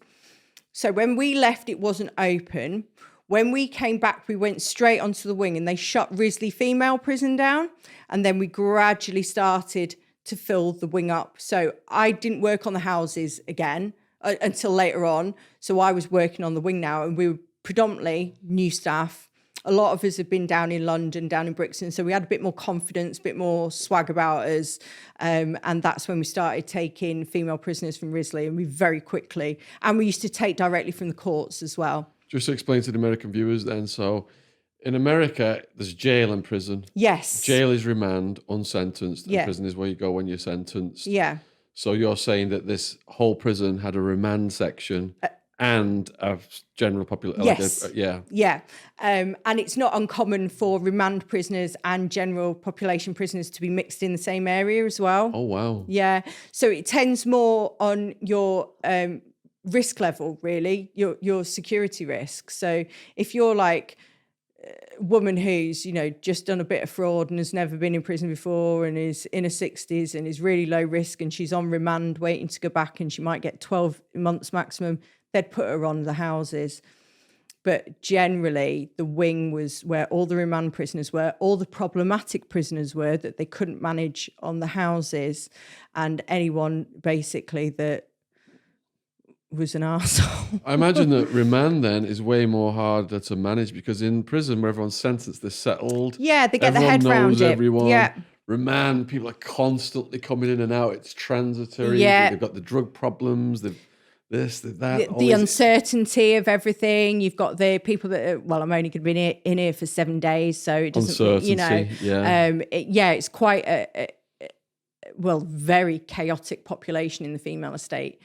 So when we left, it wasn't open. When we came back, we went straight onto the wing and they shut Risley female prison down. And then we gradually started to fill the wing up. So I didn't work on the houses again until later on. So I was working on the wing now, and we were predominantly new staff. A lot of us had been down in London, down in Brixton. So we had a bit more confidence, a bit more swag about us. And that's when we started taking female prisoners from Risley, and we very quickly, and we used to take directly from the courts as well. Just to explain to the American viewers then, so in America, there's jail and prison. Yes. Jail is remand, unsentenced, and Yeah. prison is where you go when you're sentenced. Yeah. So you're saying that this whole prison had a remand section and a general population? Yes. Yeah. Yeah. And it's not uncommon for remand prisoners and general population prisoners to be mixed in the same area as well. Oh, wow. Yeah. So it tends more on your risk level, really, your security risk. So if you're like a woman who's, you know, just done a bit of fraud and has never been in prison before and is in her 60s and is really low risk and she's on remand waiting to go back and she might get 12 months maximum, they'd put her on the houses. But generally, the wing was where all the remand prisoners were, all the problematic prisoners were that they couldn't manage on the houses, and anyone basically that was an arsehole. I imagine that remand then is way more harder to manage, because in prison where everyone's sentenced, they're settled. Yeah, they get everyone their head knows round it. everyone. Yeah. Remand, people are constantly coming in and out. It's transitory. Yeah. They've got the drug problems. They've this, they've that. The uncertainty of everything. You've got the people that are, well, I'm only going to be in here for 7 days, so it doesn't, you know. Yeah. It's quite a very chaotic population in the female estate,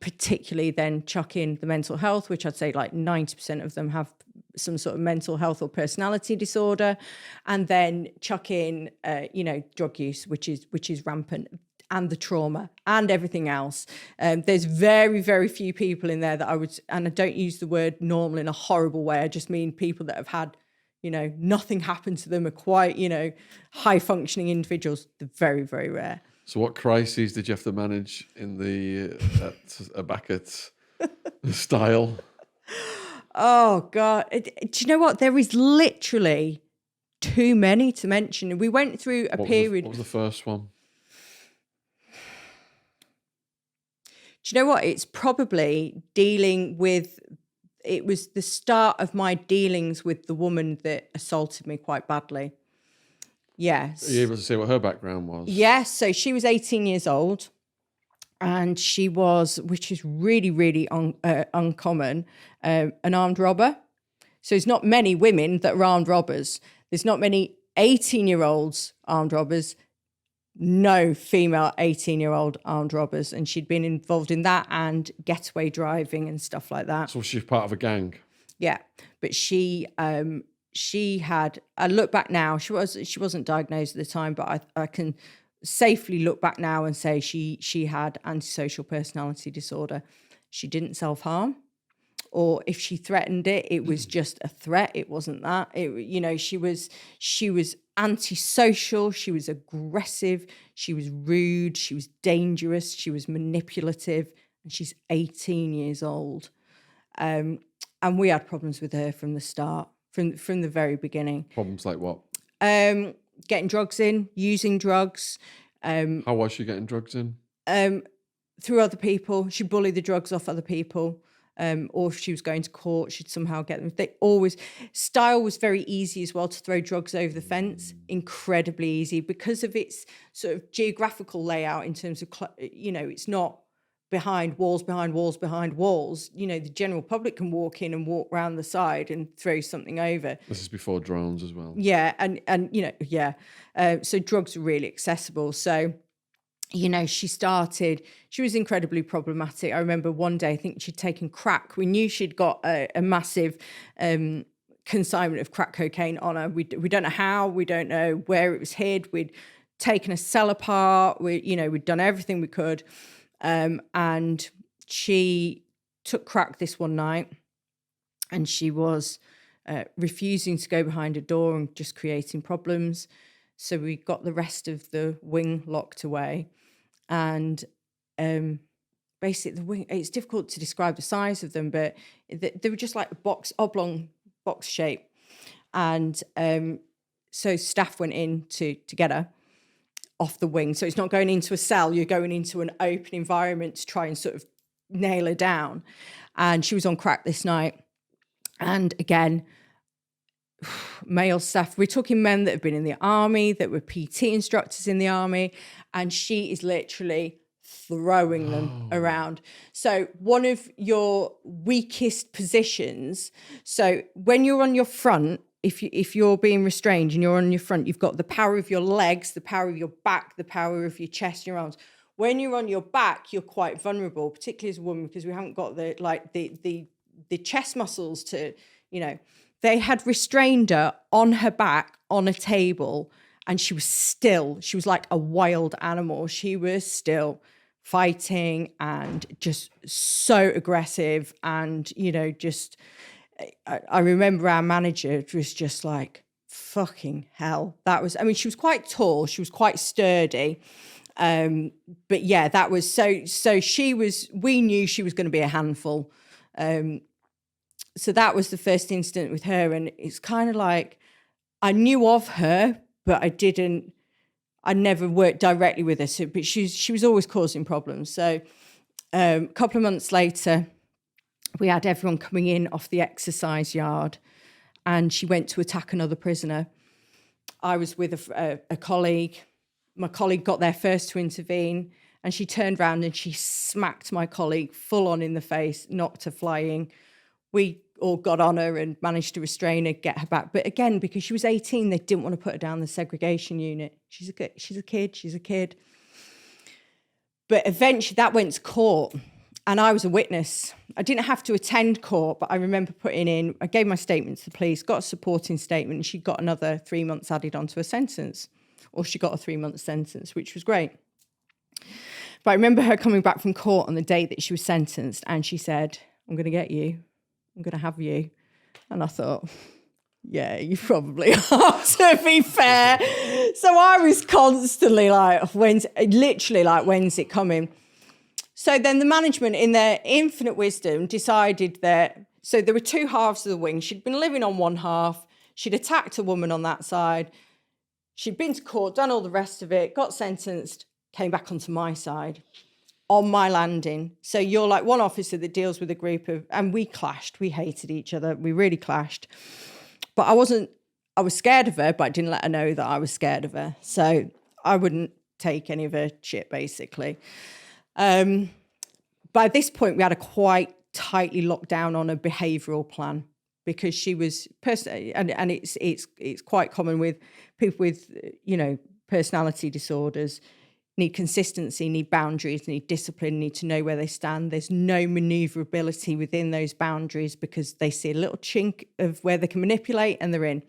particularly then chuck in the mental health, which I'd say like 90% of them have some sort of mental health or personality disorder, and then chuck in, drug use, which is rampant, and the trauma and everything else. There's very, very few people in there that I would, and I don't use the word normal in a horrible way. I just mean people that have had, you know, nothing happened to them, are quite, you know, high functioning individuals. They're very, very rare. So what crises did you have to manage in back at Style? Oh, God. Do you know what? There is literally too many to mention. We went through a period. What was the first one? Do you know what? It's probably dealing with, it was the start of my dealings with the woman that assaulted me quite badly. Yes. Are you able to say what her background was? Yes. So she was 18 years old, and she was, which is really, really uncommon, an armed robber. So there's not many women that are armed robbers. There's not many 18-year-olds armed robbers. No female 18-year-old armed robbers. And she'd been involved in that and getaway driving and stuff like that. So she's part of a gang? Yeah. But she she had, I look back now, she wasn't diagnosed at the time, but I can safely look back now and say she had antisocial personality disorder. She didn't self-harm, or if she threatened it, it was just a threat. It wasn't that. She was antisocial. She was aggressive. She was rude. She was dangerous. She was manipulative. And she's 18 years old. And we had problems with her from the start, from the very beginning. Problems like what? Getting drugs in, using drugs. How was she getting drugs in? Through other people. She'd bully the drugs off other people. Or if she was going to court, she'd somehow get them. Style was very easy as well to throw drugs over the fence, incredibly easy because of its sort of geographical layout in terms of, it's not behind walls. The general public can walk in and walk round the side and throw something over. This is before drones as well. Yeah. So drugs are really accessible. So, she was incredibly problematic. I remember one day, I think she'd taken crack. We knew she'd got a massive consignment of crack cocaine on her. We don't know how, we don't know where it was hid. We'd taken a cell apart. We'd done everything we could. And she took crack this one night, and she was refusing to go behind a door and just creating problems. So we got the rest of the wing locked away. And basically the wing, it's difficult to describe the size of them, but they were just like a oblong box shape. And so staff went in to get her off the wing. So it's not going into a cell, you're going into an open environment to try and sort of nail her down. And she was on crack this night. And again, male staff, we're talking men that have been in the army, that were PT instructors in the army, and she is literally throwing them around. So one of your weakest positions, so when you're on your front, if you're being restrained and you're on your front, you've got the power of your legs, the power of your back, the power of your chest, your arms. When you're on your back, you're quite vulnerable, particularly as a woman, because we haven't got the chest muscles to, They had restrained her on her back on a table, and she was like a wild animal. She was still fighting and just so aggressive. And, I remember our manager was just like, fucking hell. She was quite tall. She was quite sturdy. But yeah, that was so we knew she was going to be a handful. So that was the first incident with her. And it's kind of like, I knew of her, but I never worked directly with her. So, but she was always causing problems. So a couple of months later, we had everyone coming in off the exercise yard, and she went to attack another prisoner. I was with a colleague. My colleague got there first to intervene, and she turned around and she smacked my colleague full on in the face, knocked her flying. We all got on her and managed to restrain her, get her back. But again, because she was 18, they didn't want to put her down the segregation unit. She's a kid. But eventually that went to court, and I was a witness. I didn't have to attend court, but I remember I gave my statement to the police, got a supporting statement, and she got another 3 months added onto her sentence. Or she got a 3-month sentence, which was great. But I remember her coming back from court on the day that she was sentenced, and she said, "I'm going to get you. I'm going to have you." And I thought, yeah, you probably are, to be fair. So I was constantly like, when's it coming? So then the management, in their infinite wisdom, decided that, so there were two halves of the wing. She'd been living on one half. She'd attacked a woman on that side. She'd been to court, done all the rest of it, got sentenced, came back onto my side, on my landing. So you're like one officer that deals with a group of, and we clashed. We hated each other. We really clashed. But I was scared of her, but I didn't let her know that I was scared of her. So I wouldn't take any of her shit, basically. By this point, we had a quite tightly locked down on a behavioural plan, because she was and it's quite common with people with personality disorders. need consistency, need boundaries, need discipline, need to know where they stand. There's no maneuverability within those boundaries because they see a little chink of where they can manipulate and they're in.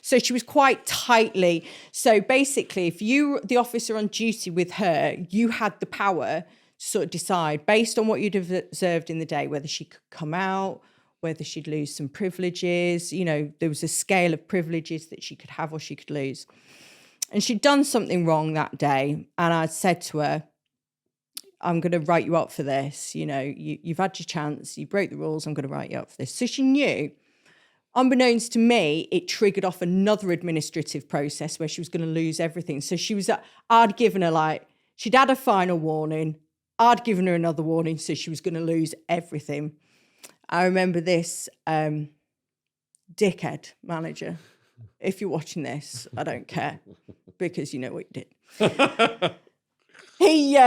So she was quite tightly. So basically, if you were the officer on duty with her, you had the power to sort of decide based on what you'd have observed in the day, whether she could come out, whether she'd lose some privileges. You know, there was a scale of privileges that she could have or she could lose. And she'd done something wrong that day. And I said to her, I'm going to write you up for this. You know, you've had your chance. You broke the rules. I'm going to write you up for this. So she knew, unbeknownst to me, it triggered off another administrative process where she was going to lose everything. So I'd given her she'd had a final warning. I'd given her another warning. So she was going to lose everything. I remember this dickhead manager. If you're watching this, I don't care because you know what you did. He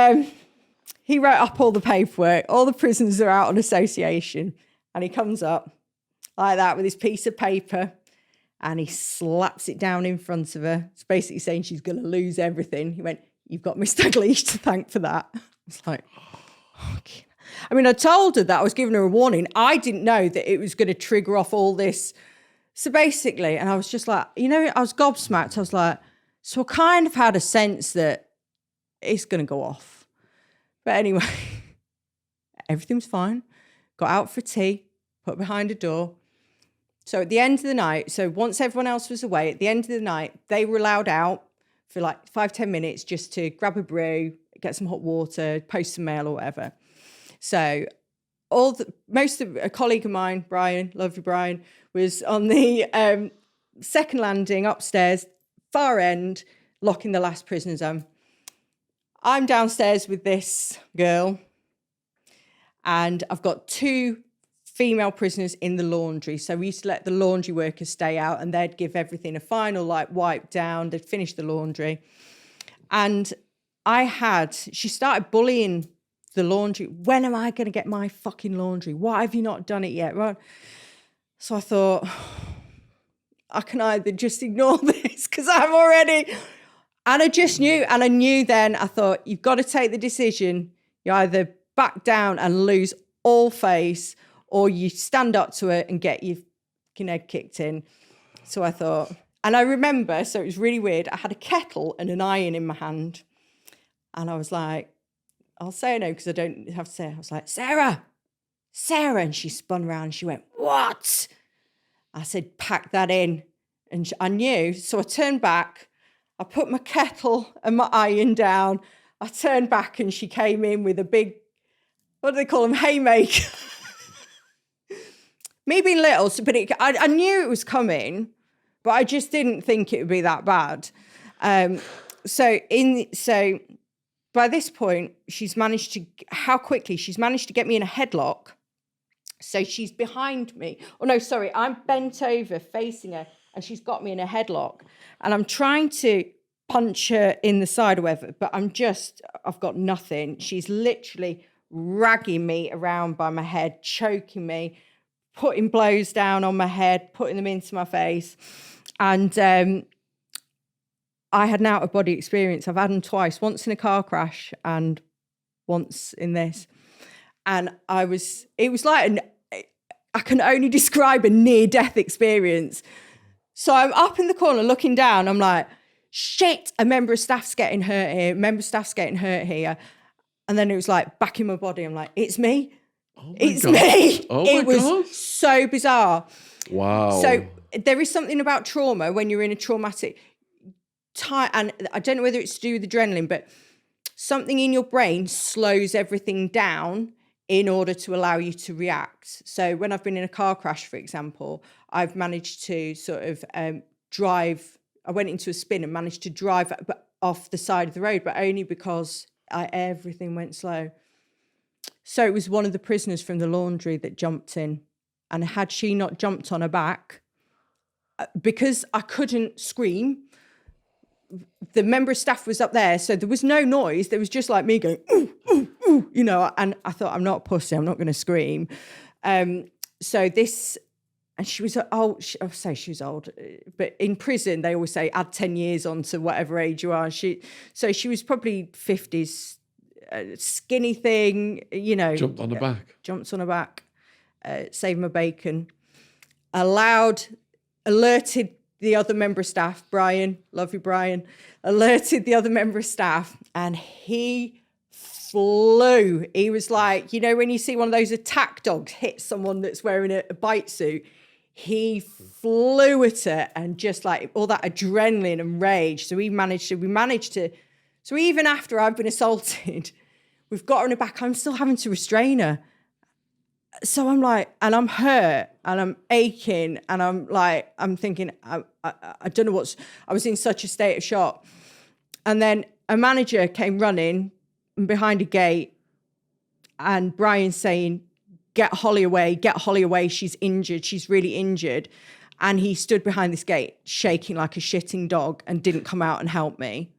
wrote up all the paperwork. All the prisoners are out on association. And he comes up like that with his piece of paper and he slaps it down in front of her. It's basically saying she's going to lose everything. He went, "You've got Miss Dalglish to thank for that." I was like, okay. I mean, I told her that I was giving her a warning. I didn't know that it was going to trigger off all this. So basically, and I was just like, I was gobsmacked. I was like, so I kind of had a sense that it's going to go off. But anyway, everything was fine. Got out for tea, put behind a door. So at the end of the night, so once everyone else was away, at the end of the night, they were allowed out for 5-10 minutes just to grab a brew, get some hot water, post some mail or whatever. So a colleague of mine, Brian, love you, Brian, was on the second landing upstairs, far end, locking the last prisoners in. I'm downstairs with this girl, and I've got 2 female prisoners in the laundry. So we used to let the laundry workers stay out, and they'd give everything a final wipe down. They'd finish the laundry. And she started bullying the laundry. When am I going to get my fucking laundry? Why have you not done it yet? Right. So I thought, I can either just ignore this because I'm already... And I just knew, and I knew then, I thought, you've got to take the decision. You either back down and lose all face, or you stand up to it and get your head kicked in. So I thought, and I remember, so it was really weird, I had a kettle and an iron in my hand. And I was like, I'll say her name because I don't have to say it. I was like, Sarah. And she spun around and she went, "What?" I said, "Pack that in." And I knew. So I turned back. I put my kettle and my iron down. I turned back and she came in with a big, what do they call them, haymaker. Me being little, but I knew it was coming, but I just didn't think it would be that bad. So by this point, she's managed to get me in a headlock. So she's behind me. Oh, no, sorry. I'm bent over facing her and she's got me in a headlock. And I'm trying to punch her in the side or whatever, but I've got nothing. She's literally ragging me around by my head, choking me, putting blows down on my head, putting them into my face. And I had an out-of-body experience. I've had them twice, once in a car crash and once in this. And it was like I can only describe a near-death experience. So I'm up in the corner looking down. I'm like, shit, a member of staff's getting hurt here. And then it was like back in my body. I'm like, it's me. It's me. It was so bizarre. Wow. So there is something about trauma when you're in a traumatic time. And I don't know whether it's to do with adrenaline, but something in your brain slows everything down in order to allow you to react. So when I've been in a car crash, for example, I've managed to sort of drive. I went into a spin and managed to drive off the side of the road, but only because everything went slow. So it was one of the prisoners from the laundry that jumped in. And had she not jumped on her back, because I couldn't scream, the member of staff was up there, so there was no noise. There was just like me going, ooh, ooh, ooh, and I thought, I'm not a pussy, I'm not going to scream. So this And she was old. I'll say she was old, but in prison they always say add 10 years on to whatever age you are. So she was probably 50s, skinny thing, you know. Jumped on her back. Saved my bacon. Alerted the other member of staff, Brian, love you, Brian, alerted the other member of staff, and he flew. He was like, you know, when you see one of those attack dogs hit someone that's wearing a bite suit, he flew at her, and just like all that adrenaline and rage. So we managed to, so even after I've been assaulted, we've got her on her back, I'm still having to restrain her. So I'm like, and I'm hurt and I'm aching and I'm thinking, I don't know I was in such a state of shock. And then a manager came running behind a gate, and Brian saying, get Holly away, she's injured, she's really injured. And he stood behind this gate shaking like a shitting dog and didn't come out and help me.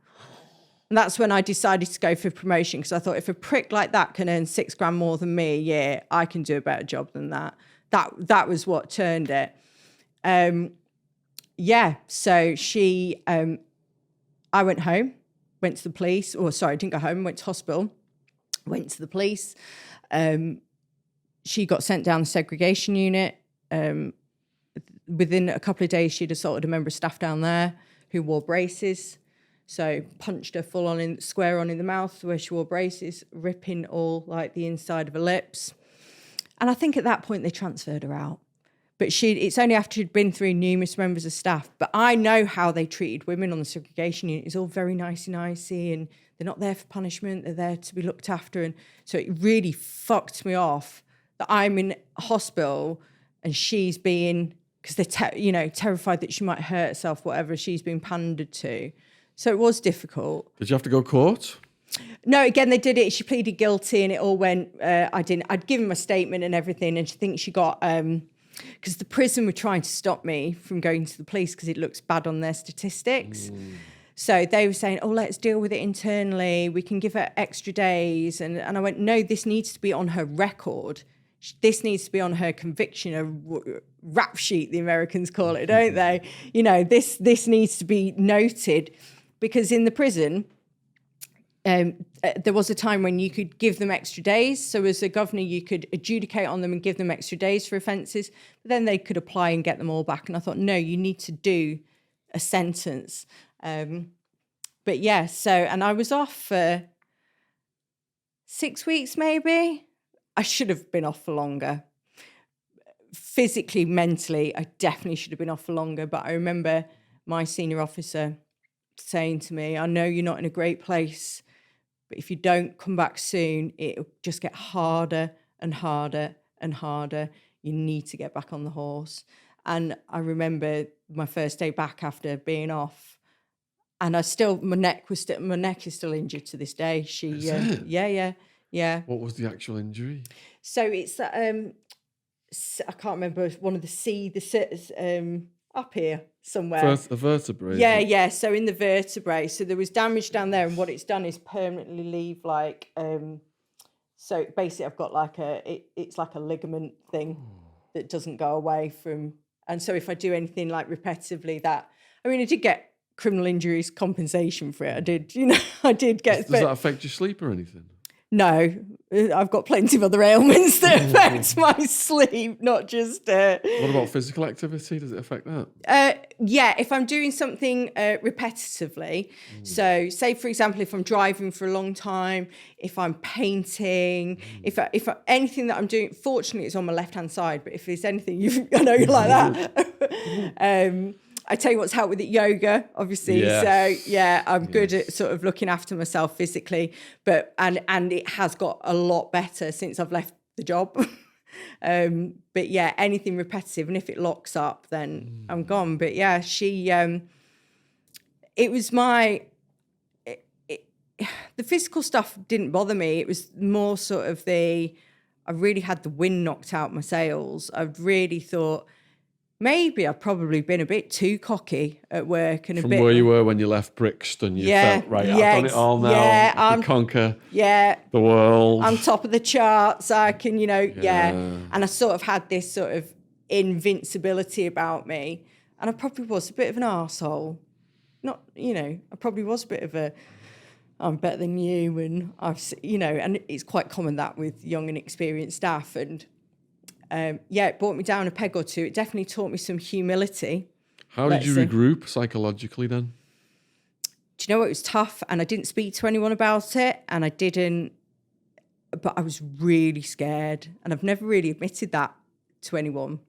And that's when I decided to go for promotion, because I thought, if a prick like that can earn $6,000 more than me a year, I can do a better job than that. That was what turned it. So I went home, went to the police, I didn't go home, went to hospital, went to the police. She got sent down the segregation unit. Within a couple of days, she'd assaulted a member of staff down there who wore braces. So punched her square on in the mouth where she wore braces, ripping all like the inside of her lips. And I think at that point they transferred her out. But it's only after she'd been through numerous members of staff. But I know how they treated women on the segregation unit. It's all very nicey, and they're not there for punishment. They're there to be looked after. And so it really fucked me off that I'm in hospital and she's being, because they're terrified that she might hurt herself, whatever, she's being pandered to. So it was difficult. Did you have to go court? No, again, they did it. She pleaded guilty and it all went, I'd given my statement and everything. And I think she got, because the prison were trying to stop me from going to the police because it looks bad on their statistics. So they were saying, let's deal with it internally. We can give her extra days. And I went, no, this needs to be on her record. This needs to be on her conviction, a rap sheet, the Americans call it, don't they? You know, this needs to be noted, because in the prison, there was a time when you could give them extra days. So as a governor, you could adjudicate on them and give them extra days for offences. But then they could apply and get them all back. And I thought, no, you need to do a sentence. And I was off for 6 weeks maybe. I should have been off for longer. Physically, mentally, I definitely should have been off for longer. But I remember my senior officer saying to me, I know you're not in a great place, but if you don't come back soon, it'll just get harder and harder and harder. You need to get back on the horse. And I remember my first day back after being off, and my neck is still injured to this day. Yeah. What was the actual injury? So it's I can't remember, one of the up here somewhere. The vertebrae. Yeah. So in the vertebrae. So there was damage down there, and what it's done is permanently leave like so basically I've got like it's like a ligament thing that doesn't go away from, and so if I do anything like repetitively I did get criminal injuries compensation for it. I did get. Does that affect your sleep or anything? No, I've got plenty of other ailments that affect my sleep, not just... What about physical activity? Does it affect that? Yeah, if I'm doing something repetitively. So say, for example, if I'm driving for a long time, if I'm painting, if anything that I'm doing, fortunately it's on my left-hand side, but if there's anything, I know you're like that. I tell you what's helped with it, yoga, obviously. Yes. So yeah, I'm good at sort of looking after myself physically, but and it has got a lot better since I've left the job. But yeah, anything repetitive, and if it locks up, then I'm gone. But yeah, it was the physical stuff didn't bother me. It was more sort of I really had the wind knocked out my sails. I really thought, maybe I've probably been a bit too cocky at work and From where you were when you left Brixton, you felt, right, I've done it all now. Yeah, I can conquer the world. I'm top of the charts. I can, And I sort of had this sort of invincibility about me. And I probably was a bit of an arsehole. Not, I probably was a bit of a, I'm better than you. And and it's quite common that with young and experienced staff. And it brought me down a peg or two. It definitely taught me some humility. How did you regroup psychologically then? Do you know what? It was tough, and I didn't speak to anyone about it, and but I was really scared, and I've never really admitted that to anyone.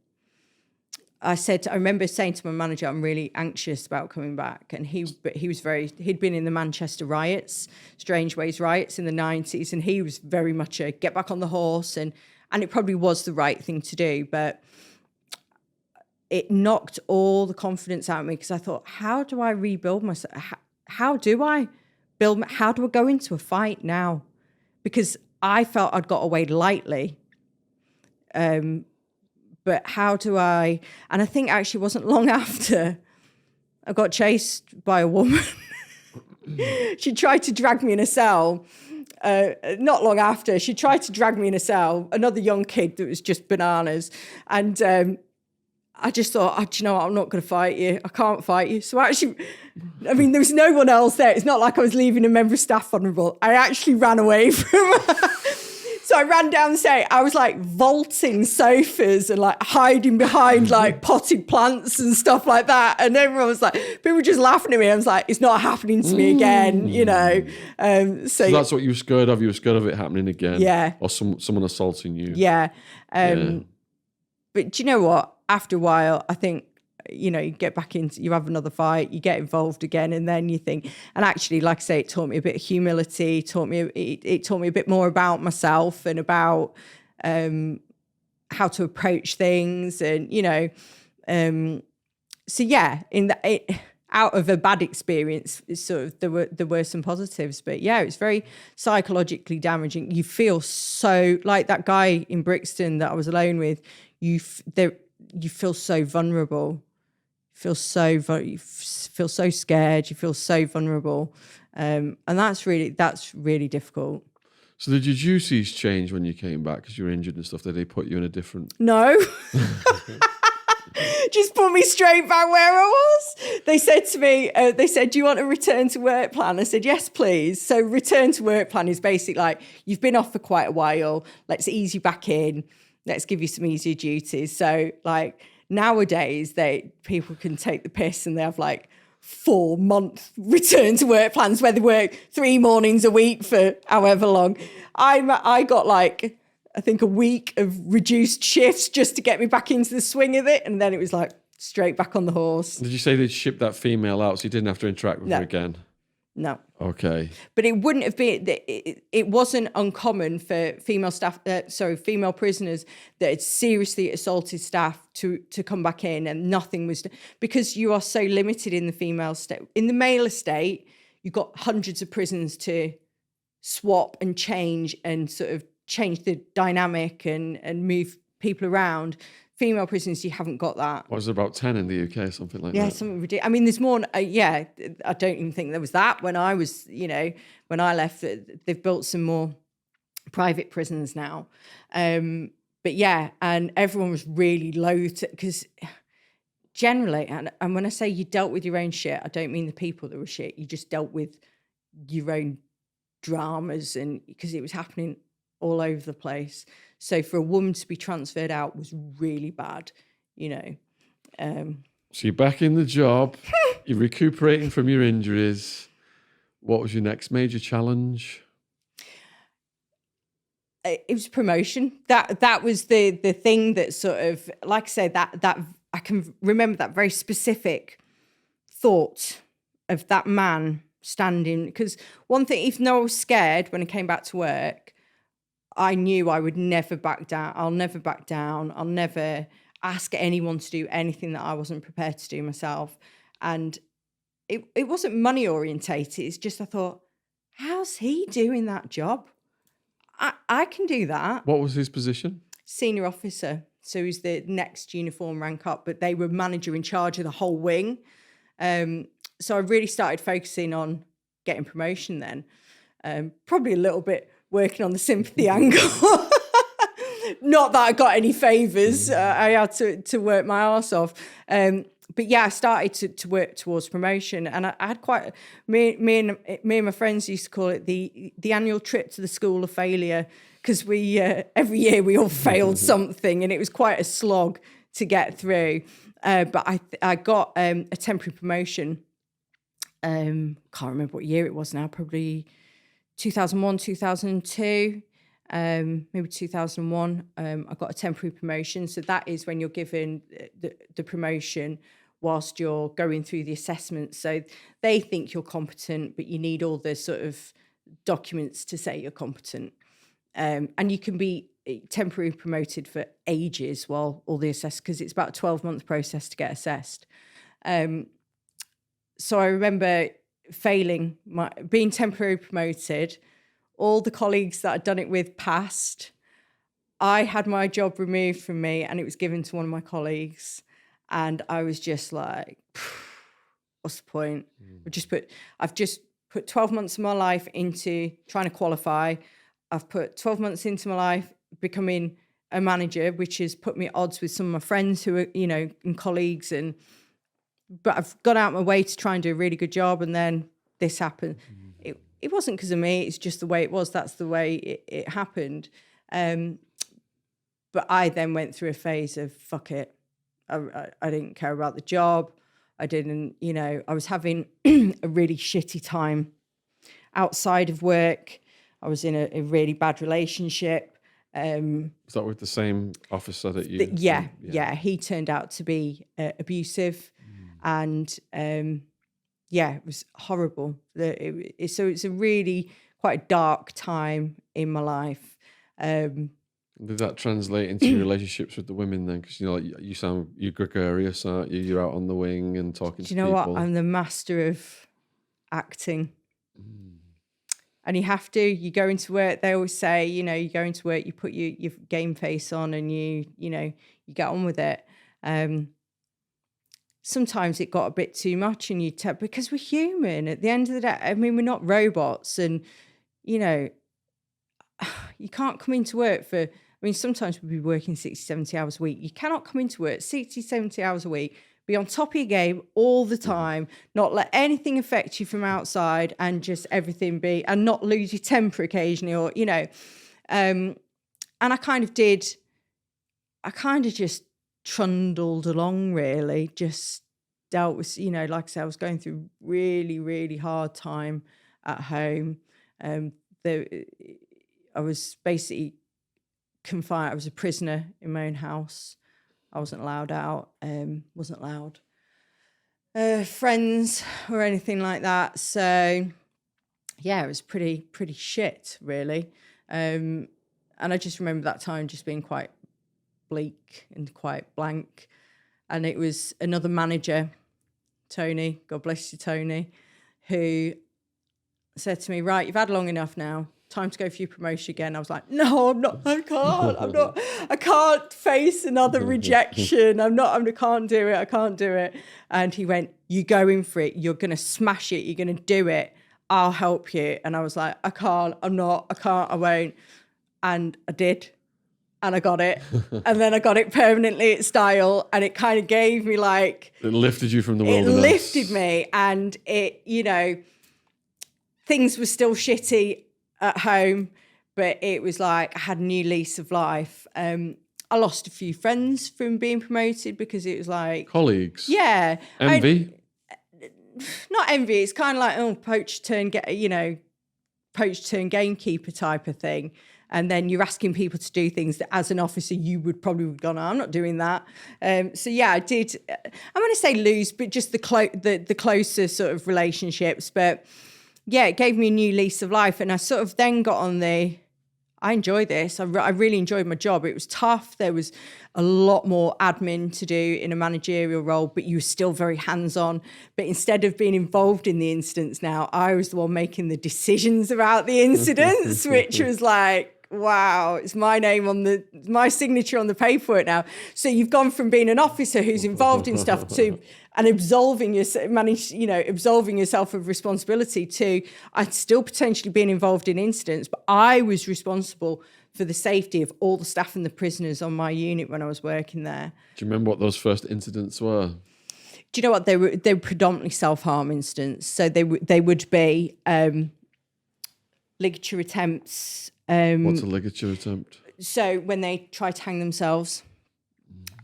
I remember saying to my manager, I'm really anxious about coming back. And he'd been in the Manchester riots, Strange Ways riots in the 90s. And he was very much a get back on the horse. And it probably was the right thing to do. But it knocked all the confidence out of me because I thought, how do I rebuild myself? How do I go into a fight now? Because I felt I'd got away lightly. But how do I... And I think actually it wasn't long after I got chased by a woman. She tried to drag me in a cell. Not long after, she tried to drag me in a cell, another young kid that was just bananas. And I just thought, do you know what? I'm not going to fight you. I can't fight you. So actually, there was no one else there. It's not like I was leaving a member of staff vulnerable. I actually ran away from her. So I ran downstairs. I was like vaulting sofas and like hiding behind like potted plants and stuff like that. And everyone was like, people were just laughing at me. I was like, it's not happening to me again, So that's what you were scared of. You were scared of it happening again. Yeah. Or someone assaulting you. Yeah. But do you know what? After a while, I think, you get back into, you have another fight, you get involved again, and then you think, and actually, like I say, it taught me a bit of humility, it taught me a bit more about myself and about how to approach things, and out of a bad experience, sort of there were some positives, but yeah, it was very psychologically damaging. You feel so like that guy in Brixton that I was alone with. You feel so vulnerable. You feel so scared. You feel so vulnerable, and that's really difficult. So did your duties change when you came back because you were injured and stuff? Did they put you in a different? No. Just put me straight back where I was. They said to me, do you want a return to work plan? I said, yes, please. So return to work plan is basically like, you've been off for quite a while. Let's ease you back in. Let's give you some easier duties. So like nowadays, people can take the piss and they have like 4-month return to work plans where they work 3 mornings a week for however long. I got like, I think a week of reduced shifts just to get me back into the swing of it. And then it was like straight back on the horse. Did you say they'd ship that female out so you didn't have to interact with her again? No. Okay. But it wouldn't have been, it wasn't uncommon for female prisoners that had seriously assaulted staff to come back in, and nothing was, because you are so limited in the female estate. In the male estate, you've got hundreds of prisons to swap and change and sort of change the dynamic and move people around. Female prisoners, you haven't got that. Was there about 10 in the UK, something like that? Yeah, something ridiculous. I mean, there's more. I don't even think there was that when I was, when I left. They've built some more private prisons now. But yeah, and everyone was really loath because generally, and when I say you dealt with your own shit, I don't mean the people that were shit. You just dealt with your own dramas, and because it was happening all over the place. So for a woman to be transferred out was really bad, So you're back in the job, you're recuperating from your injuries. What was your next major challenge? It was promotion. That was the thing that sort of, like I said, that I can remember that very specific thought of that man standing. Because one thing, even though I was scared when I came back to work, I knew I would never back down. I'll never back down. I'll never ask anyone to do anything that I wasn't prepared to do myself. And it wasn't money orientated. It's just I thought, how's he doing that job? I can do that. What was his position? Senior officer. So he's the next uniform rank up, but they were manager in charge of the whole wing. So I really started focusing on getting promotion then. Probably a little bit working on the sympathy angle. Not that I got any favours. I had to work my arse off. But yeah, I started to work towards promotion, and I had quite me and my friends used to call it the annual trip to the school of failure, because we every year we all failed something, and it was quite a slog to get through. But I got a temporary promotion. Can't remember what year it was now. Probably 2001, 2002. Maybe 2001, I got a temporary promotion. So that is when you're given the promotion whilst you're going through the assessment. So they think you're competent, but you need all the sort of documents to say you're competent. And you can be temporarily promoted for ages while all the assess, because it's about a 12-month process to get assessed. So I remember failing, being temporarily promoted. All the colleagues that I'd done it with passed. I had my job removed from me and it was given to one of my colleagues. And I was just like, what's the point? I've just put 12 months of my life into trying to qualify. I've put 12 months into my life becoming a manager, which has put me at odds with some of my friends who are, and colleagues. But I've gone out my way to try and do a really good job. And then this happened. It wasn't because of me, it's just the way it was. That's the way it happened. But I then went through a phase of, fuck it. I didn't care about the job. I didn't, I was having a really shitty time outside of work. I was in a really bad relationship. Is that with the same officer that you... Yeah. He turned out to be abusive. And... it was horrible. So it's a really quite dark time in my life. Did that translate into your relationships with the women then? Because you're gregarious, aren't you? You're out on the wing and talking to people. Do you know what? I'm the master of acting. And you have to. You go into work. They always say, you go into work, you put your game face on, and you get on with it. Sometimes it got a bit too much, and because we're human at the end of the day. I mean, we're not robots, and you can't come into work sometimes we'll be working 60, 70 hours a week. You cannot come into work 60, 70 hours a week, be on top of your game all the time, not let anything affect you from outside, and just everything and not lose your temper occasionally, or, and I kind of just trundled along, really, just dealt with, like I said, I was going through really, really hard time at home. I was basically confined. I was a prisoner in my own house. I wasn't allowed out, wasn't allowed friends or anything like that. So yeah, it was pretty shit, really. And I just remember that time just being quite bleak and quite blank. And it was another manager, Tony, God bless you, Tony, who said to me, right, you've had long enough now, time to go for your promotion again. I was like, no, I'm not, I can't face another rejection. I can't do it. And he went, you're going for it, you're going to smash it, you're going to do it, I'll help you. And I was like, I won't. And I did. And I got it. And then I got it permanently at Style. And it kind of gave me it lifted you from the wilderness. It lifted me. And it, things were still shitty at home, but it was like I had a new lease of life. I lost a few friends from being promoted because it was like... Colleagues? Yeah. Envy? Not envy. It's kind of like, poach turn gamekeeper type of thing. And then you're asking people to do things that as an officer you would probably have gone, I'm not doing that. So yeah, I did. I'm going to say lose, but just the closer sort of relationships. But yeah, it gave me a new lease of life. And I sort of then got on I enjoyed this. I really enjoyed my job. It was tough. There was a lot more admin to do in a managerial role, but you were still very hands-on. But instead of being involved in the incidents now, I was the one making the decisions about the incidents, which was like, wow, it's my name my signature on the paperwork now. So you've gone from being an officer who's involved in stuff to absolving yourself of responsibility to I'd still potentially been involved in incidents, but I was responsible for the safety of all the staff and the prisoners on my unit when I was working there. Do you remember what those first incidents were? Do you know what? They were predominantly self-harm incidents. So they would be ligature attempts. What's a ligature attempt? So when they try to hang themselves,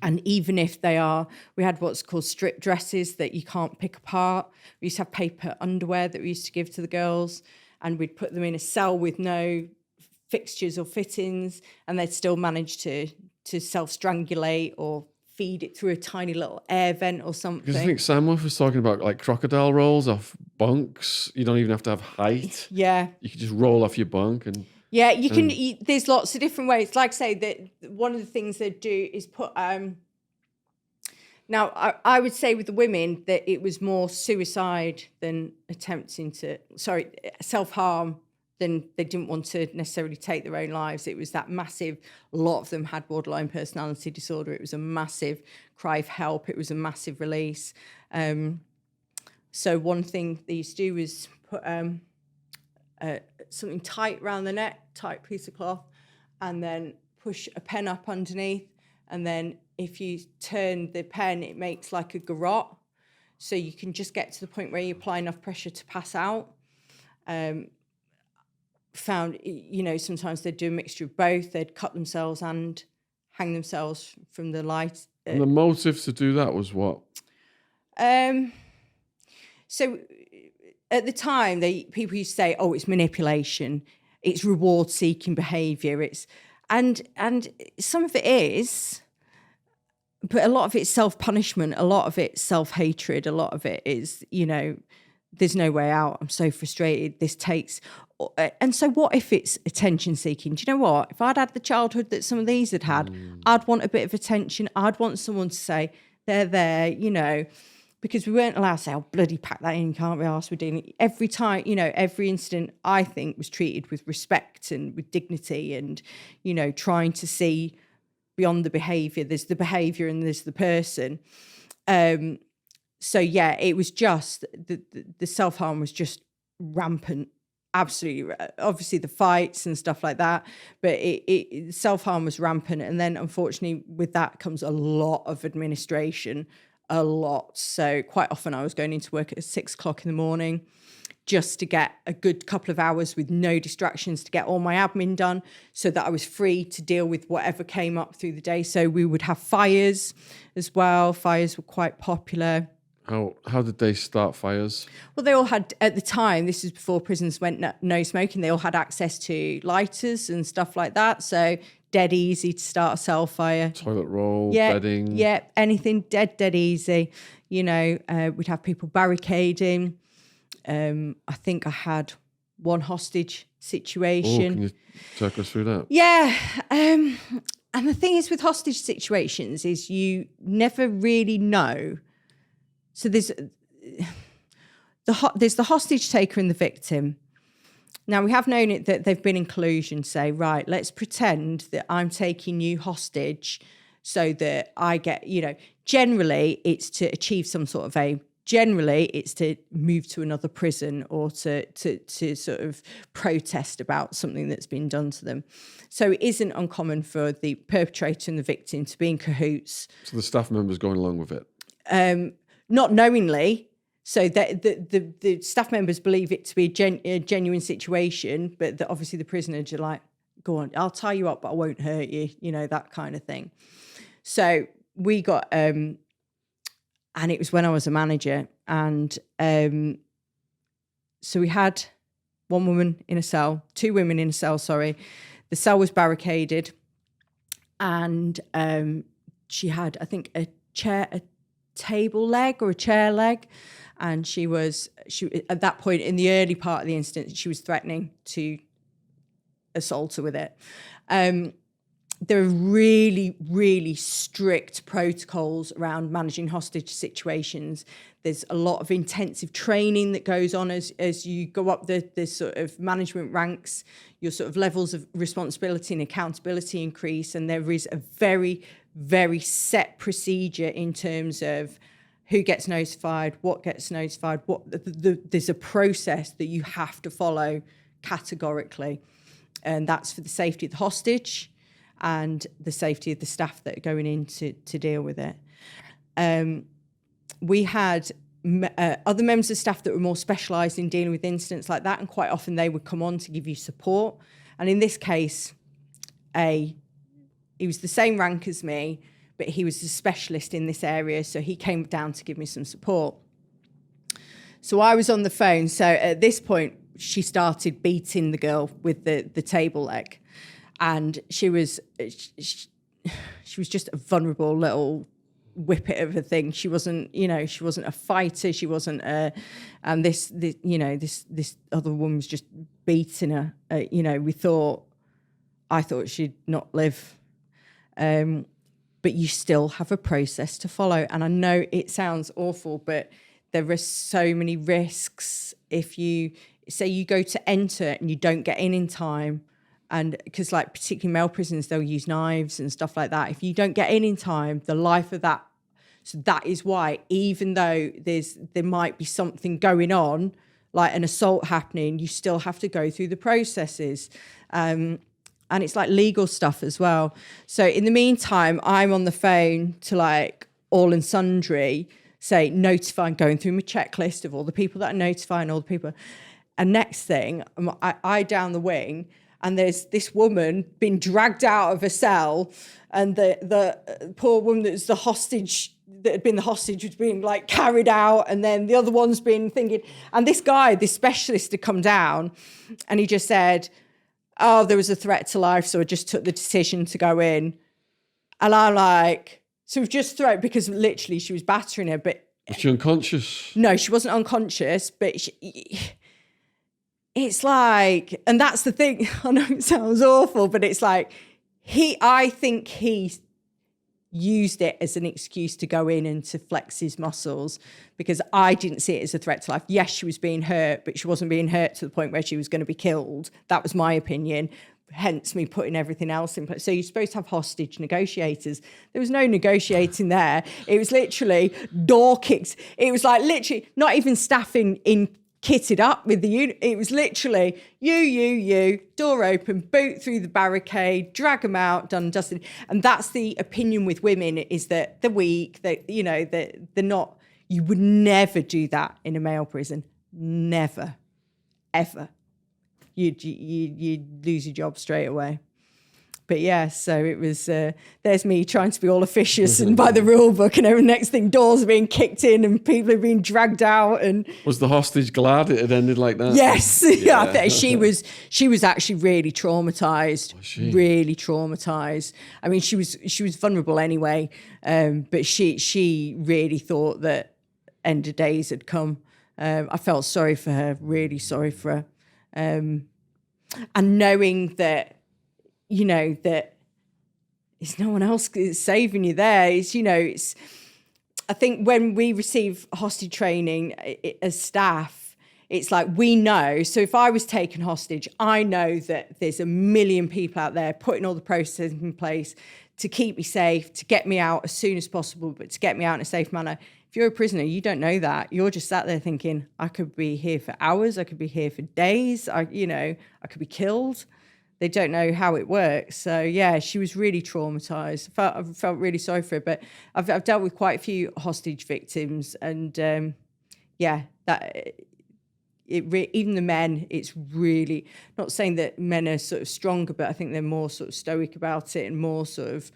and even if they are, we had what's called strip dresses that you can't pick apart. We used to have paper underwear that we used to give to the girls, and we'd put them in a cell with no fixtures or fittings, and they'd still manage to self-strangulate or feed it through a tiny little air vent or something. Because I think Samworth was talking about like crocodile rolls off bunks. You don't even have to have height. Yeah. You can just roll off your bunk and... Yeah, you can. There's lots of different ways. Like I say, that one of the things they do is put. Now, I would say with the women that it was more suicide than self-harm. Than they didn't want to necessarily take their own lives. It was that massive. A lot of them had borderline personality disorder. It was a massive cry for help. It was a massive release. So one thing they used to do was put. Something tight around the neck, tight piece of cloth, and then push a pen up underneath. And then if you turn the pen, it makes like a garrote. So you can just get to the point where you apply enough pressure to pass out. Found, sometimes they'd do a mixture of both. They'd cut themselves and hang themselves from the light. And the motive to do that was what? So at the time, people used to say, "Oh, it's manipulation, it's reward-seeking behaviour." And some of it is, but a lot of it's self-punishment. A lot of it's self-hatred. A lot of it is, there's no way out. I'm so frustrated. This takes. And so, what if it's attention-seeking? Do you know what? If I'd had the childhood that some of these had, I'd want a bit of attention. I'd want someone to say they're there, because we weren't allowed to say, "Oh, bloody pack that in, can't be arsed with dealing." Every time, every incident, I think, was treated with respect and with dignity and, trying to see beyond the behaviour. There's the behaviour and there's the person. So, yeah, it was just, the self-harm was just rampant. Absolutely. Obviously, the fights and stuff like that. But self-harm was rampant. And then, unfortunately, with that comes a lot of administration. A lot. So quite often I was going into work at 6 o'clock in the morning just to get a good couple of hours with no distractions to get all my admin done so that I was free to deal with whatever came up through the day. So we would have fires as well. Fires were quite popular. How did they start fires? Well, they all had, at the time, this is before prisons went no smoking, they all had access to lighters and stuff like that. So dead easy to start a cell fire. Toilet roll, bedding. Yeah, anything dead easy. We'd have people barricading. I think I had one hostage situation. Can you talk us through that? Yeah. And the thing is with hostage situations is you never really know. So there's the hostage taker and the victim. Now, we have known it that they've been in collusion, say, right, let's pretend that I'm taking you hostage so that I get, generally it's to achieve some sort of aim. Generally, it's to move to another prison or to sort of protest about something that's been done to them. So it isn't uncommon for the perpetrator and the victim to be in cahoots. So the staff members going along with it? Not knowingly. So that the staff members believe it to be a genuine situation, but obviously the prisoners are like, "Go on, I'll tie you up, but I won't hurt you," that kind of thing. So we got, and it was when I was a manager, and so we had one woman in a cell, two women in a cell. Sorry, the cell was barricaded, and she had, I think, a table leg or a chair leg. And she at that point in the early part of the incident, she was threatening to assault her with it. There are really, really strict protocols around managing hostage situations. There's a lot of intensive training that goes on as you go up the sort of management ranks. Your sort of levels of responsibility and accountability increase, and there is a very, very set procedure in terms of who gets notified, what gets notified, there's a process that you have to follow categorically. and that's for the safety of the hostage and the safety of the staff that are going in to deal with it. We had other members of staff that were more specialised in dealing with incidents like that, and quite often they would come on to give you support. And in this case, he was the same rank as me, but he was a specialist in this area, so he came down to give me some support. So I was on the phone. So at this point, she started beating the girl with the table leg, and she was just a vulnerable little whippet of a thing. She wasn't a fighter. She wasn't and this other woman was just beating her. I thought she'd not live. But you still have a process to follow. And I know it sounds awful, but there are so many risks if you say you go to enter and you don't get in time. And because like particularly male prisoners, they'll use knives and stuff like that. If you don't get in time, the life of that. So that is why, even though there might be something going on, like an assault happening, you still have to go through the processes. And it's like legal stuff as well. So in the meantime, I'm on the phone to like all and sundry, notifying, going through my checklist of all the people that are notifying, all the people. And next thing, I down the wing, and there's this woman being dragged out of a cell, and the poor woman that was the hostage, that had been the hostage, was being like carried out, and then the other one's been thinking, and this specialist had come down, and he just said, oh, there was a threat to life, so I just took the decision to go in. And I'm like, so we've just thrown, because literally she was battering her, but... Was she unconscious? No, she wasn't unconscious, but it's like, and that's the thing, I know it sounds awful, but it's like, I think he used it as an excuse to go in and to flex his muscles, because I didn't see it as a threat to life. Yes, she was being hurt, but she wasn't being hurt to the point where she was going to be killed. That was my opinion, hence me putting everything else in place. So you're supposed to have hostage negotiators. There was no negotiating there. It was literally door kicks. It was like literally not even staffing in kitted up with the unit. It was literally you, door open, boot through the barricade, drag them out, done, dusted. And that's the opinion with women, is that they're weak, that, that they're not, you would never do that in a male prison. Never, ever. You'd lose your job straight away. But yeah, so it was, there's me trying to be all officious and by the rule book, and every next thing, doors are being kicked in and people are being dragged out. And was the hostage glad it had ended like that? Yes. Yeah. She was actually really traumatized, really traumatized. I mean, she was vulnerable anyway, but she really thought that end of days had come. I felt sorry for her, really sorry for her. And knowing that, that it's no one else saving you there. It's, I think when we receive hostage training as staff, it's like we know. So if I was taken hostage, I know that there's a million people out there putting all the processes in place to keep me safe, to get me out as soon as possible, but to get me out in a safe manner. If you're a prisoner, you don't know that. You're just sat there thinking, I could be here for hours, I could be here for days, I could be killed. They don't know how it works. So yeah, she was really traumatized. I felt really sorry for her, but I've dealt with quite a few hostage victims, and even the men, it's really, not saying that men are sort of stronger, but I think they're more sort of stoic about it and more sort of,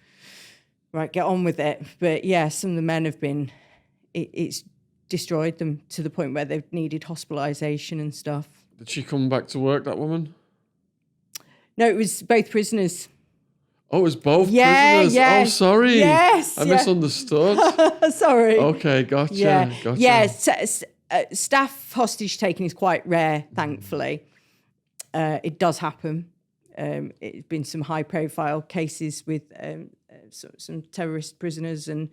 right, get on with it. But yeah, some of the men have been, it's destroyed them to the point where they've needed hospitalisation and stuff. Did she come back to work, that woman? No, it was both prisoners. Oh, it was both prisoners? Yeah. Oh, sorry. Yes. I misunderstood. Sorry. Okay, gotcha. Yeah, staff hostage taking is quite rare, thankfully. It does happen. It's been some high-profile cases with some terrorist prisoners and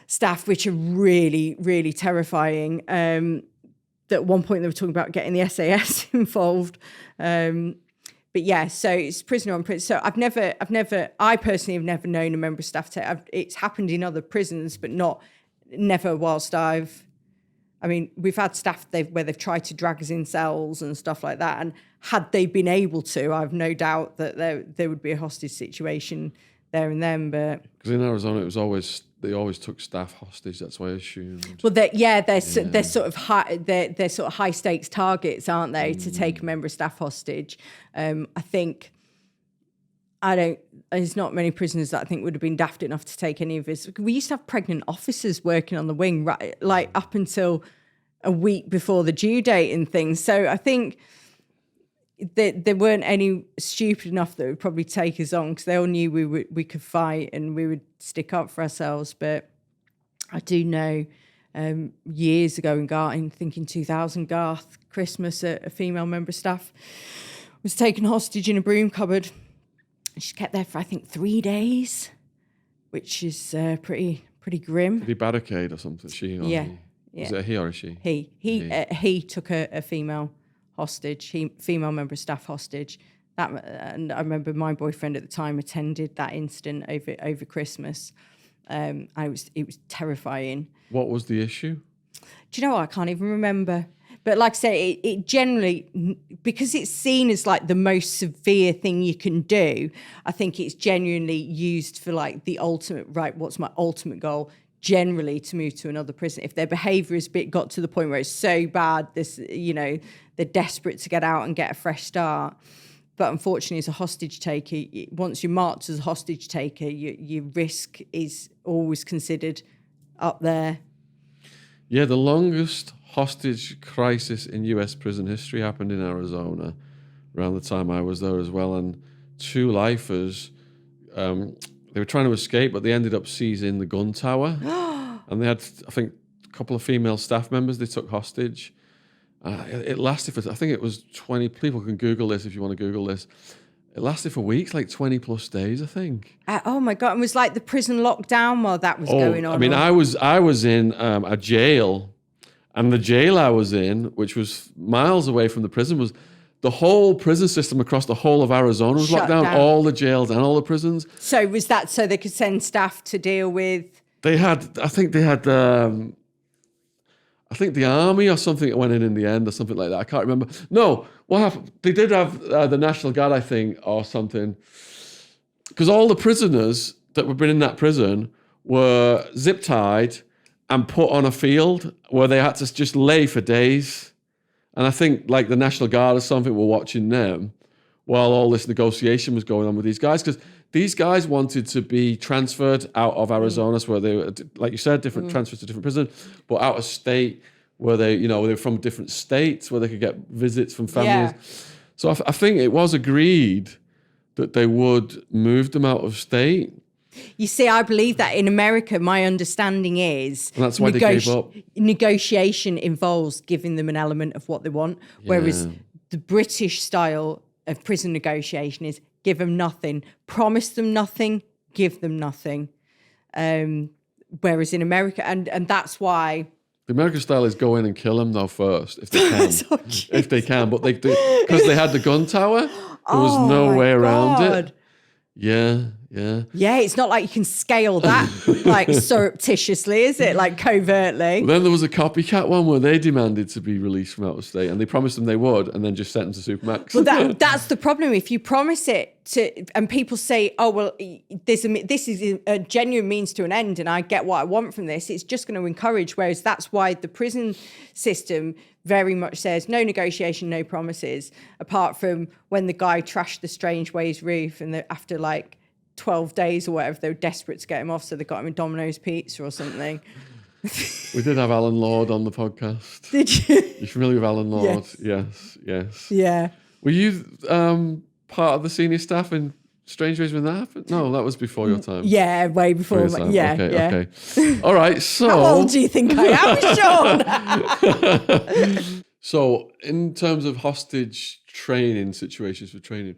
staff, which are really, really terrifying. At one point, they were talking about getting the SAS involved. But yeah, so it's prisoner on prison. So I personally have never known a member of staff it's happened in other prisons, but never whilst I've I mean, we've had staff where they've tried to drag us in cells and stuff like that. And had they been able to, I've no doubt that there would be a hostage situation there and then. But because in Arizona, they always took staff hostage. That's why I assumed. Well, they're sort of they're sort of high stakes targets, aren't they, to take a member of staff hostage? I think there's not many prisoners that I think would have been daft enough to take any of this. We used to have pregnant officers working on the wing, right, like up until a week before the due date and things. So I think there weren't any stupid enough that would probably take us on, because they all knew we could fight and we would stick up for ourselves. But I do know years ago in 2000, Garth, Christmas, a female member of staff was taken hostage in a broom cupboard. She kept there for, I think, 3 days, which is pretty grim. Did he barricade or something? She or Yeah. he? Yeah. Was it a he or a she? He took a female hostage, female member of staff hostage. And I remember my boyfriend at the time attended that incident over Christmas. It was terrifying. What was the issue? Do you know what? I can't even remember. But like I say, it generally, because it's seen as like the most severe thing you can do, I think it's genuinely used for like the ultimate, right, what's my ultimate goal? Generally to move to another prison. If their behaviour has got to the point where it's so bad, they're desperate to get out and get a fresh start. But unfortunately, as a hostage taker, once you're marked as a hostage taker, your risk is always considered up there. Yeah, the longest hostage crisis in US prison history happened in Arizona around the time I was there as well. And 2 lifers, they were trying to escape, but they ended up seizing the gun tower. And they had, I think, a couple of female staff members they took hostage. It lasted for, I think it was 20, people can Google this if you want to Google this. It lasted for weeks, like 20 plus days, I think. Oh my God. And was like the prison lockdown while that was going on? I mean, I was in a jail, and the jail I was in, which was miles away from the prison, was the whole prison system across the whole of Arizona was locked down, all the jails and all the prisons. So was that so they could send staff to deal with? I think the army or something that went in the end or something like that. I can't remember. No, what happened? They did have the National Guard, I think, or something. Because all the prisoners that were been in that prison were zip tied and put on a field where they had to just lay for days. And I think like the National Guard or something were watching them while all this negotiation was going on with these guys. Because these guys wanted to be transferred out of Arizona, so where they were, like you said, different transfers to different prisons, but out of state where they were from different states where they could get visits from families. Yeah. So I think it was agreed that they would move them out of state. You see, I believe that in America, my understanding is... And that's why they gave up. Negotiation involves giving them an element of what they want, whereas the British style of prison negotiation is give them nothing, promise them nothing, give them nothing. Whereas in America, and that's why... The American style is go in and kill them though first, if they can. If they can, but because they had the gun tower, there was no way around it. Yeah. Yeah, it's not like you can scale that like surreptitiously, is it? Like covertly. Well, then there was a copycat one where they demanded to be released from out of state, and they promised them they would, and then just sent them to Supermax. Well, that's the problem. If you promise it to, and people say, "Oh, well, this is a genuine means to an end," and I get what I want from this, it's just going to encourage. Whereas that's why the prison system very much says no negotiation, no promises, apart from when the guy trashed the Strange Ways roof, and after like 12 days or whatever, they were desperate to get him off, so they got him a Domino's pizza or something. We did have Alan Lord on the podcast. Did you? You familiar with Alan Lord? Yes. Yeah. Were you part of the senior staff in Strange Ways when that happened? No, that was before your time. Yeah, way before. Okay. All right, so... How old do you think I am, Sean? So, in terms of hostage training, situations for training,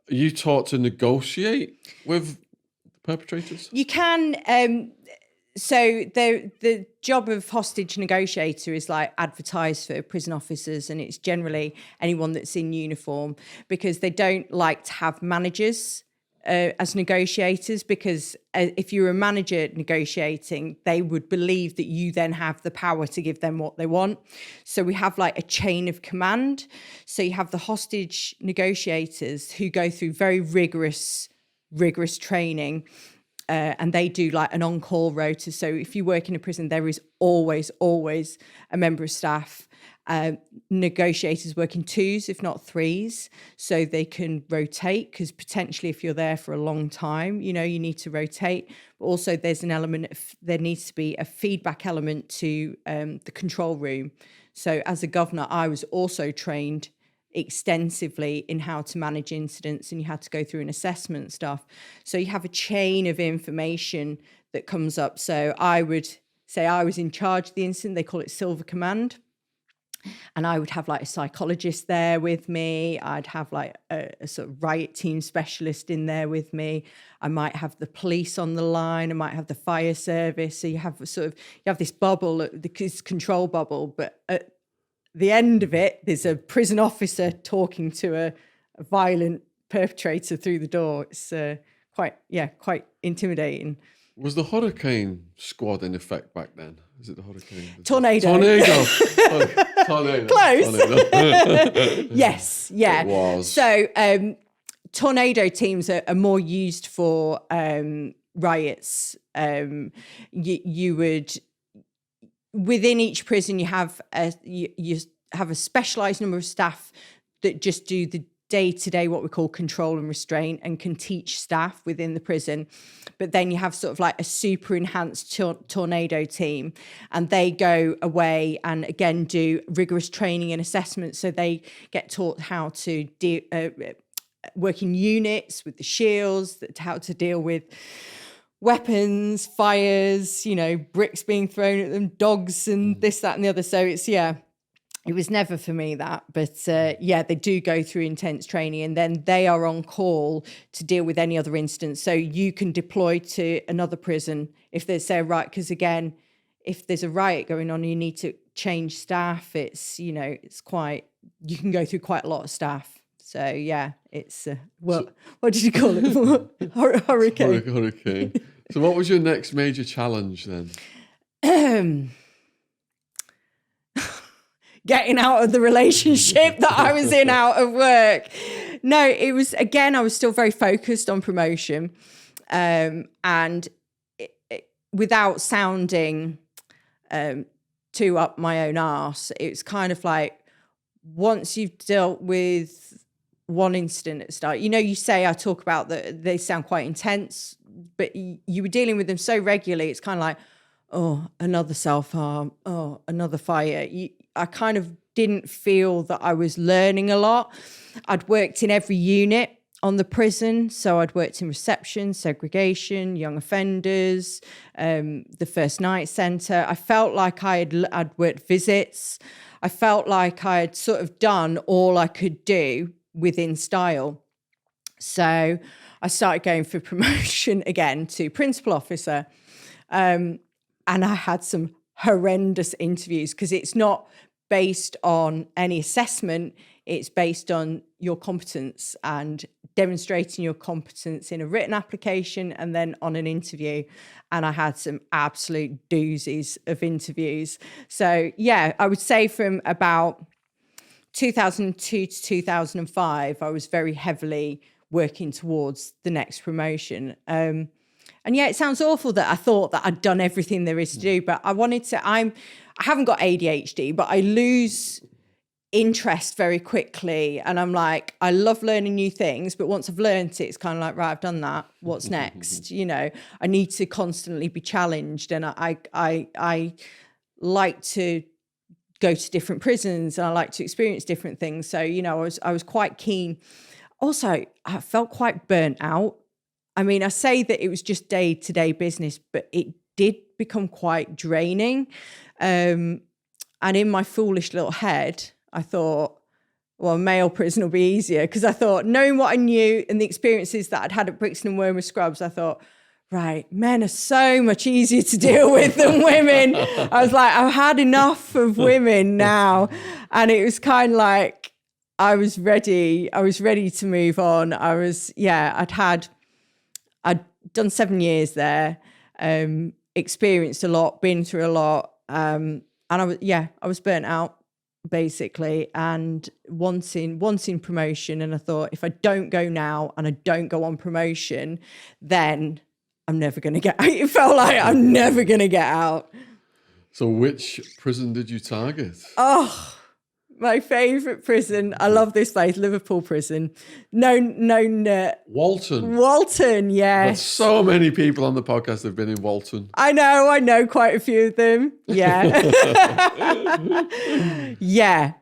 are you taught to negotiate with perpetrators? You can. So the job of hostage negotiator is like advertised for prison officers, and it's generally anyone that's in uniform, because they don't like to have managers as negotiators, because if you're a manager negotiating, they would believe that you then have the power to give them what they want. So we have like a chain of command. So you have the hostage negotiators who go through very rigorous training, and they do like an on-call rota. So if you work in a prison, there is always a member of staff. Negotiators work in twos, if not threes, so they can rotate, because potentially if you're there for a long time, you need to rotate. But also there's an element there needs to be a feedback element to the control room. So as a governor, I was also trained extensively in how to manage incidents, and you had to go through an assessment stuff. So you have a chain of information that comes up. So I would say I was in charge of the incident. They call it Silver Command. And I would have like a psychologist there with me. I'd have like a sort of riot team specialist in there with me. I might have the police on the line. I might have the fire service. So you have this bubble, this control bubble. But at the end of it, there's a prison officer talking to a violent perpetrator through the door. It's quite intimidating. Was the hurricane squad in effect back then? Is it the hurricane? Tornado. Tornado. Close. Tornado. Yes, yeah. It was. So tornado teams are more used for riots. You would, within each prison, you have a specialised number of staff that just do the day-to-day, what we call control and restraint, and can teach staff within the prison. But then you have sort of like a super enhanced tornado team, and they go away and again do rigorous training and assessment. So they get taught how to work in units with the shields, how to deal with weapons, fires, bricks being thrown at them, dogs and this, that and the other. So it was never for me that, but they do go through intense training, and then they are on call to deal with any other instance. So you can deploy to another prison if there's a riot, because again, if there's a riot going on, you need to change staff. It's, it's quite, you can go through quite a lot of staff. So it's, what did you call it? Hurricane. Hurricane. So what was your next major challenge then? Getting out of the relationship that I was in out of work. No, it was, again, I was still very focused on promotion, and without sounding too up my own arse, it's kind of like, once you've dealt with one incident at the start, you say, I talk about that they sound quite intense, but you were dealing with them so regularly, it's kind of like, oh, another self-harm, oh, another fire. I kind of didn't feel that I was learning a lot. I'd worked in every unit on the prison. So I'd worked in reception, segregation, young offenders, the first night centre. I felt like I'd worked visits. I felt like I had sort of done all I could do within style. So I started going for promotion again to principal officer. And I had some horrendous interviews, because it's not based on any assessment. It's based on your competence and demonstrating your competence in a written application and then on an interview. And I had some absolute doozies of interviews. So I would say from about 2002 to 2005, I was very heavily working towards the next promotion. And it sounds awful that I thought that I'd done everything there is to do, but I haven't got ADHD, but I lose interest very quickly. And I'm like, I love learning new things, but once I've learned it, it's kind of like, right, I've done that. What's next? I need to constantly be challenged. And I like to go to different prisons, and I like to experience different things. So, I was quite keen. Also, I felt quite burnt out. I mean, I say that it was just day-to-day business, but it did become quite draining. And in my foolish little head, I thought, well, male prison will be easier, because I thought, knowing what I knew and the experiences that I'd had at Brixton and Wormer Scrubs, I thought, right, men are so much easier to deal with than women. I was like, I've had enough of women now. And it was kind of like, I was ready to move on. I'd had done 7 years there, experienced a lot, been through a lot. And I was burnt out basically, and wanting promotion. And I thought, if I don't go now and I don't go on promotion, then I'm never going to get out. It felt like I'm never going to get out. So which prison did you target? Oh, my favourite prison. I love this place, Liverpool prison. Walton, yes. But so many people on the podcast have been in Walton. I know quite a few of them. Yeah. Yeah.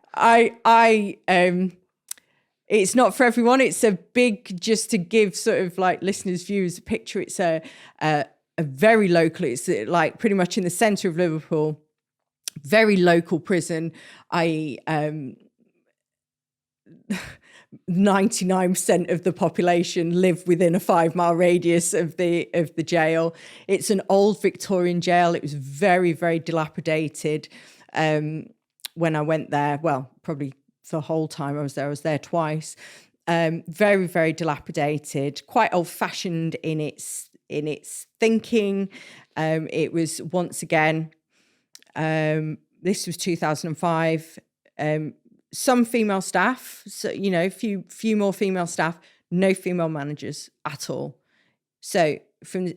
It's not for everyone. It's a big, just to give sort of like listeners' viewers a picture, it's a very local, it's like pretty much in the centre of Liverpool, very local prison. 99% of the population live within a 5-mile radius of the jail. It's an old Victorian jail. It was very, very dilapidated when I went there. Well, probably the whole time I was there twice. Very, very dilapidated, quite old-fashioned in its thinking. It was, once again, this was 2005. Some female staff, so few more female staff, no female managers at all. So from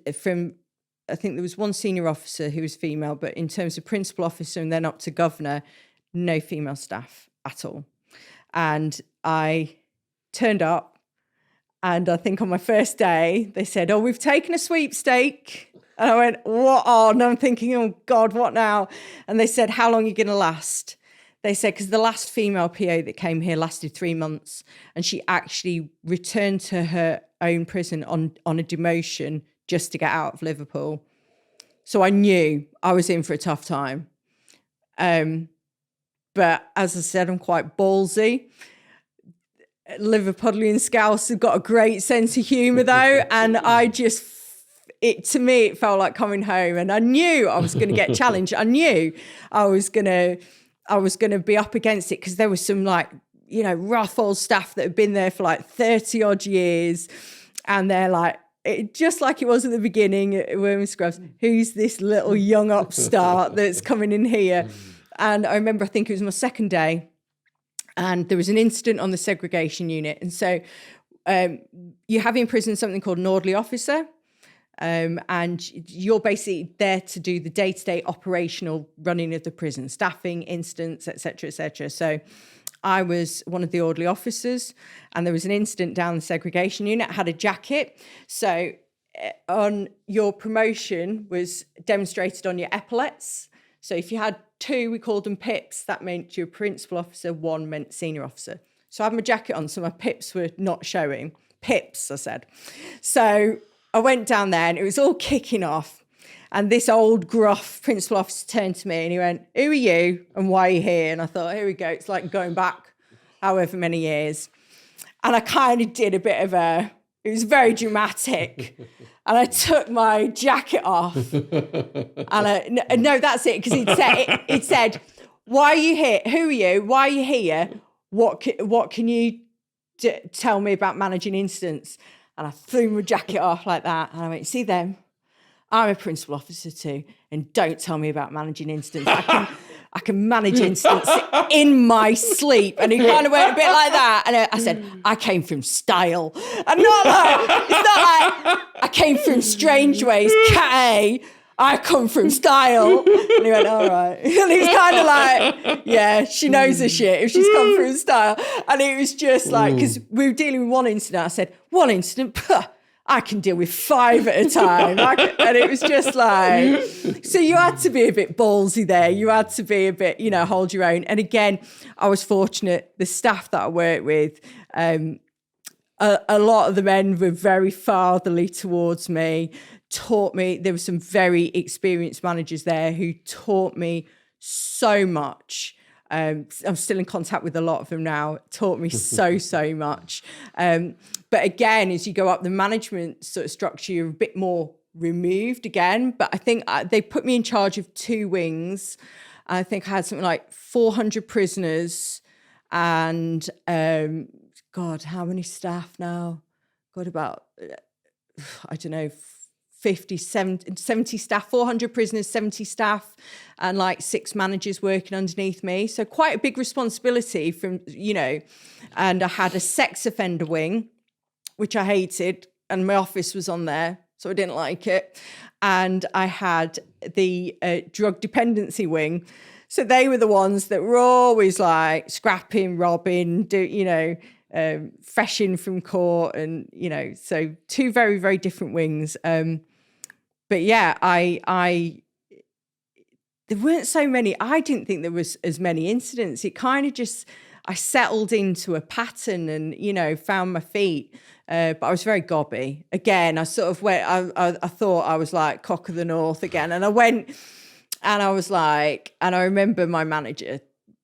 I think there was one senior officer who was female, but in terms of principal officer and then up to governor, no female staff at all. And I turned up, and I think on my first day they said, "Oh, we've taken a sweepstake." And I went, "What on?" And I'm thinking, "Oh God, what now?" And they said, "How long are you going to last?" They said, because the last female PO that came here lasted 3 months, and she actually returned to her own prison on a demotion just to get out of Liverpool. So I knew I was in for a tough time. But as I said, I'm quite ballsy. Liverpudlian Scouse have got a great sense of humour though, and to me, it felt like coming home, and I knew I was going to get challenged. I knew I was going to be up against it, because there was some rough old staff that had been there for 30 odd years, and they're like, just like it was at the beginning at Worming Scrubs, who's this little young upstart that's coming in here? And I remember, I think it was my second day, and there was an incident on the segregation unit. And so you have in prison something called an orderly officer. And you're basically there to do the day-to-day operational running of the prison, staffing, incidents, etc., etc. So I was one of the orderly officers, and there was an incident down the segregation unit. I had a jacket. So on your promotion was demonstrated on your epaulets. So if you had 2, we called them pips, that meant you're principal officer, 1 meant senior officer. So I had my jacket on, so my pips were not showing. Pips, I said. So I went down there, and it was all kicking off. And this old gruff principal officer turned to me and he went, "Who are you and why are you here?" And I thought, here we go. It's like going back however many years. And I kind of did a bit of it was very dramatic. And I took my jacket off. And no, that's it. Because it said, "Why are you here? Who are you? Why are you here? What can you tell me about managing incidents?" And I threw my jacket off like that. And I went, "See them? I'm a principal officer too. And don't tell me about managing incidents. I can manage incidents in my sleep." And he kind of went a bit like that. And I said, "I came from style." And it's not like I came from strange ways. Cat I come from style. And he went, "All right." And he was kind of like, yeah, she knows her shit if she's come from style. And it was just like, because we were dealing with one incident. I said, "1 incident, I can deal with 5 at a time." And it was just like, so you had to be a bit ballsy there. You had to be a bit, hold your own. And again, I was fortunate. The staff that I worked with, a lot of the men were very fatherly towards me, taught me. There were some very experienced managers there who taught me so much. I'm still in contact with a lot of them now. Taught me so much. But again, as you go up the management sort of structure, you're a bit more removed again. But I think they put me in charge of 2 wings. I think I had something like 400 prisoners and, God, how many staff now? Got about, I don't know, 70 staff, 400 prisoners, 70 staff, and like 6 managers working underneath me. So quite a big responsibility from, and I had a sex offender wing, which I hated, and my office was on there, so I didn't like it. And I had the drug dependency wing. So they were the ones that were always like scrapping, robbing, fresh in from court, and so 2 very, very different wings. But yeah, there weren't so many. I didn't think there was as many incidents. It kind of just, I settled into a pattern and found my feet. But I was very gobby. Again, I sort of went. I thought I was like cock of the north again, and I went. And I was like, and I remember my manager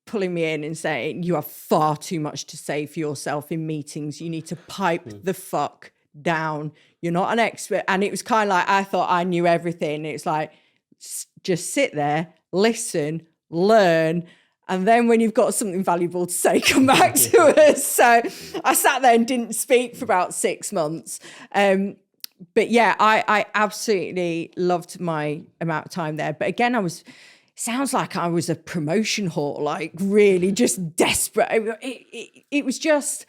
pulling me in and saying, "You have far too much to say for yourself in meetings. You need to pipe the fuck down. You're not an expert." And it was kind of like, I thought I knew everything. It's like, just sit there, listen, learn. And then when you've got something valuable to say, come back to us. So I sat there and didn't speak for about 6 months. But yeah, I absolutely loved my amount of time there. But again, sounds like I was a promotion whore, like really just desperate. It was just,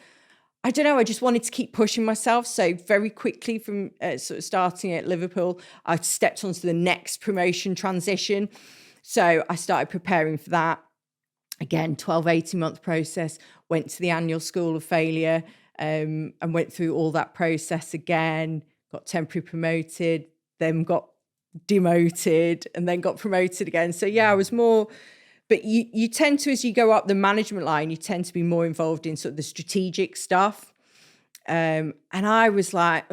I don't know, I just wanted to keep pushing myself. So very quickly from sort of starting at Liverpool, I stepped onto the next promotion transition. So I started preparing for that. Again, 12, 18-month process, went to the annual School of Failure and went through all that process again, got temporary promoted, then got demoted and then got promoted again. So yeah, I was more, but you tend to, as you go up the management line, you tend to be more involved in sort of the strategic stuff. And I was like,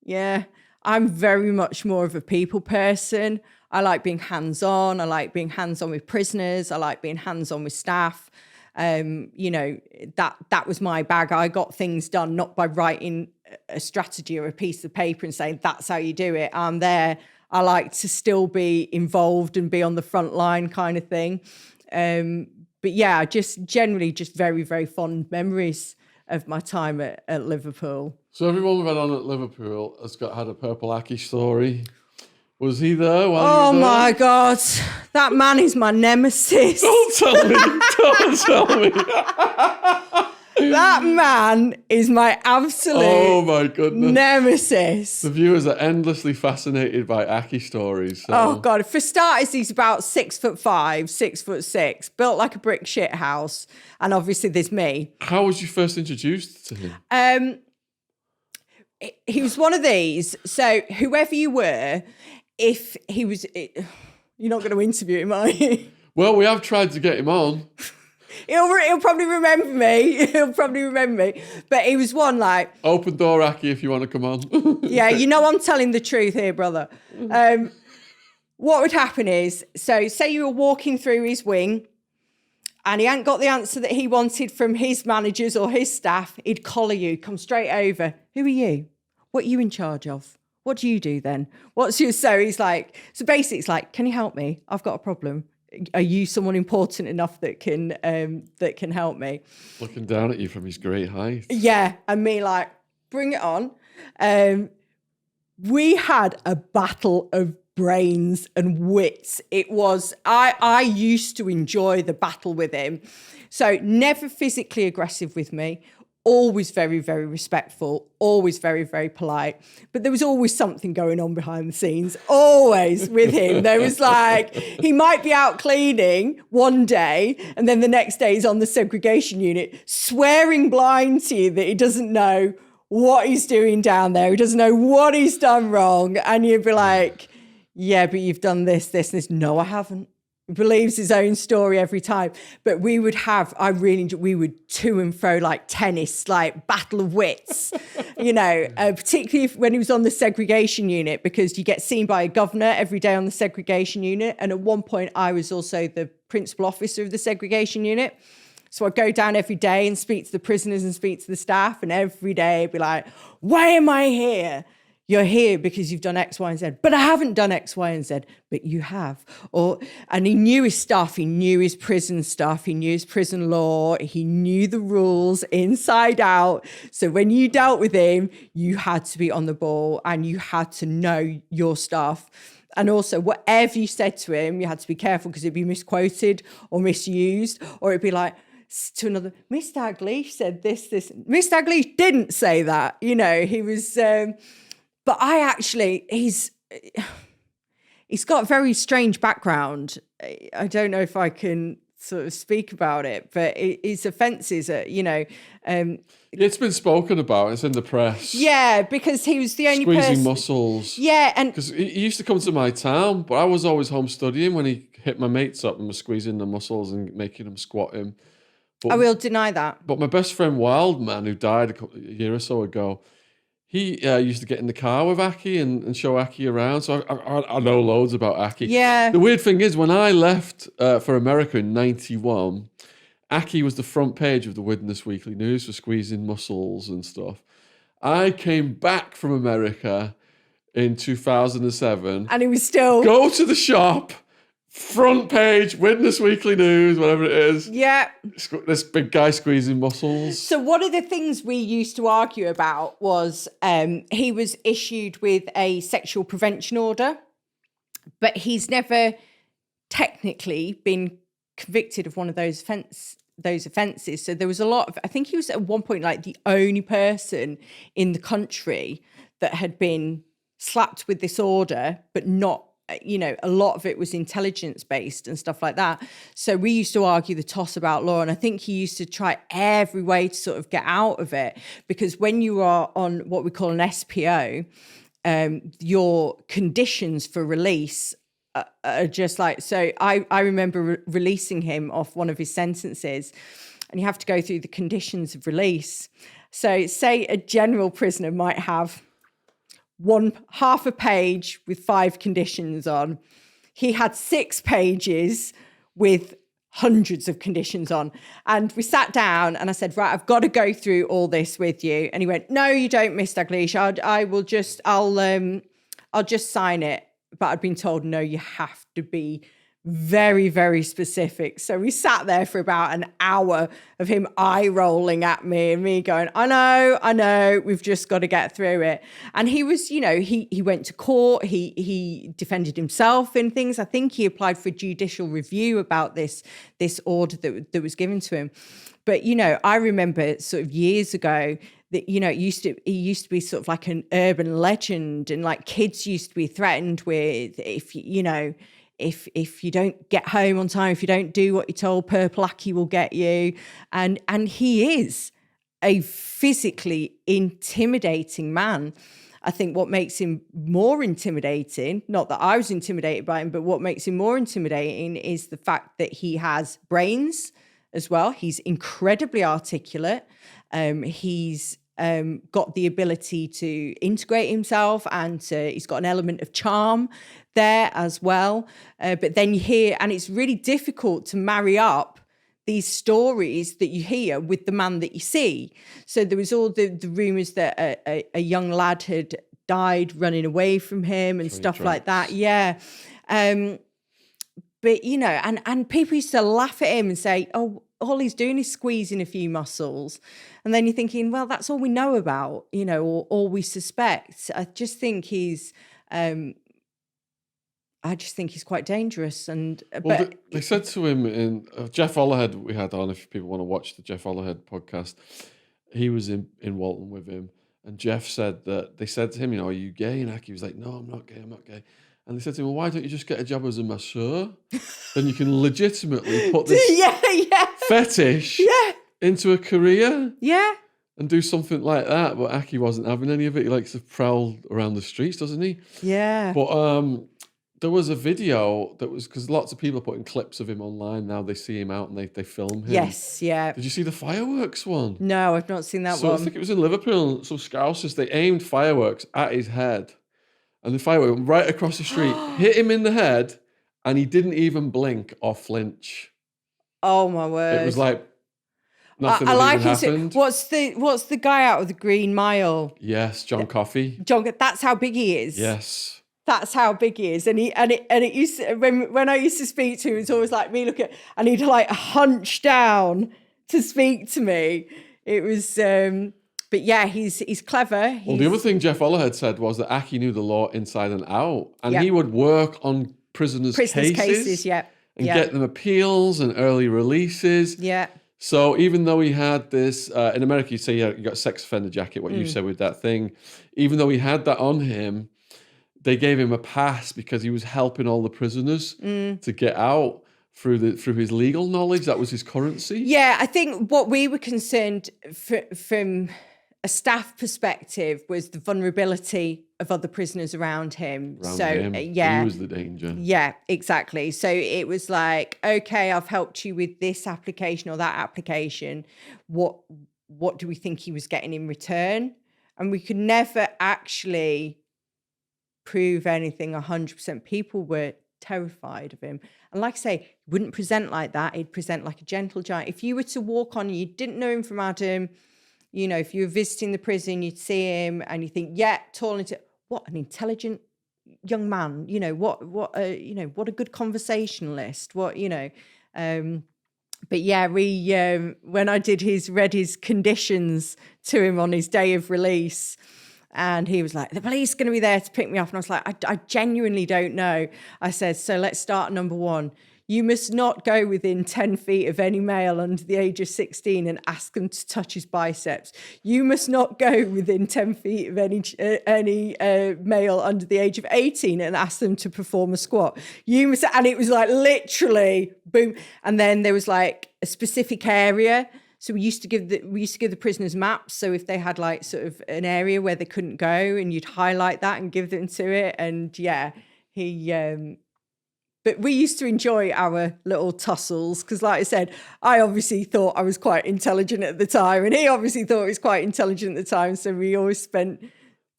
yeah, I'm very much more of a people person. I like being hands-on. I like being hands-on with prisoners. I like being hands-on with staff. That was my bag. I got things done not by writing a strategy or a piece of paper and saying, that's how you do it. I'm there. I like to still be involved and be on the front line kind of thing. But yeah, just generally just very, very fond memories of my time at Liverpool. So everyone we've had on at Liverpool has had a Purple Aki story. Was he there while you were there? My God. That man is my nemesis. Don't tell me. Don't tell me. That man is my absolute nemesis. The viewers are endlessly fascinated by Aki stories. So. Oh, God. For starters, he's about 6'5", 6'6", built like a brick shit house. And obviously there's me. How was you first introduced to him? He was one of these. So whoever you were, if he was... You're not going to interview him, are you? Well, we have tried to get him on. He'll probably remember me. But he was one like... Open door, Aki, if you want to come on. Yeah, I'm telling the truth here, brother. What would happen is, so say you were walking through his wing and he hadn't got the answer that he wanted from his managers or his staff, he'd collar you, come straight over. Who are you? What are you in charge of? What do you do then? So he's like, so basically it's like, can you help me? I've got a problem. Are you someone important enough that can help me? Looking down at you from his great height. Yeah, and me like, bring it on. We had a battle of brains and wits. It was, I used to enjoy the battle with him. So never physically aggressive with me. Always very, very respectful, always very, very polite. But there was always something going on behind the scenes, always with him. There was like, he might be out cleaning one day, and then the next day he's on the segregation unit, swearing blind to you that he doesn't know what he's doing down there. He doesn't know what he's done wrong. And you'd be like, yeah, but you've done this, this, and this. No, I haven't. He believes his own story every time. But we would we would to and fro like tennis, like battle of wits, particularly when he was on the segregation unit, because you get seen by a governor every day on the segregation unit. And at one point, I was also the principal officer of the segregation unit. So I'd go down every day and speak to the prisoners and speak to the staff. And every day I'd be like, why am I here? you're here because you've done X, Y, and Z. But I haven't done X, Y, and Z. But you have. And he knew his stuff. He knew his prison stuff. He knew his prison law. He knew the rules inside out. So when you dealt with him, you had to be on the ball and you had to know your stuff. And also, whatever you said to him, you had to be careful because it'd be misquoted or misused, or it'd be like, to another, Mr. Dalgleish said this. Mr. Dalgleish didn't say that. You know, he was... But he's got a very strange background. I don't know if I can sort of speak about it, but his offences are, it's been spoken about. It's in the press. Yeah, because he was the only squeezing muscles. Yeah, and because he used to come to my town, but I was always home studying when he hit my mates up and was squeezing the muscles and making them squat him. But, I will deny that. But my best friend Wildman, who died a year or so ago, he used to get in the car with Aki and show Aki around. So I know loads about Aki. Yeah. The weird thing is, when I left for America in 91, Aki was the front page of the Witness Weekly News for squeezing muscles and stuff. I came back from America in 2007. And he was still... Go to the shop, front page, Witness Weekly News, whatever it is. Yeah. This big guy squeezing muscles. So one of the things we used to argue about was he was issued with a sexual prevention order, but he's never technically been convicted of one of those offences. So there was a lot of... I think he was at one point like the only person in the country that had been slapped with this order, but not... a lot of it was intelligence-based and stuff like that. So we used to argue the toss about law, and I think he used to try every way to sort of get out of it, because when you are on what we call an SPO, your conditions for release are just like... So I remember releasing him off one of his sentences, and you have to go through the conditions of release. So say a general prisoner might have half a page with 5 conditions on. He had 6 pages with hundreds of conditions on. And we sat down and I said, right, I've got to go through all this with you. And he went, no, you don't, Miss Dalgleish. I'll just sign it. But I'd been told, no, you have to be very, very specific. So we sat there for about an hour of him eye rolling at me and me going, I know, we've just got to get through it. And he was, he went to court, he defended himself in things. I think he applied for judicial review about this order that was given to him. But, I remember sort of years ago that, it used to be sort of like an urban legend, and like kids used to be threatened with, if you don't get home on time, if you don't do what you're told, Purple Aki will get you. And he is a physically intimidating man. I think what makes him more intimidating, not that I was intimidated by him, but what makes him more intimidating is the fact that he has brains as well. He's incredibly articulate. He's got the ability to integrate himself, and he's got an element of charm there as well. But then you hear, and it's really difficult to marry up these stories that you hear with the man that you see. So there was all the rumours that a young lad had died running away from him and stuff like that. Yeah. But, and people used to laugh at him and say, oh, all he's doing is squeezing a few muscles. And then you're thinking, well, that's all we know about, or all we suspect. I just think he's quite dangerous. And well, they said to him in Jeff Ollerhead, we had on, if people want to watch the Jeff Ollerhead podcast, he was in Walton with him. And Jeff said that they said to him, are you gay? And Aki was like, no, I'm not gay. And they said to him, well, why don't you just get a job as a masseur? Then you can legitimately put this fetish into a career. Yeah. And do something like that. But Aki wasn't having any of it. He likes to prowl around the streets, doesn't he? Yeah. But there was a video that was, because lots of people are putting clips of him online now. They see him out and they film him. Yes, yeah. Did you see the fireworks one? No, I've not seen that one. I think it was in Liverpool. Some Scousers, they aimed fireworks at his head. And the firework went right across the street, hit him in the head, and he didn't even blink or flinch. Oh, my word. It was like... Nothing I had like even it. happened. What's the guy out of the Green Mile? Yes, John Coffey. John. That's how big he is. Yes. That's how big he is. And it used to, when I used to speak to him, it's always like me looking, and he'd like hunch down to speak to me. It was, but yeah, he's clever. Well, the other thing Jeff Ollerhead said was that Aki knew the law inside and out, and Yep. he would work on prisoners' cases yeah. and Yeah. get them appeals and early releases. Yeah. So even though he had this, in America, you say you got a sex offender jacket, what you Mm. said with that thing, even though he had that on him, they gave him a pass because he was helping all the prisoners to get out through his legal knowledge. That was his currency. Yeah, I think what we were concerned from a staff perspective was the vulnerability of other prisoners around him. He was the danger. Yeah, exactly. So it was like, okay, I've helped you with this application or that application. What do we think he was getting in return? And we could never actually prove anything 100%. People were terrified of him. And like I say, he wouldn't present like that. He'd present like a gentle giant. If you were to walk on, you didn't know him from Adam, you know, if you were visiting the prison, you'd see him and you think, yeah, tall and what an intelligent young man, you know, what a good conversationalist, but yeah, when I read his conditions to him on his day of release, and he was like, the police are going to be there to pick me up. And I was like, I genuinely don't know. I said, so let's start number 1. You must not go within 10 feet of any male under the age of 16 and ask them to touch his biceps. You must not go within 10 feet of any male under the age of 18 and ask them to perform a squat. And it was like literally boom. And then there was like a specific area. So we used to give the prisoners maps. So if they had like sort of an area where they couldn't go, and you'd highlight that and give them to it. And yeah, but we used to enjoy our little tussles because, like I said, I obviously thought I was quite intelligent at the time, and he obviously thought he was quite intelligent at the time. So we always spent.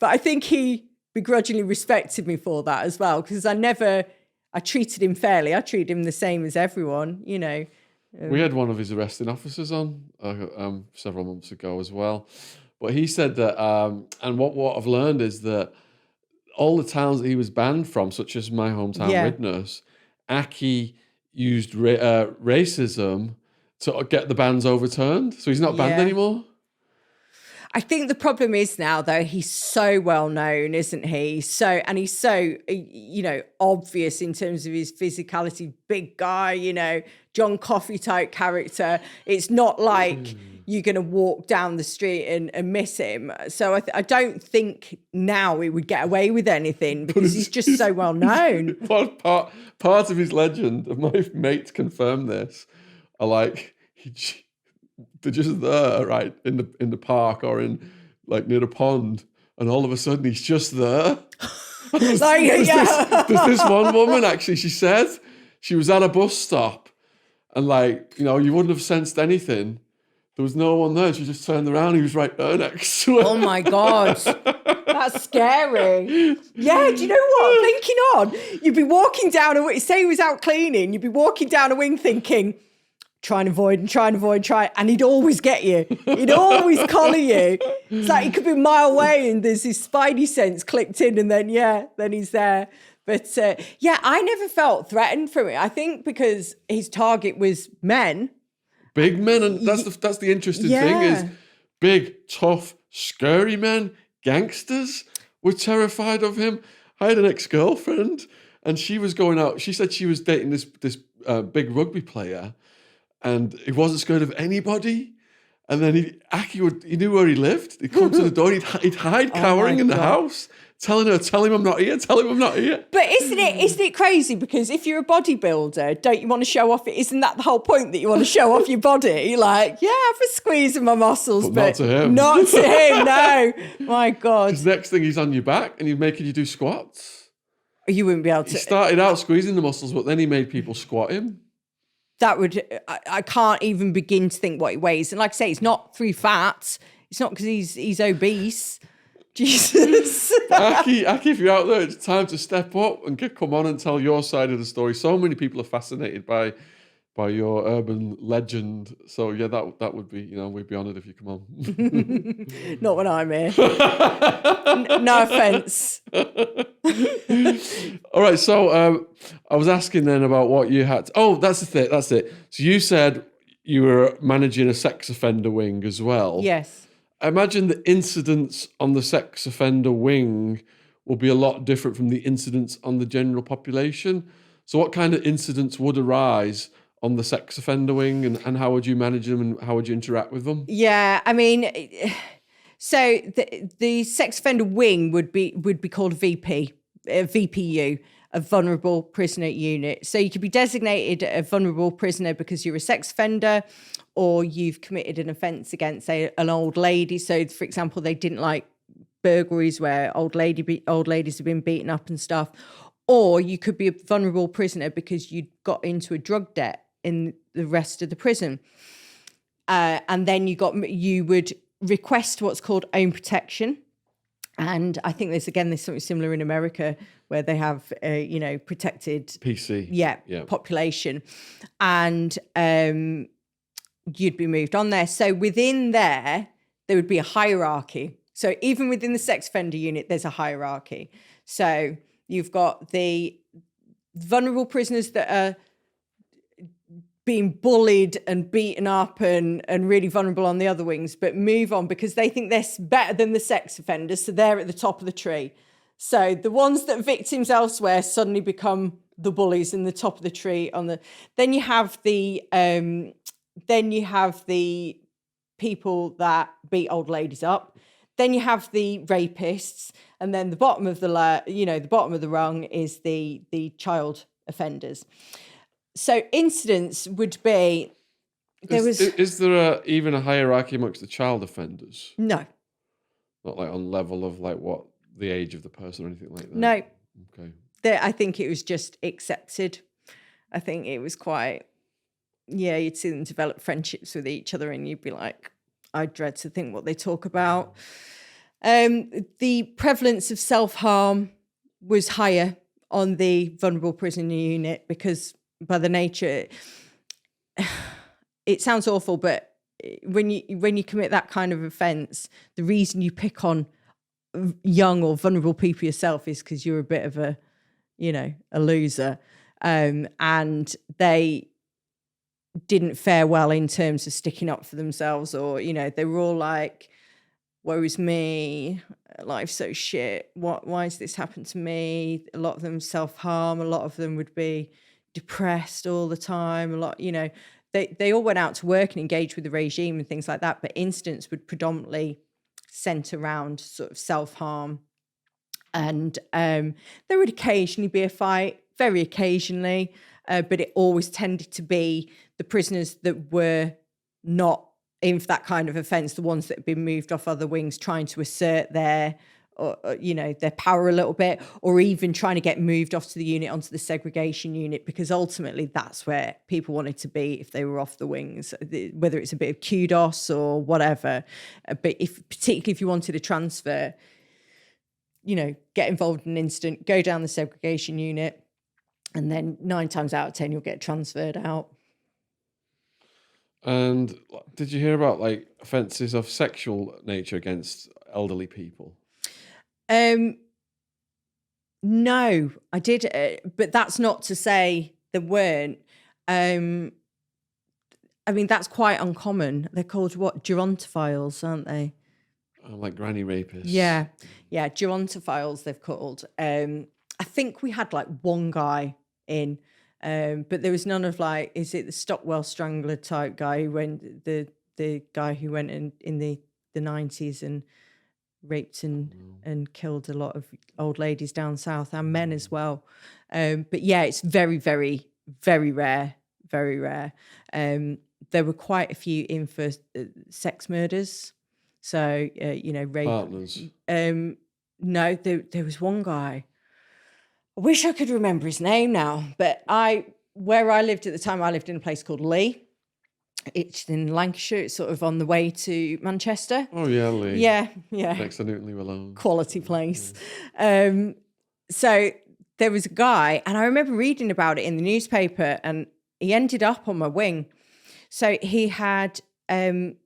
But I think he begrudgingly respected me for that as well, because I treated him fairly. I treated him the same as everyone, you know. We had one of his arresting officers on several months ago as well. But he said that, and what I've learned is that all the towns that he was banned from, such as my hometown, Widnes, Aki used racism to get the bans overturned. So he's not banned anymore. I think the problem is now, though, he's so well known, isn't he? He's so, you know, obvious in terms of his physicality, big guy, you know, John Coffey type character. It's not like you're going to walk down the street and miss him. So I don't think now he would get away with anything because he's just so well known. What part of his legend, of my mates confirmed this, are like, they're just there, right, in the park or in like near a pond, and all of a sudden he's just there. There's this one woman, actually, she said she was at a bus stop, and like, you know, you wouldn't have sensed anything. There was no one there. She just turned around. He was right there next to her. Oh my God. That's scary. Yeah, do you know what? Thinking on, you'd be walking down a wing, say he was out cleaning, you'd be walking down a wing thinking, try and avoid, and he'd always get you. He'd always collar you. It's like he could be a mile away and there's his spidey sense clicked in, and then he's there. But I never felt threatened from it. I think because his target was men. Big men, and that's the interesting thing is big, tough, scary men, gangsters were terrified of him. I had an ex-girlfriend, and she was going out. She said she was dating this big rugby player, and he wasn't scared of anybody. And then Aki knew where he lived. He'd come to the door, he'd hide cowering in the house, tell him I'm not here, But isn't it crazy? Because if you're a bodybuilder, don't you want to show off it? Isn't that the whole point, that you want to show off your body? Like, yeah, have a squeeze of my muscles, but not to him. Not to him, no. My God. Because next thing he's on your back and he's making you do squats. You wouldn't be able to. He started out squeezing the muscles, but then he made people squat him. I can't even begin to think what he weighs. And like I say, it's not through fat. It's not because he's obese. Jesus. Aki, if you're out there, it's time to step up and come on and tell your side of the story. So many people are fascinated by by your urban legend. So yeah, that would be, we'd be honoured if you come on. Not when I'm here. No offence. All right, so I was asking then about what you had. Oh, that's it. So you said you were managing a sex offender wing as well. Yes. I imagine the incidents on the sex offender wing will be a lot different from the incidents on the general population. So what kind of incidents would arise on the sex offender wing, and how would you manage them, and how would you interact with them? Yeah, I mean, so the sex offender wing would be called VPU, a vulnerable prisoner unit. So you could be designated a vulnerable prisoner because you're a sex offender, or you've committed an offence against, say, an old lady. So, for example, they didn't like burglaries where old ladies have been beaten up and stuff. Or you could be a vulnerable prisoner because you got into a drug debt in the rest of the prison. And then you would request what's called own protection. And I think there's something similar in America where they have, protected PC. population. And you'd be moved on there. So within there would be a hierarchy. So even within the sex offender unit, there's a hierarchy. So you've got the vulnerable prisoners that are being bullied and beaten up and really vulnerable on the other wings, but move on because they think they're better than the sex offenders. So they're at the top of the tree. So the ones that are victims elsewhere suddenly become the bullies in the top of the tree. Then you have the people that beat old ladies up. Then you have the rapists, and then the bottom of the rung is the child offenders. So incidents would be Is there even a hierarchy amongst the child offenders? No. Not like on level of like what the age of the person or anything like that? No. Okay. I think it was just accepted. I think it was quite, you'd see them develop friendships with each other and you'd be like, I dread to think what they talk about. The prevalence of self-harm was higher on the vulnerable prisoner unit because by the nature, it sounds awful, but when you commit that kind of offence, the reason you pick on young or vulnerable people yourself is because you're a bit of a loser. And they didn't fare well in terms of sticking up for themselves, or, they were all like, woe is me, life's so shit, why has this happened to me? A lot of them self-harm, a lot of them would be depressed all the time, a lot, they all went out to work and engaged with the regime and things like that, but incidents would predominantly centre around sort of self-harm. And there would occasionally be a fight, very occasionally, but it always tended to be the prisoners that were not in for that kind of offence, the ones that had been moved off other wings, trying to assert their power a little bit, or even trying to get moved off to the unit, onto the segregation unit, because ultimately that's where people wanted to be if they were off the wings, whether it's a bit of kudos or whatever. But particularly if you wanted a transfer, get involved in an incident, go down the segregation unit, and then 9 times out of 10 you'll get transferred out. And did you hear about like offences of sexual nature against elderly people? No, I did, but that's not to say there weren't. I mean, that's quite uncommon. They're called what? Gerontophiles, aren't they? Like granny rapists. Yeah, gerontophiles they've called. I think we had like one guy in, but there was none of like, is it the Stockwell Strangler type guy who went, the guy who went in the 90s and raped and killed a lot of old ladies down south, and men as well. But yeah, it's very, very, very rare, very rare. There were quite a few in for sex murders. So, rape. Partners. No, there was one guy. I wish I could remember his name now, but where I lived at the time, I lived in a place called Lee. It's in Lancashire. It's sort of on the way to Manchester. Oh, yeah, Lee. Yeah. Next to Newton Lee Malone. Quality place. Yeah. So there was a guy, and I remember reading about it in the newspaper, and he ended up on my wing. So he had, he'd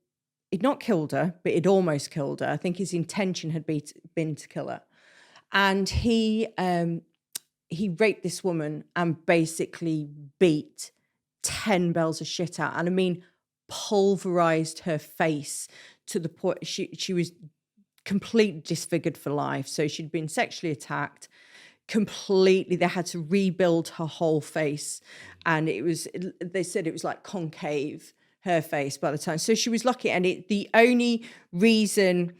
not killed her, but he'd almost killed her. I think his intention had been to kill her. And he raped this woman and basically beat 10 bells of shit out. And I mean, pulverized her face to the point she was completely disfigured for life. So she'd been sexually attacked completely. They had to rebuild her whole face. And they said it was like concave, her face by the time. So she was lucky. And the only reason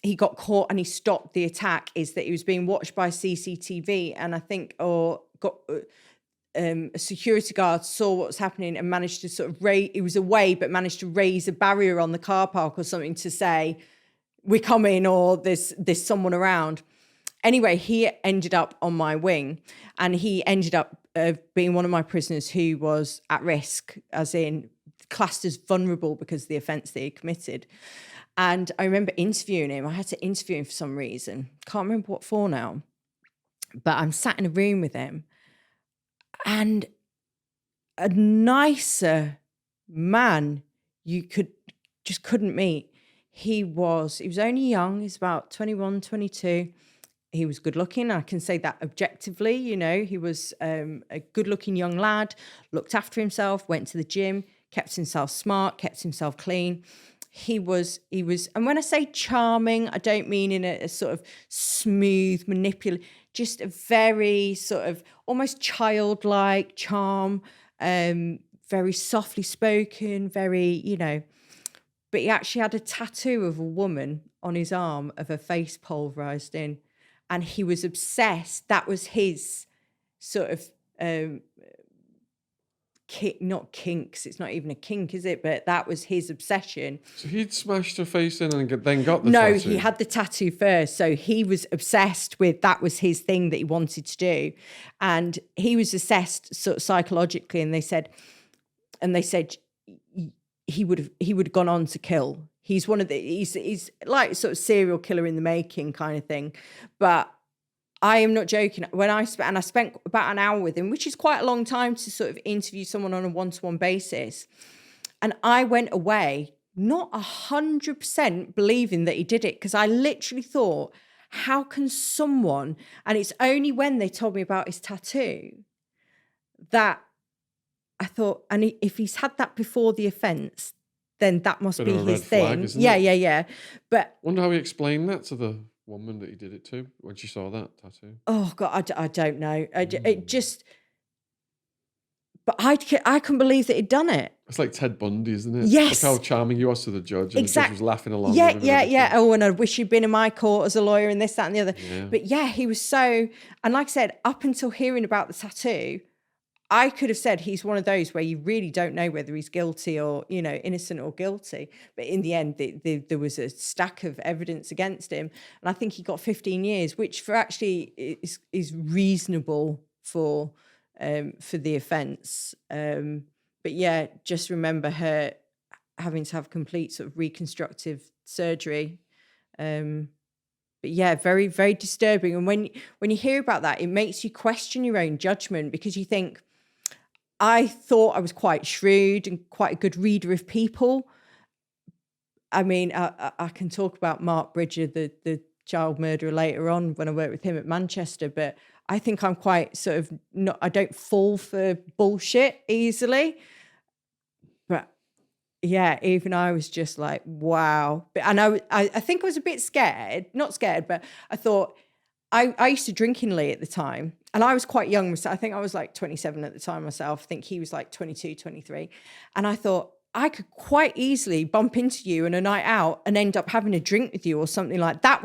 he got caught and he stopped the attack is that he was being watched by CCTV. And I think, a security guard saw what was happening and managed to sort of he was away, but managed to raise a barrier on the car park or something to say, we're coming, or there's someone around. Anyway, he ended up on my wing, and he ended up being one of my prisoners who was at risk, as in classed as vulnerable because of the offence that he committed. And I remember interviewing him. I had to interview him for some reason. Can't remember what for now. But I'm sat in a room with him, and a nicer man you couldn't meet. He was only young. He's about 21, 22. He was good looking. I can say that objectively, he was a good looking young lad, looked after himself, went to the gym, kept himself smart, kept himself clean. He was, and when I say charming, I don't mean in a sort of smooth, manipulative, just a very sort of almost childlike charm, very softly spoken, very, but he actually had a tattoo of a woman on his arm of her face pulverized in. And he was obsessed. That was his sort of, not kinks. It's not even a kink, is it? But that was his obsession. So he'd smashed her face in and then got the tattoo? No, he had the tattoo first. So he was obsessed with, that was his thing that he wanted to do. And he was assessed sort of psychologically, and they said he would have gone on to kill. He's he's like sort of serial killer in the making kind of thing. But I am not joking. When I spent about an hour with him, which is quite a long time to sort of interview someone on a one-to-one basis. And I went away not 100% believing that he did it, because I literally thought, how can someone, and it's only when they told me about his tattoo that I thought, and if he's had that before the offence, then that must be his thing. Yeah. But wonder how he explained that to the woman that he did it to when she saw that tattoo. Oh God, I don't know. It just, but I couldn't believe that he'd done it. It's like Ted Bundy, isn't it? Yes. Look how charming he was to the judge, and the judge was laughing along. Yeah. Oh, and I wish you'd been in my court as a lawyer, and this, that, and the other. Yeah. But yeah, he was so, and like I said, up until hearing about the tattoo, I could have said he's one of those where you really don't know whether he's guilty or, innocent or guilty. But in the end, there was a stack of evidence against him. And I think he got 15 years, which for actually is reasonable for the offence. But yeah, just remember her having to have complete sort of reconstructive surgery. But yeah, very, very disturbing. And when you hear about that, it makes you question your own judgment, because you think, I thought I was quite shrewd and quite a good reader of people. I mean, I can talk about Mark Bridger, the child murderer, later on when I worked with him at Manchester, but I think I'm quite sort of I don't fall for bullshit easily. But yeah, even I was just like, wow. And I think I was a bit scared, not scared, but I thought, I used to drink in Lee at the time, and I was quite young. I think I was like 27 at the time myself. I think he was like 22, 23. And I thought, I could quite easily bump into you on a night out and end up having a drink with you or something like that.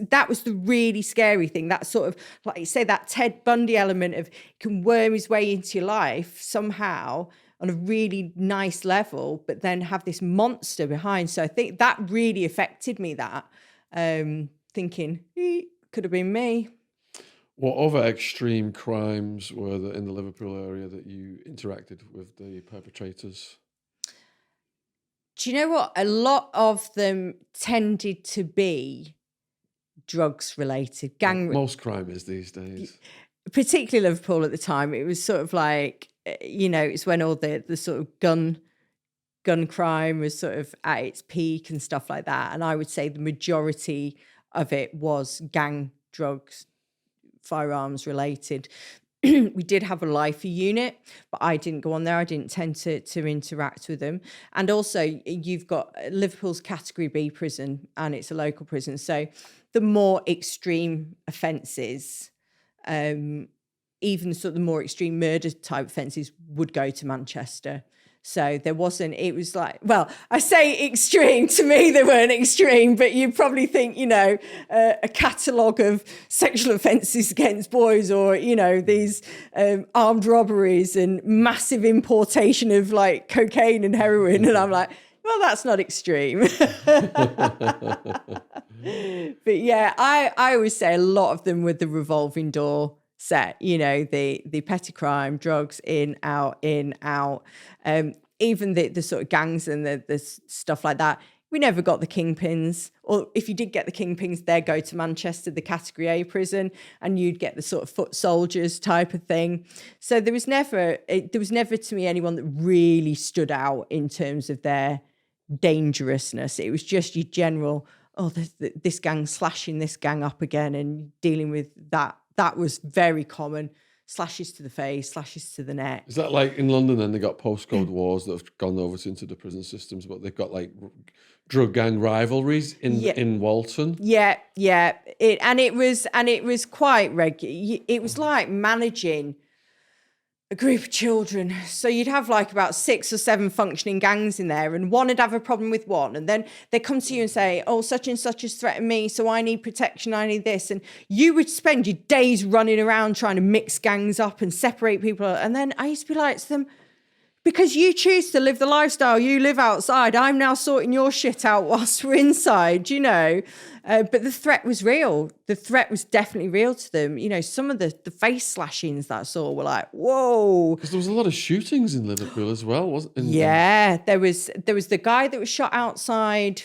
That was the really scary thing. That sort of, like you say, that Ted Bundy element of can worm his way into your life somehow on a really nice level, but then have this monster behind. So I think that really affected me, that thinking, could have been me. What other extreme crimes were there in the Liverpool area that you interacted with the perpetrators? Do you know what? A lot of them tended to be drugs related, gang. Most crime is these days. particularly Liverpool at the time, it was sort of like, it's when all the sort of gun crime was sort of at its peak and stuff like that. And I would say the majority of it was gang, drugs, firearms related. We did have a lifer unit, but I didn't go on there. I didn't tend to interact with them. And also, you've got Liverpool's Category B prison, and it's a local prison. So the more extreme offences, even sort of the more extreme murder type offences, would go to Manchester. So it was like, well, I say extreme, to me they weren't extreme, but you probably think, a catalogue of sexual offences against boys, or, these armed robberies and massive importation of like cocaine and heroin. And I'm like, well, that's not extreme. But yeah, I always say a lot of them were the revolving door set, the petty crime, drugs, in, out. Even the sort of gangs and the stuff like that, we never got the kingpins. Or if you did get the kingpins, they'd go to Manchester, the Category A prison, and you'd get the sort of foot soldiers type of thing. So there was never to me anyone that really stood out in terms of their dangerousness. It was just your general, this gang slashing this gang up again and dealing with that. That was very common. Slashes to the face, slashes to the neck. Is that like in London then they got postcode wars that have gone over into the prison systems, but they've got like drug gang rivalries in Walton? Yeah. It was quite regular. It was like managing a group of children. So you'd have like about 6 or 7 functioning gangs in there, and one would have a problem with one, and then they come to you and say, such and such has threatened me, so I need protection, I need this. And you would spend your days running around trying to mix gangs up and separate people. And then I used to be like to them, because you choose to live the lifestyle you live outside, I'm now sorting your shit out whilst we're inside, But the threat was real. The threat was definitely real to them. Some of the face slashings that I saw were like, whoa. Because there was a lot of shootings in Liverpool as well, wasn't there? Yeah, there was the guy that was shot outside,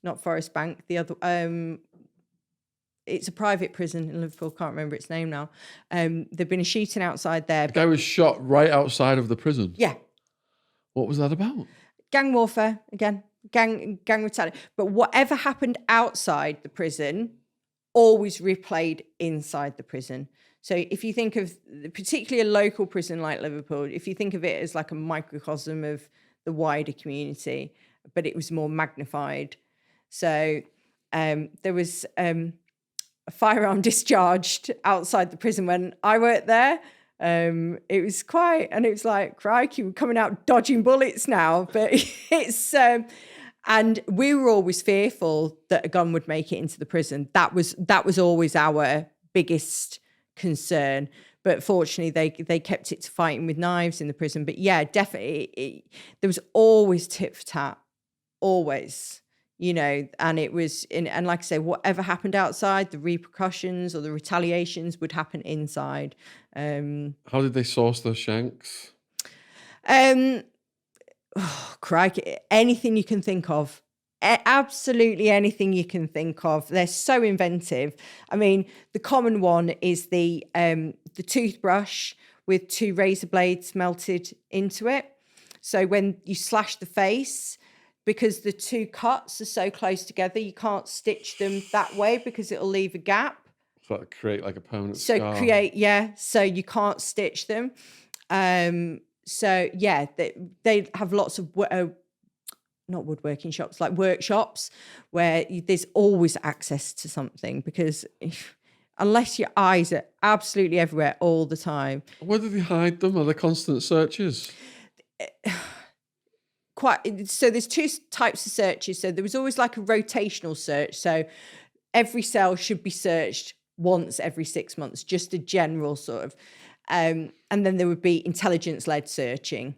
not Forest Bank, the other, it's a private prison in Liverpool, can't remember its name now. There'd been a shooting outside there. The guy was shot right outside of the prison? Yeah. What was that about? Gang warfare, again. Gang retaliation. But whatever happened outside the prison always replayed inside the prison. So if you think of particularly a local prison like Liverpool, if you think of it as like a microcosm of the wider community, but it was more magnified. So there was a firearm discharged outside the prison when I worked there. It was and it was like, crikey, we're coming out dodging bullets now. But it's, and we were always fearful that a gun would make it into the prison. That was always our biggest concern. But fortunately, they kept it to fighting with knives in the prison. But yeah, definitely, there was always tit for tat, always. And it was, and like I say, whatever happened outside, the repercussions or the retaliations would happen inside. How did they source those shanks? Crikey, anything you can think of. Absolutely anything you can think of. They're so inventive. I mean, the common one is the toothbrush with 2 razor blades melted into it. So when you slash the face, because the 2 cuts are so close together, you can't stitch them that way because it'll leave a gap. So that create like a permanent scar. So you can't stitch them. So yeah, they have lots of not woodworking shops, like workshops where there's always access to something, because unless your eyes are absolutely everywhere all the time. Where do they hide them? Are there constant searches? So there's 2 types of searches. So there was always like a rotational search. So every cell should be searched once every 6 months, just a general sort of, and then there would be intelligence-led searching,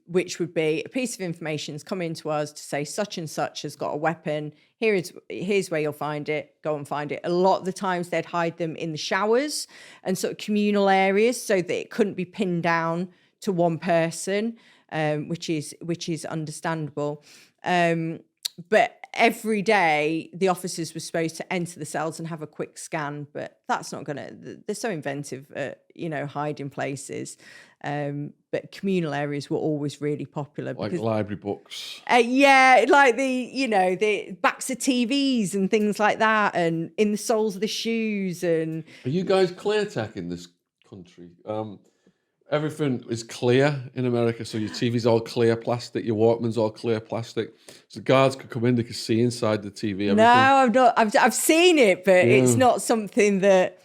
which would be a piece of information's come into us to say such and such has got a weapon. Here's where you'll find it. Go and find it. A lot of the times they'd hide them in the showers and sort of communal areas so that it couldn't be pinned down to one person. Which is understandable. But every day the officers were supposed to enter the cells and have a quick scan, but that's not gonna, they're so inventive at, hiding places. But communal areas were always really popular. Like because, library books. yeah, like the backs of TVs and things like that, and in the soles of the shoes. And Are you guys clear tech in this country? Everything is clear in America, so your TV's all clear plastic, your Walkman's all clear plastic. So guards could come in, they could see inside the TV. Everything. No, I've not. I've seen it, but it's not something that.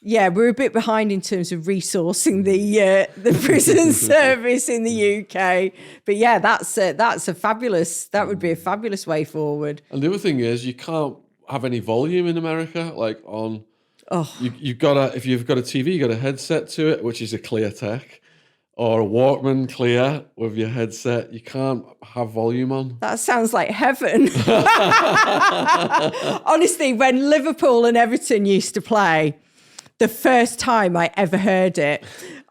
Yeah, we're a bit behind in terms of resourcing the prison service in the UK. But yeah, that's a fabulous. That would be a fabulous way forward. And the other thing is, you can't have any volume in America, like on. Oh, You've got if you've got a TV, you got a headset to it, which is a clear tech, or a Walkman clear with your headset. You can't have volume on. that sounds like heaven. Honestly, when Liverpool and Everton used to play, the first time I ever heard it,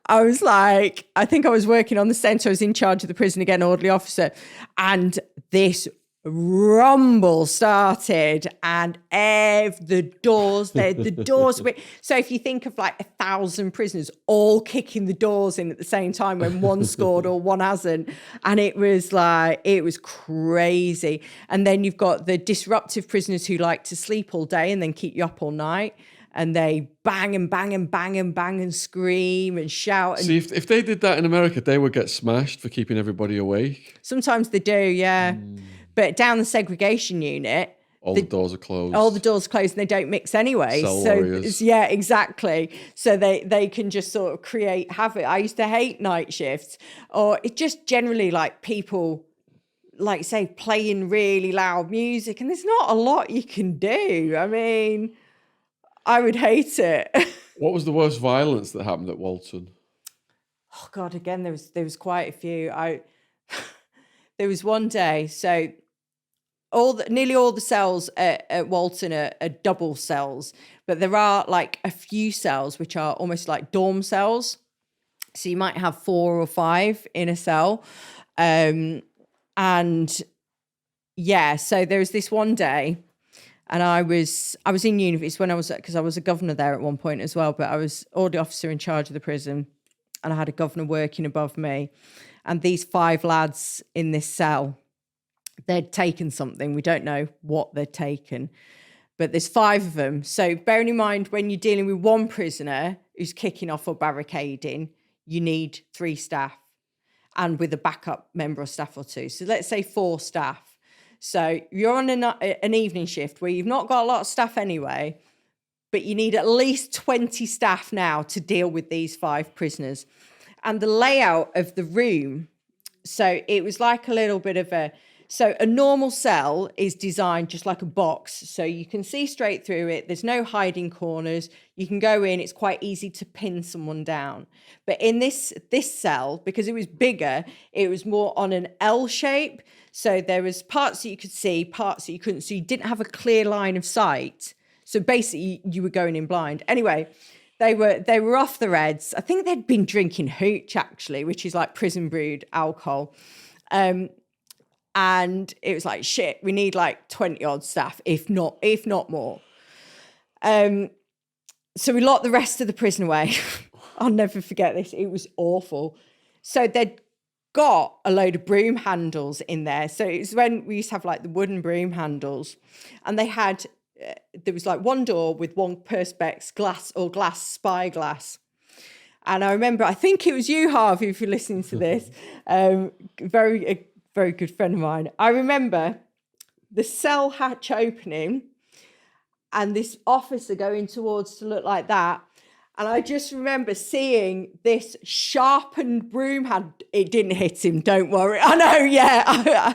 I was like, I think I was working on the centre. I was in charge of the prison again, orderly officer, and this rumble started, and the doors. So if you think of like 1,000 prisoners all kicking the doors in at the same time when one scored or one hasn't, and it was crazy. And then you've got the disruptive prisoners who like to sleep all day and then keep you up all night. And they bang and bang and bang and bang and scream and shout. And See, if they did that in America, they would get smashed for keeping everybody awake. sometimes they do, yeah. But down the segregation unit, All the doors are closed. all the doors closed and they don't mix anyway. Cell So warriors. yeah, exactly. So they can just sort of create havoc. I used to hate night shifts, or it just generally like people, like say, playing really loud music, and there's not a lot you can do. I mean, I would hate it. What was the worst violence that happened at Walton? Oh God, again, there was quite a few. There was one day, so nearly all the cells at Walton are double cells, but there are like a few cells which are almost like dorm cells. So you might have 4 or 5 in a cell. And yeah, so there was this one day, and I was in university when because I was a governor there at one point as well, but I was orderly officer in charge of the prison, and I had a governor working above me. And these 5 lads in this cell, they'd taken something. We don't know what they'd taken, but there's 5 of them. So bearing in mind, when you're dealing with one prisoner who's kicking off or barricading, you need 3 staff, and with a backup member of staff or 2. So let's say 4 staff. So you're on an evening shift where you've not got a lot of staff anyway, but you need at least 20 staff now to deal with these 5 prisoners. And the layout of the room, so it was like a little bit of a normal cell is designed just like a box, so you can see straight through it. There's no hiding corners. You can go in. It's quite easy to pin someone down. But in this cell, because it was bigger, it was more on an L shape. So there was parts that you could see, parts that you couldn't. So you didn't have a clear line of sight. So basically, you were going in blind. Anyway, they were off their heads. I think they'd been drinking hooch, actually, which is like prison brewed alcohol. And it was like, shit, we need like 20 odd staff, if not more. So we locked the rest of the prison away. I'll never forget this. It was awful. So they'd got a load of broom handles in there. So it was when we used to have like the wooden broom handles, and they had, there was like one door with one perspex glass spyglass. And I remember, I think it was you, Harvey, if you're listening to this, a very good friend of mine. I remember the cell hatch opening and this officer going towards to look like that. And I just remember seeing this sharpened broom hand. It didn't hit him, don't worry. I know, yeah.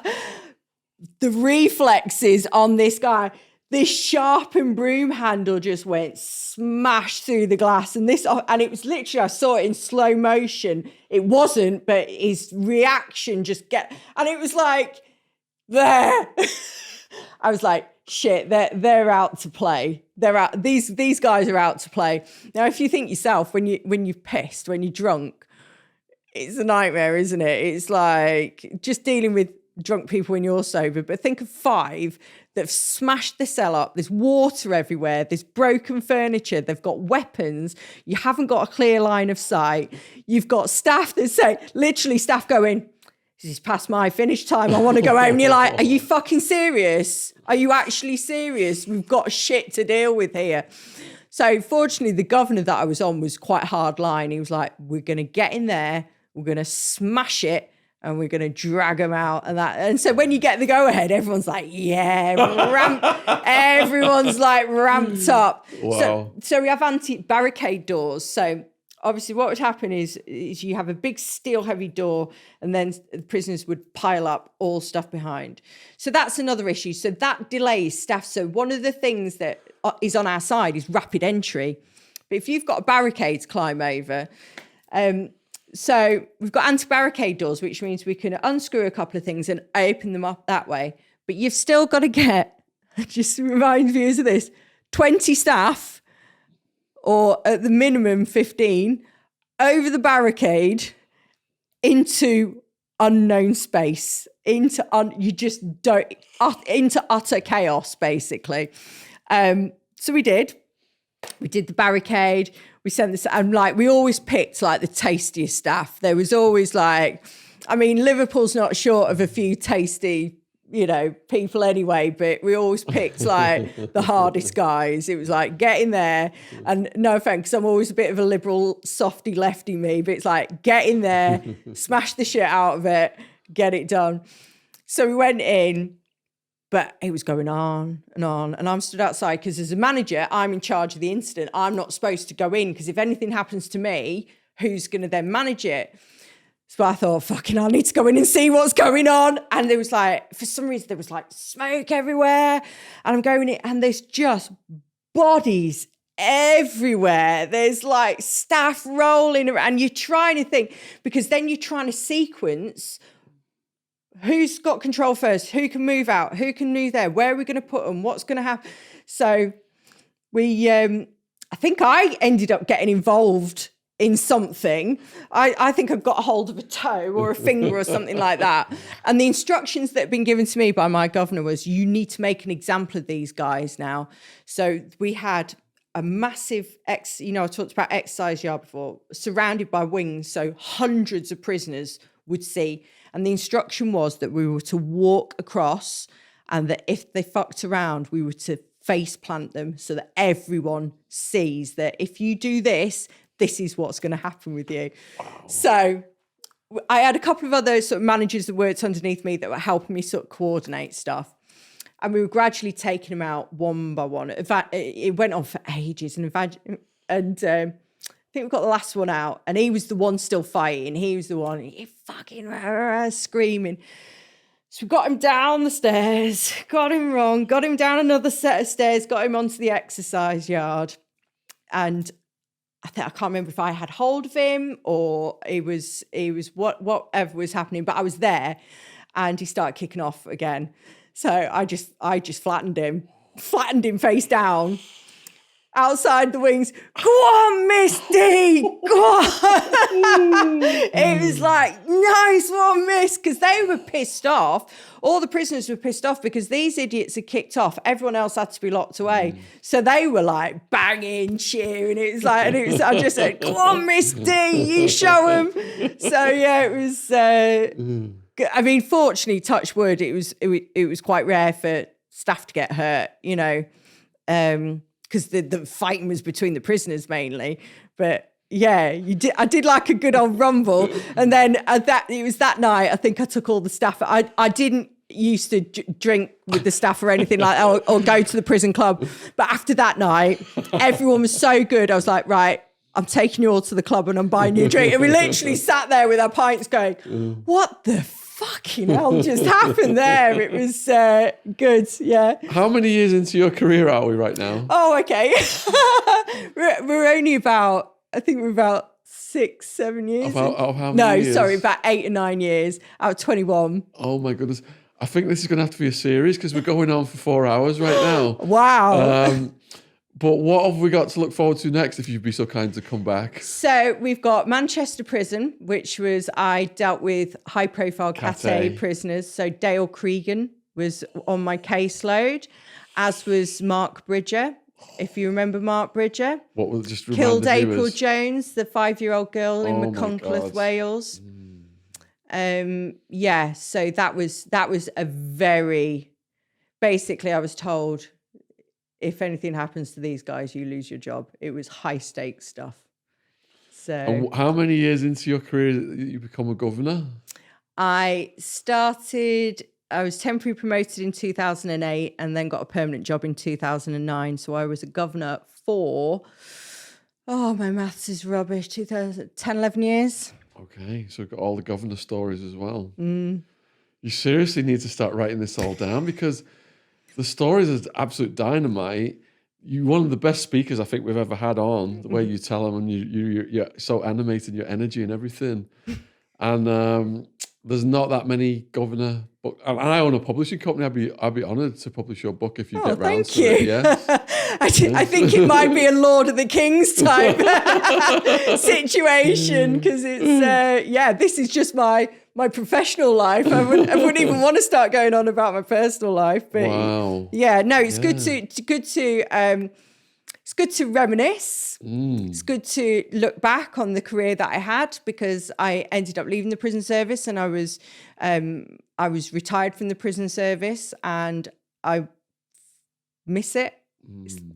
The reflexes on this guy. This sharpened broom handle just went smash through the glass. And it was literally, I saw it in slow motion. It wasn't, but his reaction and it was like, there. I was like, shit, they're out to play. They're out. These guys are out to play. Now, if you think yourself, when you're pissed, when you're drunk, it's a nightmare, isn't it? It's like just dealing with drunk people when you're sober, but think of 5 that have smashed the cell up. There's water everywhere. There's broken furniture. They've got weapons. You haven't got a clear line of sight. You've got staff that say, literally staff going, this is past my finish time. I want to go home. And you're like, are you fucking serious? Are you actually serious? We've got shit to deal with here. So fortunately, the governor that I was on was quite hard line. He was like, we're going to get in there. We're going to smash it. And we're going to drag them out and so when you get the go ahead, everyone's like, yeah, everyone's like ramped up. Wow. So we have anti-barricade doors. So obviously what would happen is you have a big steel heavy door and then the prisoners would pile up all stuff behind. So that's another issue. So that delays staff. So one of the things that is on our side is rapid entry. But if you've got a barricade to climb over, so we've got anti-barricade doors, which means we can unscrew a couple of things and open them up that way. But you've still got to get, just to remind viewers of this, 20 staff, or at the minimum 15, over the barricade into unknown space, into utter chaos, basically. So we did the barricade. We sent this, and like, we always picked like the tastiest staff. There was always like, I mean, Liverpool's not short of a few tasty, people anyway, but we always picked like the hardest guys. It was like, get in there. And no offense, I'm always a bit of a liberal, softy, lefty me, but it's like, get in there, smash the shit out of it, get it done. So we went in. But it was going on. And I'm stood outside because as a manager, I'm in charge of the incident. I'm not supposed to go in because if anything happens to me, who's going to then manage it? So I thought, I need to go in and see what's going on. And there was like, for some reason, there was like smoke everywhere. And I'm going in and there's just bodies everywhere. There's like staff rolling around. And you're trying to think, because then you're trying to sequence who's got control first, who can move out, who can move there, where are we going to put them, what's going to happen? So we, I think I ended up getting involved in something. I think I've got a hold of a toe or a finger or something like that. And the instructions that had been given to me by my governor was, you need to make an example of these guys now. So we had a massive, I talked about exercise yard before, surrounded by wings, so hundreds of prisoners would see. And the instruction was that we were to walk across and that if they fucked around, we were to face plant them so that everyone sees that if you do this, this is what's going to happen with you. Wow. So I had a couple of other sort of managers that worked underneath me that were helping me sort of coordinate stuff. And we were gradually taking them out one by one. In fact, it went on for ages. And I think we got the last one out and he was the one still fighting. He was the one, he fucking screaming. So we got him down the stairs, got him wrong, got him down another set of stairs, got him onto the exercise yard. And I can't remember if I had hold of him or it was whatever was happening, but I was there and he started kicking off again. So I just flattened him face down. Outside the wings, go on, Misty, go on. It was like, nice one, Miss, because they were pissed off. All the prisoners were pissed off because these idiots had kicked off. Everyone else had to be locked away. So they were like banging, cheering. I just said, go on, Misty, you show them. So yeah, it was, I mean, fortunately, touch wood, it was quite rare for staff to get hurt, because the fighting was between the prisoners mainly. But yeah, I did like a good old rumble. And then it was that night, I think I took all the staff. I didn't used to drink with the staff or anything like that, or go to the prison club. But after that night, everyone was so good. I was like, right, I'm taking you all to the club and I'm buying you a drink. And we literally sat there with our pints going, what the fucking hell just happened there? It was good, yeah. How many years into your career are we right now? Oh, okay. we're only about, I think we're about 6-7 years. How many years? Sorry, about 8 or 9 years out of 21. Oh my goodness. I think this is going to have to be a series because we're going on for 4 hours right now. Wow. But what have we got to look forward to next, if you'd be so kind to come back? So we've got Manchester Prison, which was, I dealt with high-profile Cat prisoners. So Dale Cregan was on my caseload, as was Mark Bridger. If you remember Mark Bridger. What was just killed April Jones, the 5-year-old girl in Machynlleth, Wales. Yeah, so that was a very, basically I was told, if anything happens to these guys, you lose your job. It was high stakes stuff. So and how many years into your career did you become a governor? I was temporarily promoted in 2008 and then got a permanent job in 2009. So I was a governor for, my maths is rubbish, 10, 11 years. Okay, so we've got all the governor stories as well. You seriously need to start writing this all down, because the stories are absolute dynamite. You're one of the best speakers I think we've ever had on, the way you tell them, and you're so animated, your energy and everything. And there's not that many governor book. And I own a publishing company. I'd be honoured to publish your book if you get round to it. Yes. I think it might be a Lord of the Kings type situation, because it's this is just my professional life. I wouldn't even want to start going on about my personal life. But wow. Yeah, no, it's good to reminisce. It's good to look back on the career that I had, because I ended up leaving the prison service, and I was retired from the prison service, and I miss it.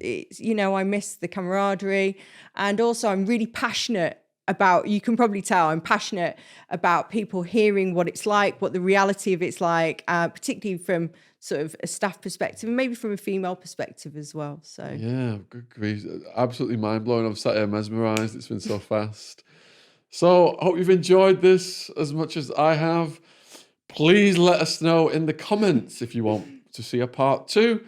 It's, I miss the camaraderie, and also I'm really passionate about, you can probably tell, I'm passionate about people hearing what it's like, what the reality of it's like, particularly from sort of a staff perspective, and maybe from a female perspective as well. So yeah, good grief, absolutely mind blowing. I'm sat here mesmerised. It's been so fast. So I hope you've enjoyed this as much as I have. Please let us know in the comments if you want to see a part 2.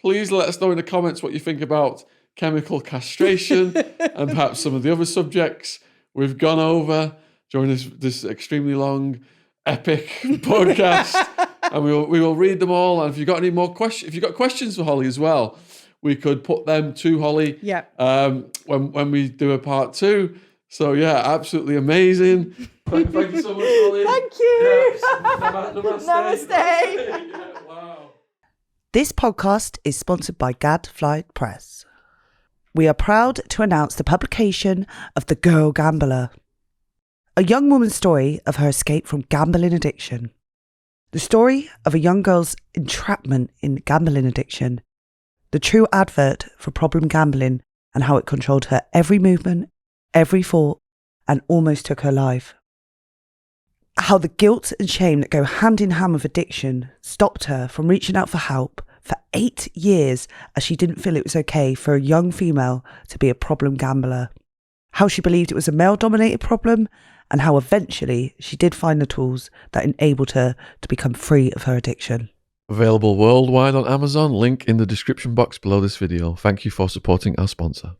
Please let us know in the comments what you think about chemical castration and perhaps some of the other subjects we've gone over during this extremely long, epic podcast. And we will read them all. And if you've got any more questions, if you've got questions for Holly as well, we could put them to Holly when we do a part 2. So yeah, absolutely amazing. Thank you so much, Holly. Thank you. Yeah, namaste. Namaste. Wow. This podcast is sponsored by Gadfly Press. We are proud to announce the publication of The Girl Gambler, a young woman's story of her escape from gambling addiction. The story of a young girl's entrapment in gambling addiction, the true advert for problem gambling, and how it controlled her every movement, every thought, and almost took her life. How the guilt and shame that go hand in hand with addiction stopped her from reaching out for help for 8 years, as she didn't feel it was okay for a young female to be a problem gambler. How she believed it was a male-dominated problem, and how eventually she did find the tools that enabled her to become free of her addiction. Available worldwide on Amazon. Link in the description box below this video. Thank you for supporting our sponsor.